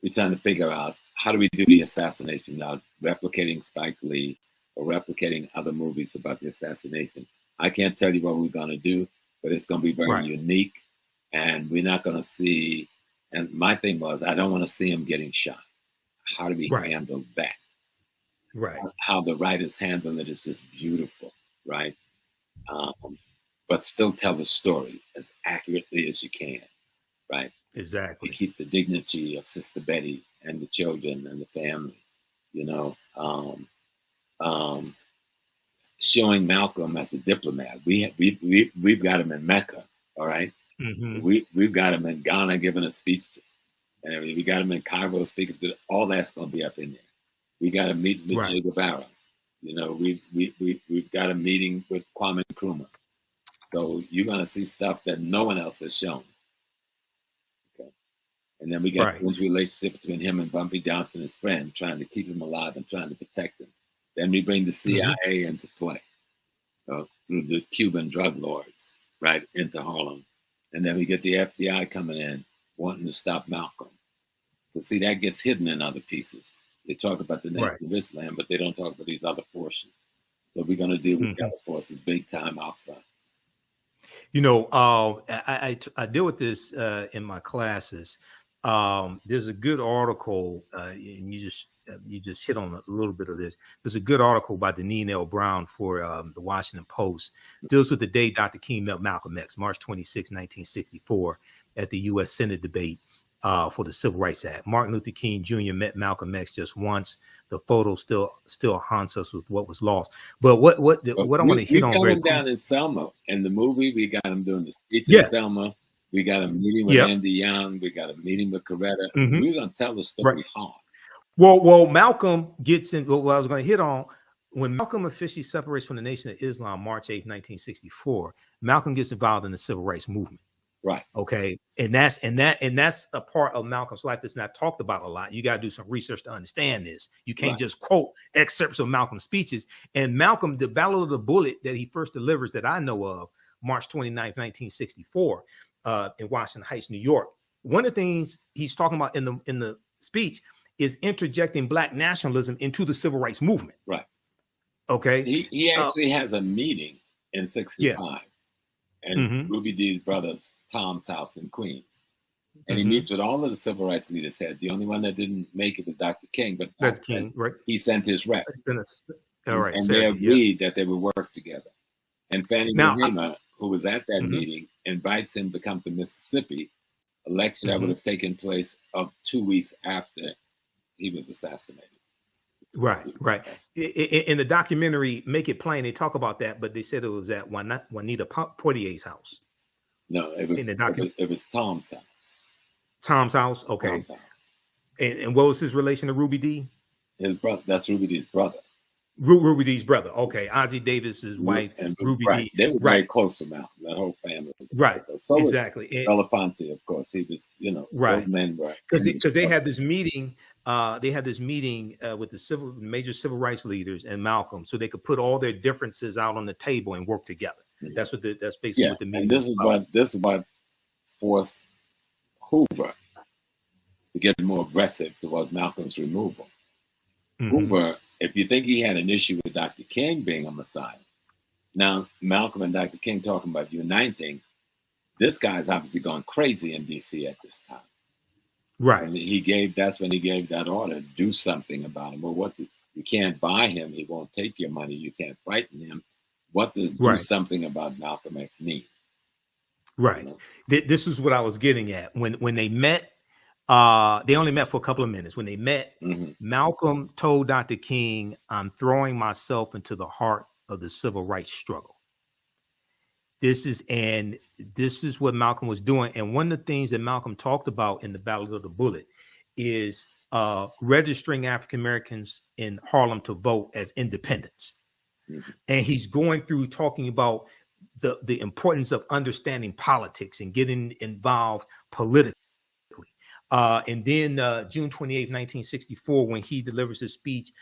We're trying to figure out, how do we do the assassination without replicating Spike Lee or replicating other movies about the assassination? I can't tell you what we're going to do, but it's going to be very unique, and we're not going to see. And my thing was, I don't want to see him getting shot. How do we handle that? Right. How the writers handle it is just beautiful, right? But still tell the story as accurately as you can, right? Exactly. You keep the dignity of Sister Betty and the children and the family, you know. Showing Malcolm as a diplomat. We've got him in Mecca, all right? We've got him in Ghana giving a speech, and we got him in Cairo speaking to. All that's going to be up in there. We got a meeting with Che Guevara. You know, we've got a meeting with Kwame Nkrumah. So you're going to see stuff that no one else has shown. Okay, and then we got a relationship between him and Bumpy Johnson, his friend, trying to keep him alive and trying to protect him. Then we bring the CIA into play through the Cuban drug lords, right, into Harlem. And then we get the FBI coming in, wanting to stop Malcolm. But see, that gets hidden in other pieces. They talk about the Nation of Islam, but they don't talk about these other forces. So we're going to deal with the other forces big time out front. You know, I deal with this in my classes. There's a good article, and you just hit on a little bit of this. There's a good article by Deneen L. Brown for the Washington Post. It deals with the day Dr. King met Malcolm X, March 26, 1964, at the U.S. Senate debate for the Civil Rights Act. Martin Luther King Jr. met Malcolm X just once. The photo still haunts us with what was lost. But what I want to hit on very quick. We got him down in Selma. In the movie, we got him doing the speech in Selma. We got a meeting with Andy Young. We got a meeting with Coretta. We're going to tell the story hard. Well, Malcolm gets in. What I was going to hit on, when Malcolm officially separates from the Nation of Islam, March 8, 1964, Malcolm gets involved in the Civil Rights Movement. Right. Okay. And that's a part of Malcolm's life that's not talked about a lot. You got to do some research to understand this. You can't just quote excerpts of Malcolm's speeches. And Malcolm, the Battle of the Bullet that he first delivers that I know of, March 29, 1964, in Washington Heights, New York. One of the things he's talking about in the speech is interjecting Black nationalism into the Civil Rights Movement. Right. Okay. He actually has a meeting in 65 and Ruby Dee's brother's Tom's house in Queens. And he meets with all of the civil rights leaders there. The only one that didn't make it was Dr. King, but Dr. King, he sent his rep. All right. And they agreed that they would work together. And Fannie Mahima, who was at that meeting, invites him to come to Mississippi, a lecture that would have taken place of 2 weeks after he was assassinated. Right. In the documentary, Make It Plain, they talk about that, but they said it was at Juanita Portier's house. No, it was it was Tom's house. Tom's house? Okay. Tom's house. And what was his relation to Ruby Dee? His brother. That's Ruby Dee's brother. Ruby Dee's brother. Okay. Ozzie Davis's wife, and Ruby Dee. They were very close to Malcolm, that whole family. Right. So exactly. Belafonte, of course. He was, those men were. Because they had this meeting. They had this meeting with the major civil rights leaders and Malcolm, so they could put all their differences out on the table and work together. That's basically what the meeting. And this is what forced Hoover to get more aggressive towards Malcolm's removal. Hoover, if you think he had an issue with Dr. King being a Messiah, now Malcolm and Dr. King talking about uniting, this guy's obviously gone crazy in D.C. at this time. Right. And that's when he gave that order, do something about him. Well, you can't buy him. He won't take your money. You can't frighten him. What does do something about Malcolm X mean? Right. This is what I was getting at. When they met, they only met for a couple of minutes. When they met, Malcolm told Dr. King, "I'm throwing myself into the heart of the civil rights struggle." This is what Malcolm was doing. And one of the things that Malcolm talked about in the Battle of the Bullet is registering African Americans in Harlem to vote as independents. Mm-hmm. And he's going through talking about the importance of understanding politics and getting involved politically. And then June 28, 1964, when he delivers his speech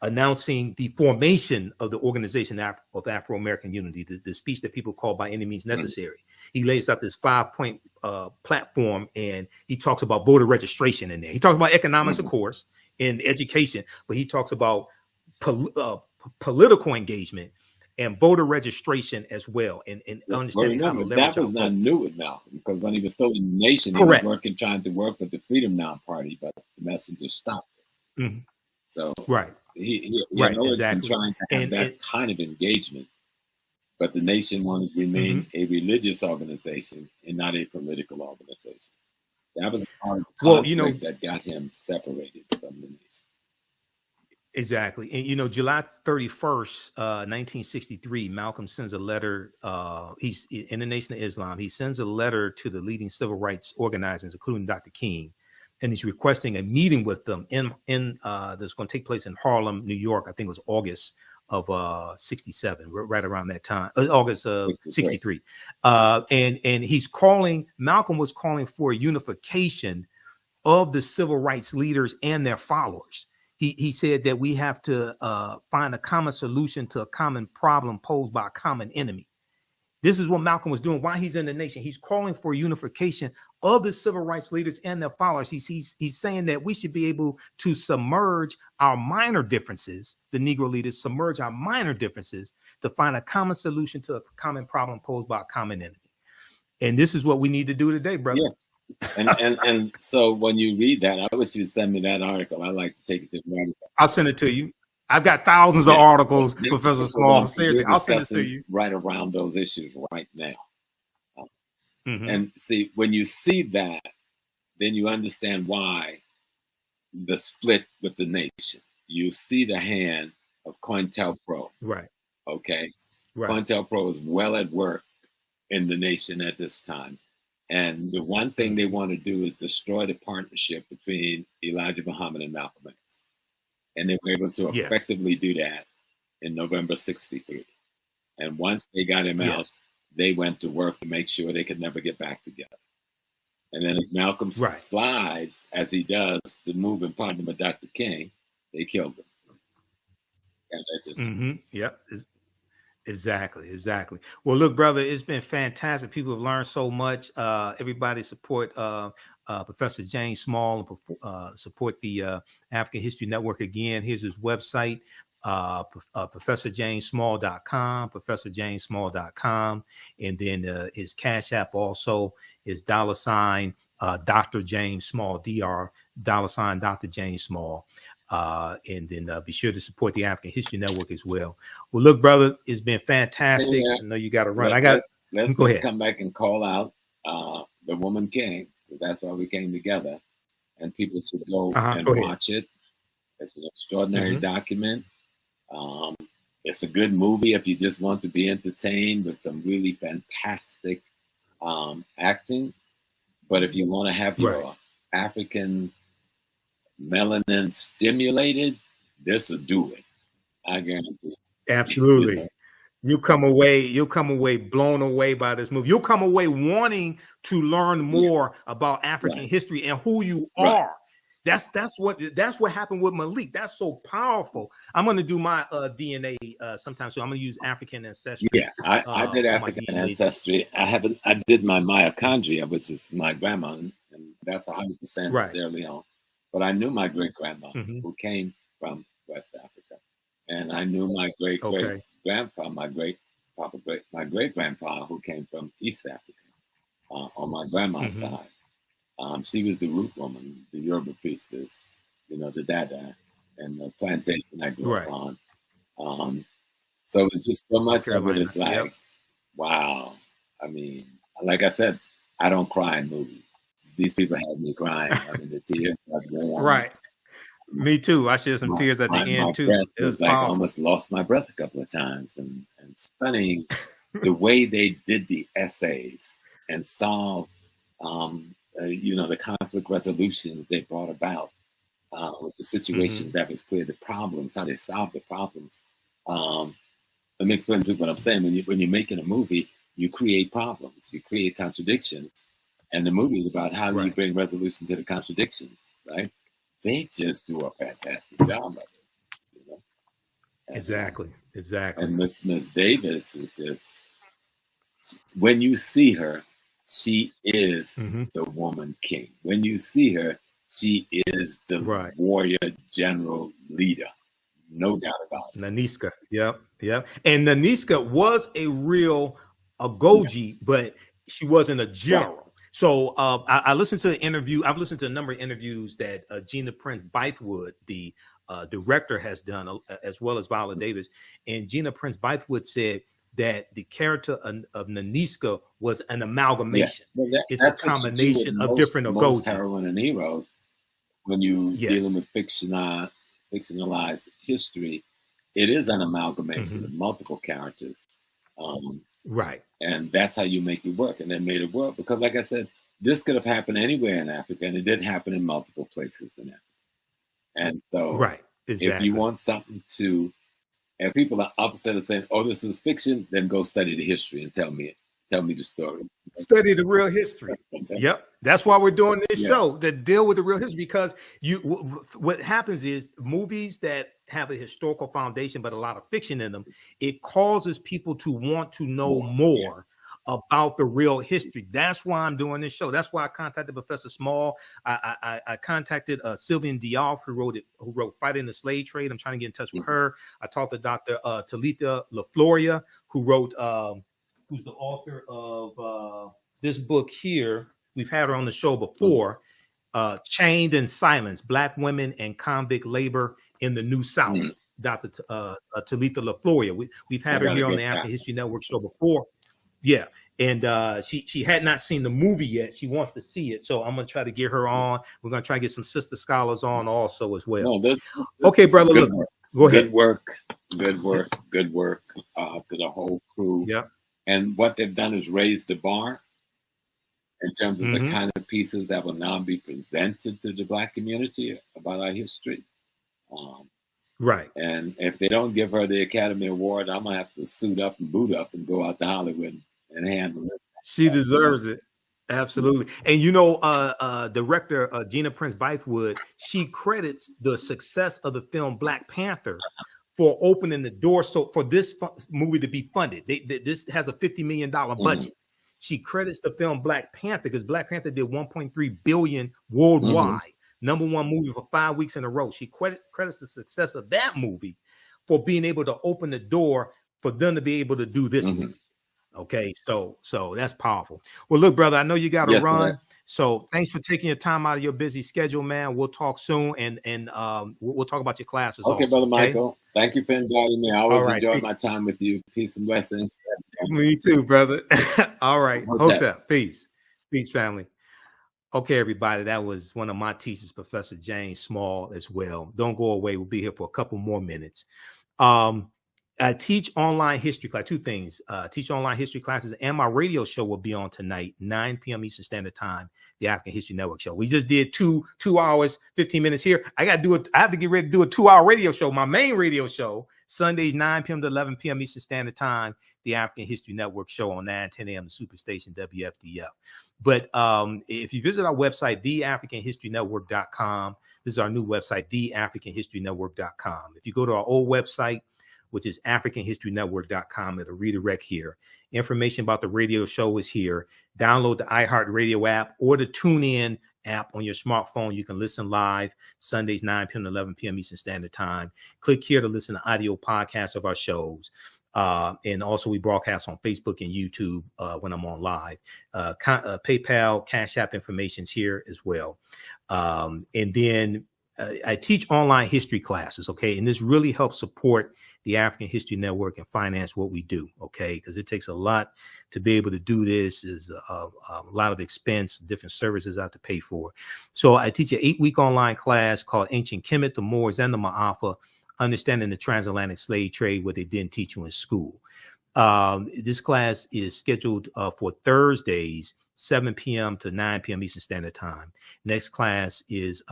announcing the formation of the Organization of Afro-American Unity, the speech that people call By Any Means Necessary. He lays out this 5-point platform, and he talks about voter registration in there. He talks about economics, of course, and education, but he talks about political engagement and voter registration as well, and understanding how to leverage. That was not new with Malcolm, because when he was still in the nation, he was trying to work with the Freedom Now Party, but the messenger stopped it. Mm-hmm. So he always been trying to have that kind of engagement, but the nation wanted to remain a religious organization and not a political organization. That was part of the conflict that got him separated from the nation. Exactly. And, July 31st, 1963, Malcolm sends a letter. He's in the Nation of Islam. He sends a letter to the leading civil rights organizers, including Dr. King, and he's requesting a meeting with them that's going to take place in Harlem, New York. I think it was August of 67, right around that time, August of 63. And Malcolm was calling for a unification of the civil rights leaders and their followers. He said that we have to find a common solution to a common problem posed by a common enemy. This is what Malcolm was doing while he's in the nation. He's calling for unification of the civil rights leaders and their followers. He's saying that we should be able to submerge our minor differences, the Negro leaders submerge our minor differences to find a common solution to a common problem posed by a common enemy. And this is what we need to do today, brother. Yeah. And so when you read that, I wish you'd send me that article. I'd like to take it to the I'll send it to you. I've got thousands of articles, Professor Small. Seriously, I'll send it to you. Right around those issues right now. And see, when you see that, then you understand why the split with the nation. You see the hand of COINTELPRO. Right. Okay. Right. COINTELPRO is well at work in the nation at this time. And the one thing they want to do is destroy the partnership between Elijah Muhammad and Malcolm X. And they were able to effectively do that in November 63. And once they got him out, they went to work to make sure they could never get back together. And then as Malcolm slides, as he does, to move in partner with Dr. King, they killed him. Yep. Exactly. Well, look, brother, it's been fantastic. People have learned so much. Everybody support Professor James Small and support the African History Network again. Here's his website, ProfessorJamesSmall.com, ProfessorJamesSmall.com. And then his Cash App also is $ Dr. James Small, $, Dr. James Small. And then be sure to support the African History Network as well. Well, look, brother, it's been fantastic. I know you got to run. Let's go ahead. Come back and call out The Woman King. That's why we came together. And people should go and watch it. It's an extraordinary document. It's a good movie if you just want to be entertained with some really fantastic acting. But if you want to have your African melanin stimulated, this will do it. I guarantee. Absolutely. You'll come away blown away by this movie. You'll come away wanting to learn more about African history and who you are. That's what happened with Malik. That's so powerful. I'm going to do my DNA sometime soon. I'm going to use African ancestry. Yeah, I did African ancestry. I did my mitochondria, which is my grandma, and that's 100% Sierra Leone. But I knew my great grandma who came from West Africa, and I knew my great grandpa, my great grandpa who came from East Africa on my grandma's side. She was the root woman, the Yoruba priestess, the Dada, and the plantation I grew up on. So it's just so much of it is like, wow. I mean, like I said, I don't cry in movies. These people had me crying. I mean, the tears. Right. Me too. I shed some tears at the end too. It was like I almost lost my breath a couple of times, and stunning the way they did the essays and solved, the conflict resolutions they brought about with the situations that was clear, the problems, how they solved the problems. Let me explain to you what I'm saying. When you're making a movie, you create problems, you create contradictions, and the movie is about how do you bring resolution to the contradictions, right? They just do a fantastic job of it. You know? And, exactly. And Miss Davis is just, when you see her, she is the woman king. When you see her, she is the warrior general leader. No doubt about it. Naniska. Yep. And Naniska was a real Agojie, but she wasn't a general. Right. So I listened to an interview. I've listened to a number of interviews that Gina Prince-Bythewood, the director, has done, as well as Viola Davis. And Gina Prince-Bythewood said that the character of Naniska was an amalgamation. Yeah. Well, it's a combination of different Agojie. Heroine and heroes, when you dealing with fictionalized history, it is an amalgamation of multiple characters. Right. And that's how you make it work. And they made it work because, like I said, this could have happened anywhere in Africa, and it did happen in multiple places in Africa. And so if you want something to, and people are upset and saying, oh, this is fiction, then go study the history and tell me the story. Study the real history. Yep. That's why we're doing this show, that deal with the real history, because what happens is movies that have a historical foundation, but a lot of fiction in them, it causes people to want to know more about the real history. That's why I'm doing this show. That's why I contacted Professor Small. I contacted Sylvian Diop, who wrote Fighting the Slave Trade. I'm trying to get in touch with her. I talked to Dr. Talitha LaFloria, who wrote, who's the author of this book here. We've had her on the show before. Chained in Silence, Black Women and Convict Labor in the New South. Dr. Talitha LaFloria. We've had her here on the African History Network show before. Yeah. And she had not seen the movie yet. She wants to see it. So I'm going to try to get her on. We're going to try to get some sister scholars on also as well. No, this okay, brother. Look, go ahead. Good work to the whole crew. Yeah. And what they've done is raise the bar in terms of the kind of pieces that will now be presented to the Black community about our history. Right. And if they don't give her the Academy Award, I'm going to have to suit up and boot up and go out to Hollywood and handle it. She deserves it. Absolutely. And director Gina Prince-Bythewood, she credits the success of the film Black Panther for opening the door for this movie to be funded. This has a $50 million budget. She credits the film Black Panther because Black Panther did $1.3 billion worldwide. Number one movie for 5 weeks in a row. She credits the success of that movie for being able to open the door for them to be able to do this movie. Okay, so that's powerful. Well, look, brother, I know you got to run. Man. So thanks for taking your time out of your busy schedule, man. We'll talk soon, and we'll talk about your classes. Okay, also, brother Michael. Thank you for inviting me. I always enjoy my time with you. Peace and blessings. Me too, brother. All right. Hotep. Peace, family. Okay, everybody. That was one of my teachers, Professor James Small, as well. Don't go away. We'll be here for a couple more minutes. I teach online history class. Two things. Teach online history classes, and my radio show will be on tonight, 9 p.m. Eastern Standard Time, the African History Network show. We just did 2 hours, 15 minutes here. I have to get ready to do a 2-hour radio show. My main radio show, Sundays, 9 p.m. to 11 p.m. Eastern Standard Time, the African History Network show on 9-10 a.m. the Superstation WFDF. But if you visit our website, TheAHNShow.com, this is our new website, TheAHNShow.com. If you go to our old website, which is AfricanHistoryNetwork.com. It'll redirect here. Information about the radio show is here. Download the iHeartRadio app or the TuneIn app on your smartphone. You can listen live Sundays, 9 p.m. to 11 p.m. Eastern Standard Time. Click here to listen to audio podcasts of our shows. And also we broadcast on Facebook and YouTube when I'm on live. PayPal, Cash App information's here as well. And then I teach online history classes, okay? And this really helps support the African History Network and finance what we do, okay? Because it takes a lot to be able to do this. Is a lot of expense, different services I have to pay for. So I teach an 8-week online class called Ancient Kemet, the Moors, and the Ma'afa, Understanding the Transatlantic Slave Trade, what they didn't teach you in school. This class is scheduled for Thursdays, 7 p.m. to 9 p.m. Eastern Standard Time. Next class is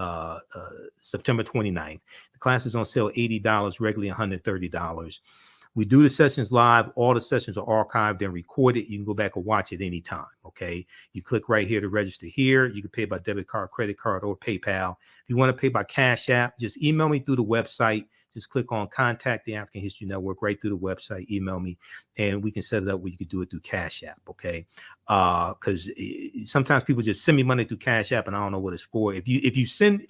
September 29th. The class is on sale $80, regularly $130. We do the sessions live. All the sessions are archived and recorded. You can go back and watch it anytime, okay? You click right here to register here. You can pay by debit card, credit card, or PayPal. If you want to pay by Cash App, just email me through the website. Just click on Contact the African History Network right through the website. Email me, and we can set it up where you can do it through Cash App, okay? Because sometimes people just send me money through Cash App, and I don't know what it's for. If you send...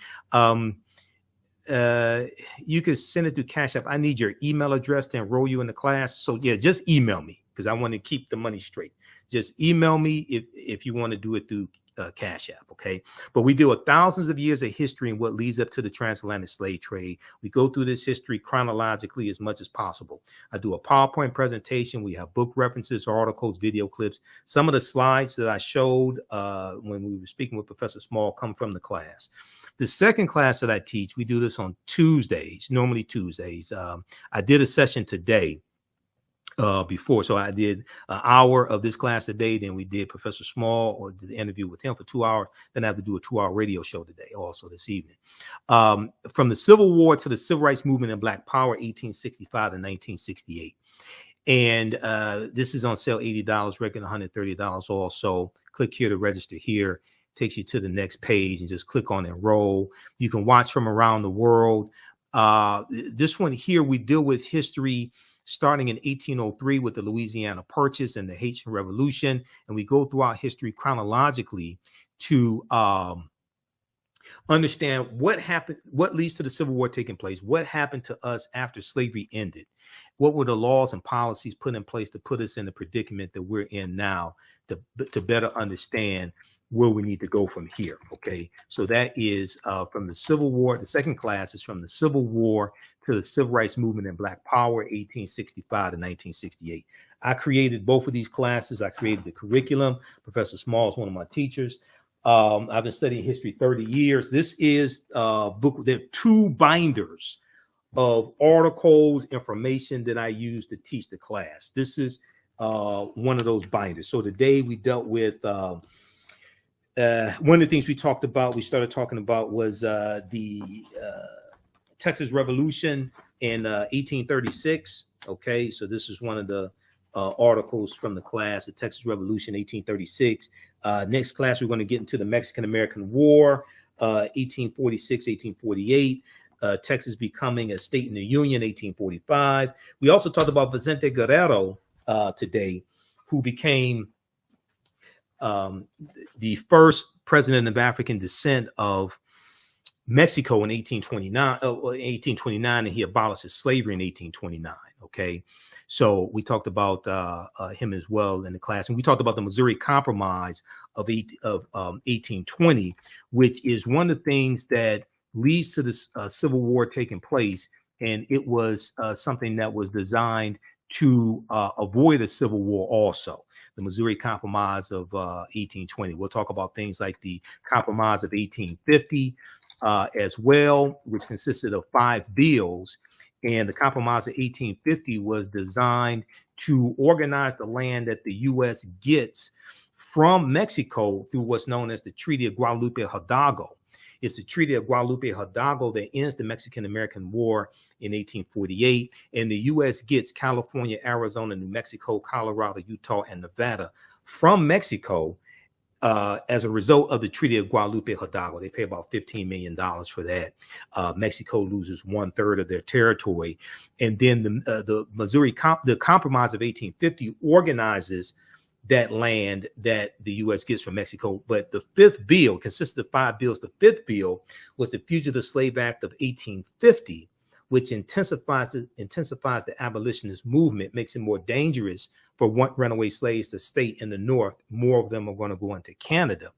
you could send it through Cash App. I need your email address to enroll you in the class. So yeah, just email me because I want to keep the money straight. Just email me if you want to do it through Cash App, okay? But we deal with thousands of years of history and what leads up to the transatlantic slave trade. We go through this history chronologically as much as possible. I do a PowerPoint presentation. We have book references, articles, video clips. Some of the slides that I showed when we were speaking with Professor Small come from the class. The second class that I teach, we do this on Tuesdays, normally Tuesdays. I did a session today before. So I did an hour of this class today. Then we did Professor Small, or did the interview with him for 2 hours. Then I have to do a 2-hour radio show today, also this evening. From the Civil War to the Civil Rights Movement and Black Power, 1865 to 1968. And this is on sale, $80, regular $130 also. Click here to register here. Takes you to the next page and just click on enroll. You can watch from around the world. This one here, we deal with history starting in 1803 with the Louisiana Purchase and the Haitian Revolution. And we go throughout history chronologically to understand what happened, what leads to the Civil War taking place, what happened to us after slavery ended, what were the laws and policies put in place to put us in the predicament that we're in now, to better understand where we need to go from here. Okay, so that is from the Civil War. The second class is from the Civil War to the Civil Rights Movement and Black Power, 1865 to 1968. I created both of these classes. I created the curriculum. Professor Small is one of my teachers. I've been studying history 30 years. This is a book. There are 2 binders of articles, information that I use to teach the class. This is one of those binders. So today we dealt with one of the things we started talking about was the Texas Revolution in 1836. Okay, so this is one of the articles from the class, the Texas Revolution, 1836. Next class, we're going to get into the Mexican-American War, 1846, 1848. Texas becoming a state in the Union, 1845. We also talked about Vicente Guerrero today, who became the first president of African descent of Mexico in 1829, and he abolished slavery in 1829. Okay, so we talked about him as well in the class, and we talked about the Missouri Compromise of 1820, which is one of the things that leads to this Civil War taking place, and it was something that was designed to avoid a civil war also. The Missouri Compromise of 1820. We'll talk about things like the Compromise of 1850 as well, which consisted of 5 bills. And the Compromise of 1850 was designed to organize the land that the U.S. gets from Mexico through what's known as the Treaty of Guadalupe Hidalgo. It's the Treaty of Guadalupe Hidalgo that ends the Mexican-American War in 1848. And the U.S. gets California, Arizona, New Mexico, Colorado, Utah, and Nevada from Mexico as a result of the Treaty of Guadalupe Hidalgo. They pay about $15 million for that. Mexico loses 1/3 of their territory. And then the Compromise of 1850 organizes that land that the U.S. gets from Mexico. But the 5th bill consists of 5 bills. The 5th bill was the Fugitive Slave Act of 1850, which intensifies the abolitionist movement, makes it more dangerous for runaway slaves to stay in the North. More of them are going to go into Canada.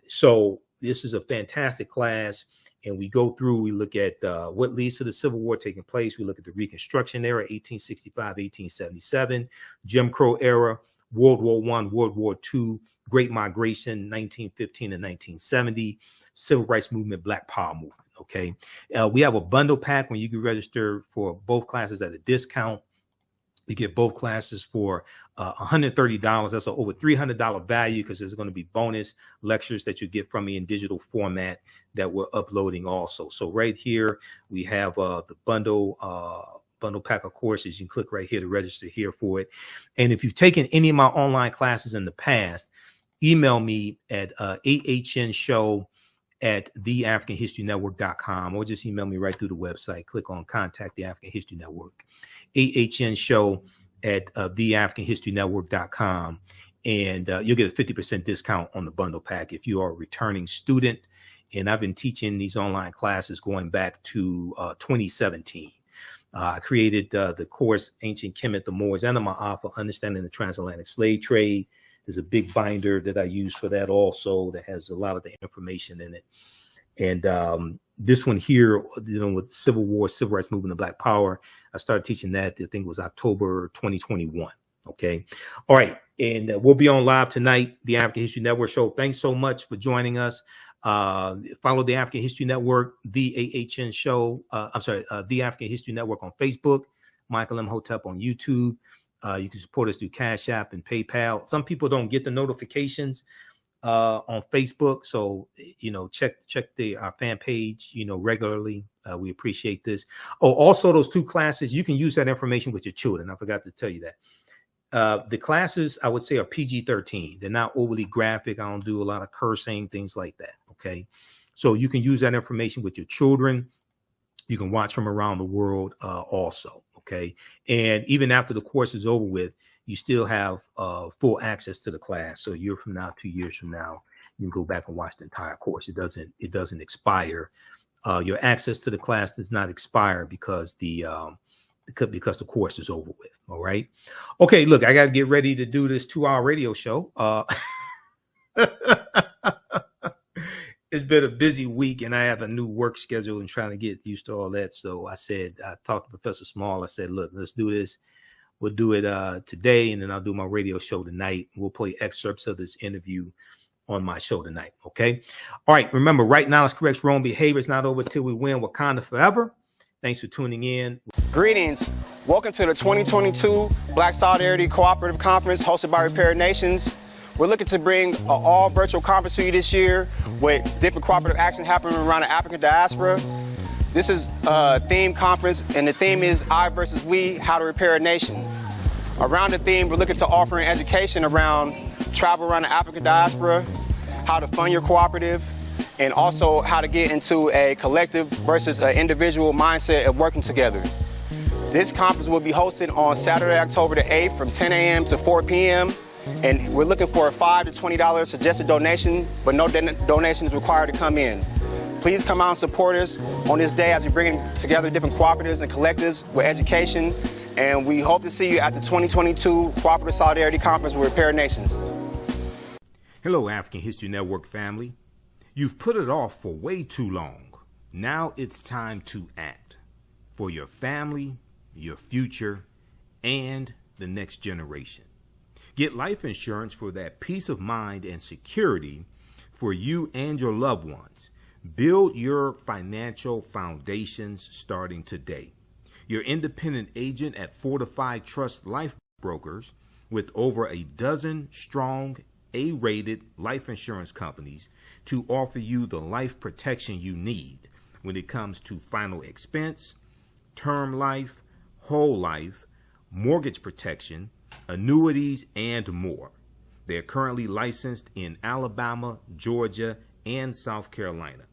So this is a fantastic class. And we go through, we look at what leads to the Civil War taking place. We look at the Reconstruction era, 1865, 1877, Jim Crow era, World War I, World War II, Great Migration, 1915 and 1970, Civil Rights Movement, Black Power Movement. Okay, we have a bundle pack when you can register for both classes at a discount. You get both classes for $130. That's an over $300 value because there's going to be bonus lectures that you get from me in digital format that we're uploading also. So right here, we have the bundle pack of courses. You can click right here to register here for it. And if you've taken any of my online classes in the past, email me at TheAHNShow@TheAfricanHistoryNetwork.com, or just email me right through the website. Click on Contact the African History Network. TheAHNShow@TheAfricanHistoryNetwork.com, and you'll get a 50% discount on the bundle pack if you are a returning student. And I've been teaching these online classes going back to 2017. I created the course Ancient Kemet, the Moors, and the Ma'afa, Understanding the Transatlantic Slave Trade. There's a big binder that I use for that also that has a lot of the information in it. And this one here, with Civil War, Civil Rights Movement, and Black Power, I started teaching that, I think it was October 2021. Okay. All right. And we'll be on live tonight, the African History Network show. Thanks so much for joining us. Follow the African History Network, the AHN show. The African History Network on Facebook, Michael Imhotep on YouTube. You can support us through Cash App and PayPal. Some people don't get the notifications on Facebook, so check our fan page regularly. We appreciate this. Oh, also those 2 classes, you can use that information with your children. I forgot to tell you that. The classes, I would say, are PG-13. They're not overly graphic. I don't do a lot of cursing, things like that. Okay, so you can use that information with your children. You can watch from around the world also. Okay, and even after the course is over with, you still have full access to the class. So a year from now, 2 years from now, you can go back and watch the entire course. It doesn't expire. Your access to the class does not expire because the course is over with. All right. Okay, look, I got to get ready to do this 2-hour radio show. It's been a busy week, and I have a new work schedule and trying to get used to all that. So I talked to Professor Small. I said, look, let's do this. We'll do it today, and then I'll do my radio show tonight. We'll play excerpts of this interview on my show tonight. Okay. All right. Remember, right knowledge corrects wrong behavior. It's not over till we win. Wakanda forever. Thanks for tuning in. Greetings. Welcome to the 2022 Black Solidarity Cooperative Conference hosted by Repair Nations. We're looking to bring an all virtual conference to you this year with different cooperative action happening around the African diaspora. This is a theme conference, and the theme is I versus we, how to repair a nation. Around the theme, we're looking to offer an education around travel around the African diaspora, how to fund your cooperative, and also how to get into a collective versus an individual mindset of working together. This conference will be hosted on Saturday, October the 8th from 10 a.m. to 4 p.m. And we're looking for a $5 to $20 suggested donation, but no donation is required to come in. Please come out and support us on this day as we bring together different cooperatives and collectives with education. And we hope to see you at the 2022 Cooperative Solidarity Conference with Repair Nations. Hello, African History Network family. You've put it off for way too long. Now it's time to act for your family, your future, and the next generation. Get life insurance for that peace of mind and security for you and your loved ones. Build your financial foundations starting today. Your independent agent at Fortified Trust Life Brokers, with over a dozen strong A-rated life insurance companies to offer you the life protection you need when it comes to final expense, term life, whole life, mortgage protection, annuities, and more. They are currently licensed in Alabama, Georgia, and South Carolina.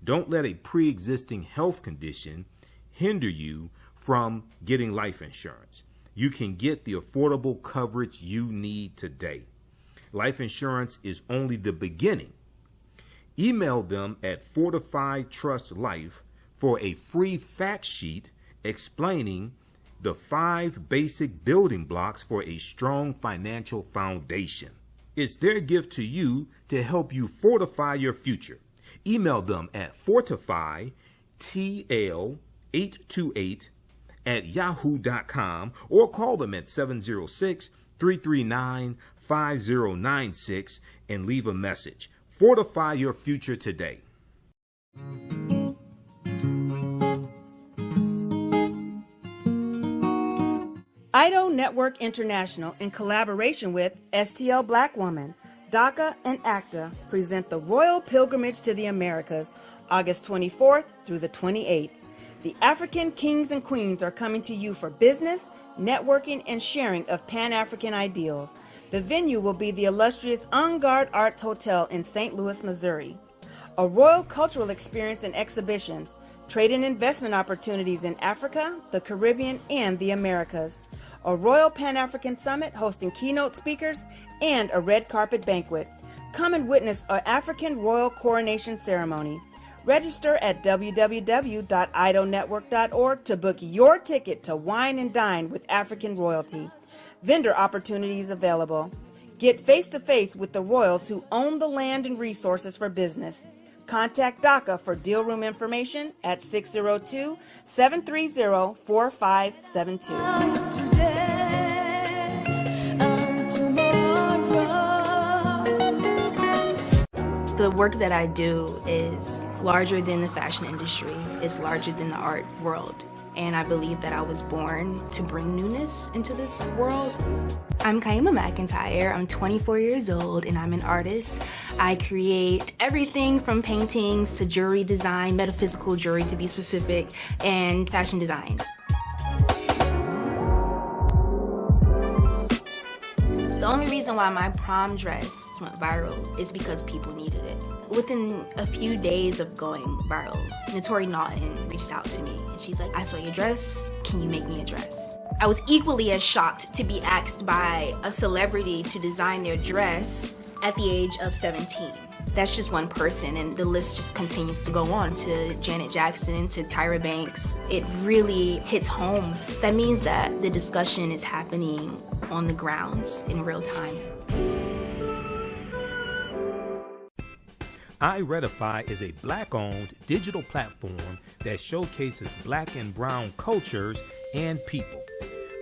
Don't let a pre-existing health condition hinder you from getting life insurance. You can get the affordable coverage you need today. Life insurance is only the beginning. Email them at Fortified Trust Life for a free fact sheet explaining the 5 basic building blocks for a strong financial foundation. It's their gift to you to help you fortify your future. Email them at fortifytl828@yahoo.com or call them at 706-339-5096 and leave a message. Fortify your future today. IDO Network International, in collaboration with STL Black Woman, DACA, and ACTA, present the Royal Pilgrimage to the Americas, August 24th through the 28th. The African kings and queens are coming to you for business, networking, and sharing of Pan-African ideals. The venue will be the illustrious En Garde Arts Hotel in St. Louis, Missouri. A royal cultural experience and exhibitions, trade and investment opportunities in Africa, the Caribbean, and the Americas. A Royal Pan-African Summit hosting keynote speakers, and a red carpet banquet. Come and witness an African royal coronation ceremony. Register at www.idonetwork.org to book your ticket to wine and dine with African royalty. Vendor opportunities available. Get face-to-face with the royals who own the land and resources for business. Contact DACA for deal room information at 602-730-4572. The work that I do is larger than the fashion industry. It's larger than the art world. And I believe that I was born to bring newness into this world. I'm Kaima McIntyre. I'm 24 years old and I'm an artist. I create everything from paintings to jewelry design, metaphysical jewelry to be specific, and fashion design. The only reason why my prom dress went viral is because people needed it. Within a few days of going viral, Notori Naughton reached out to me and she's like, I saw your dress, can you make me a dress? I was equally as shocked to be asked by a celebrity to design their dress at the age of 17. That's just one person, and the list just continues to go on, to Janet Jackson, to Tyra Banks. It really hits home. That means that the discussion is happening on the grounds in real time. iRedify is a Black-owned digital platform that showcases Black and Brown cultures and people.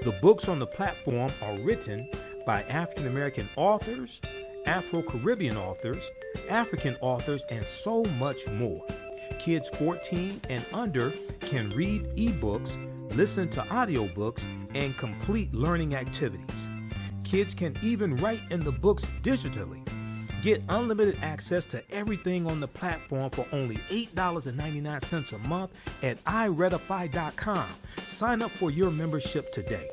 The books on the platform are written by African American authors, Afro-Caribbean authors, African authors, and so much more. Kids 14 and under can read ebooks, listen to audiobooks, and complete learning activities. Kids can even write in the books digitally. Get unlimited access to everything on the platform for only $8.99 a month at iRedify.com. Sign up for your membership today.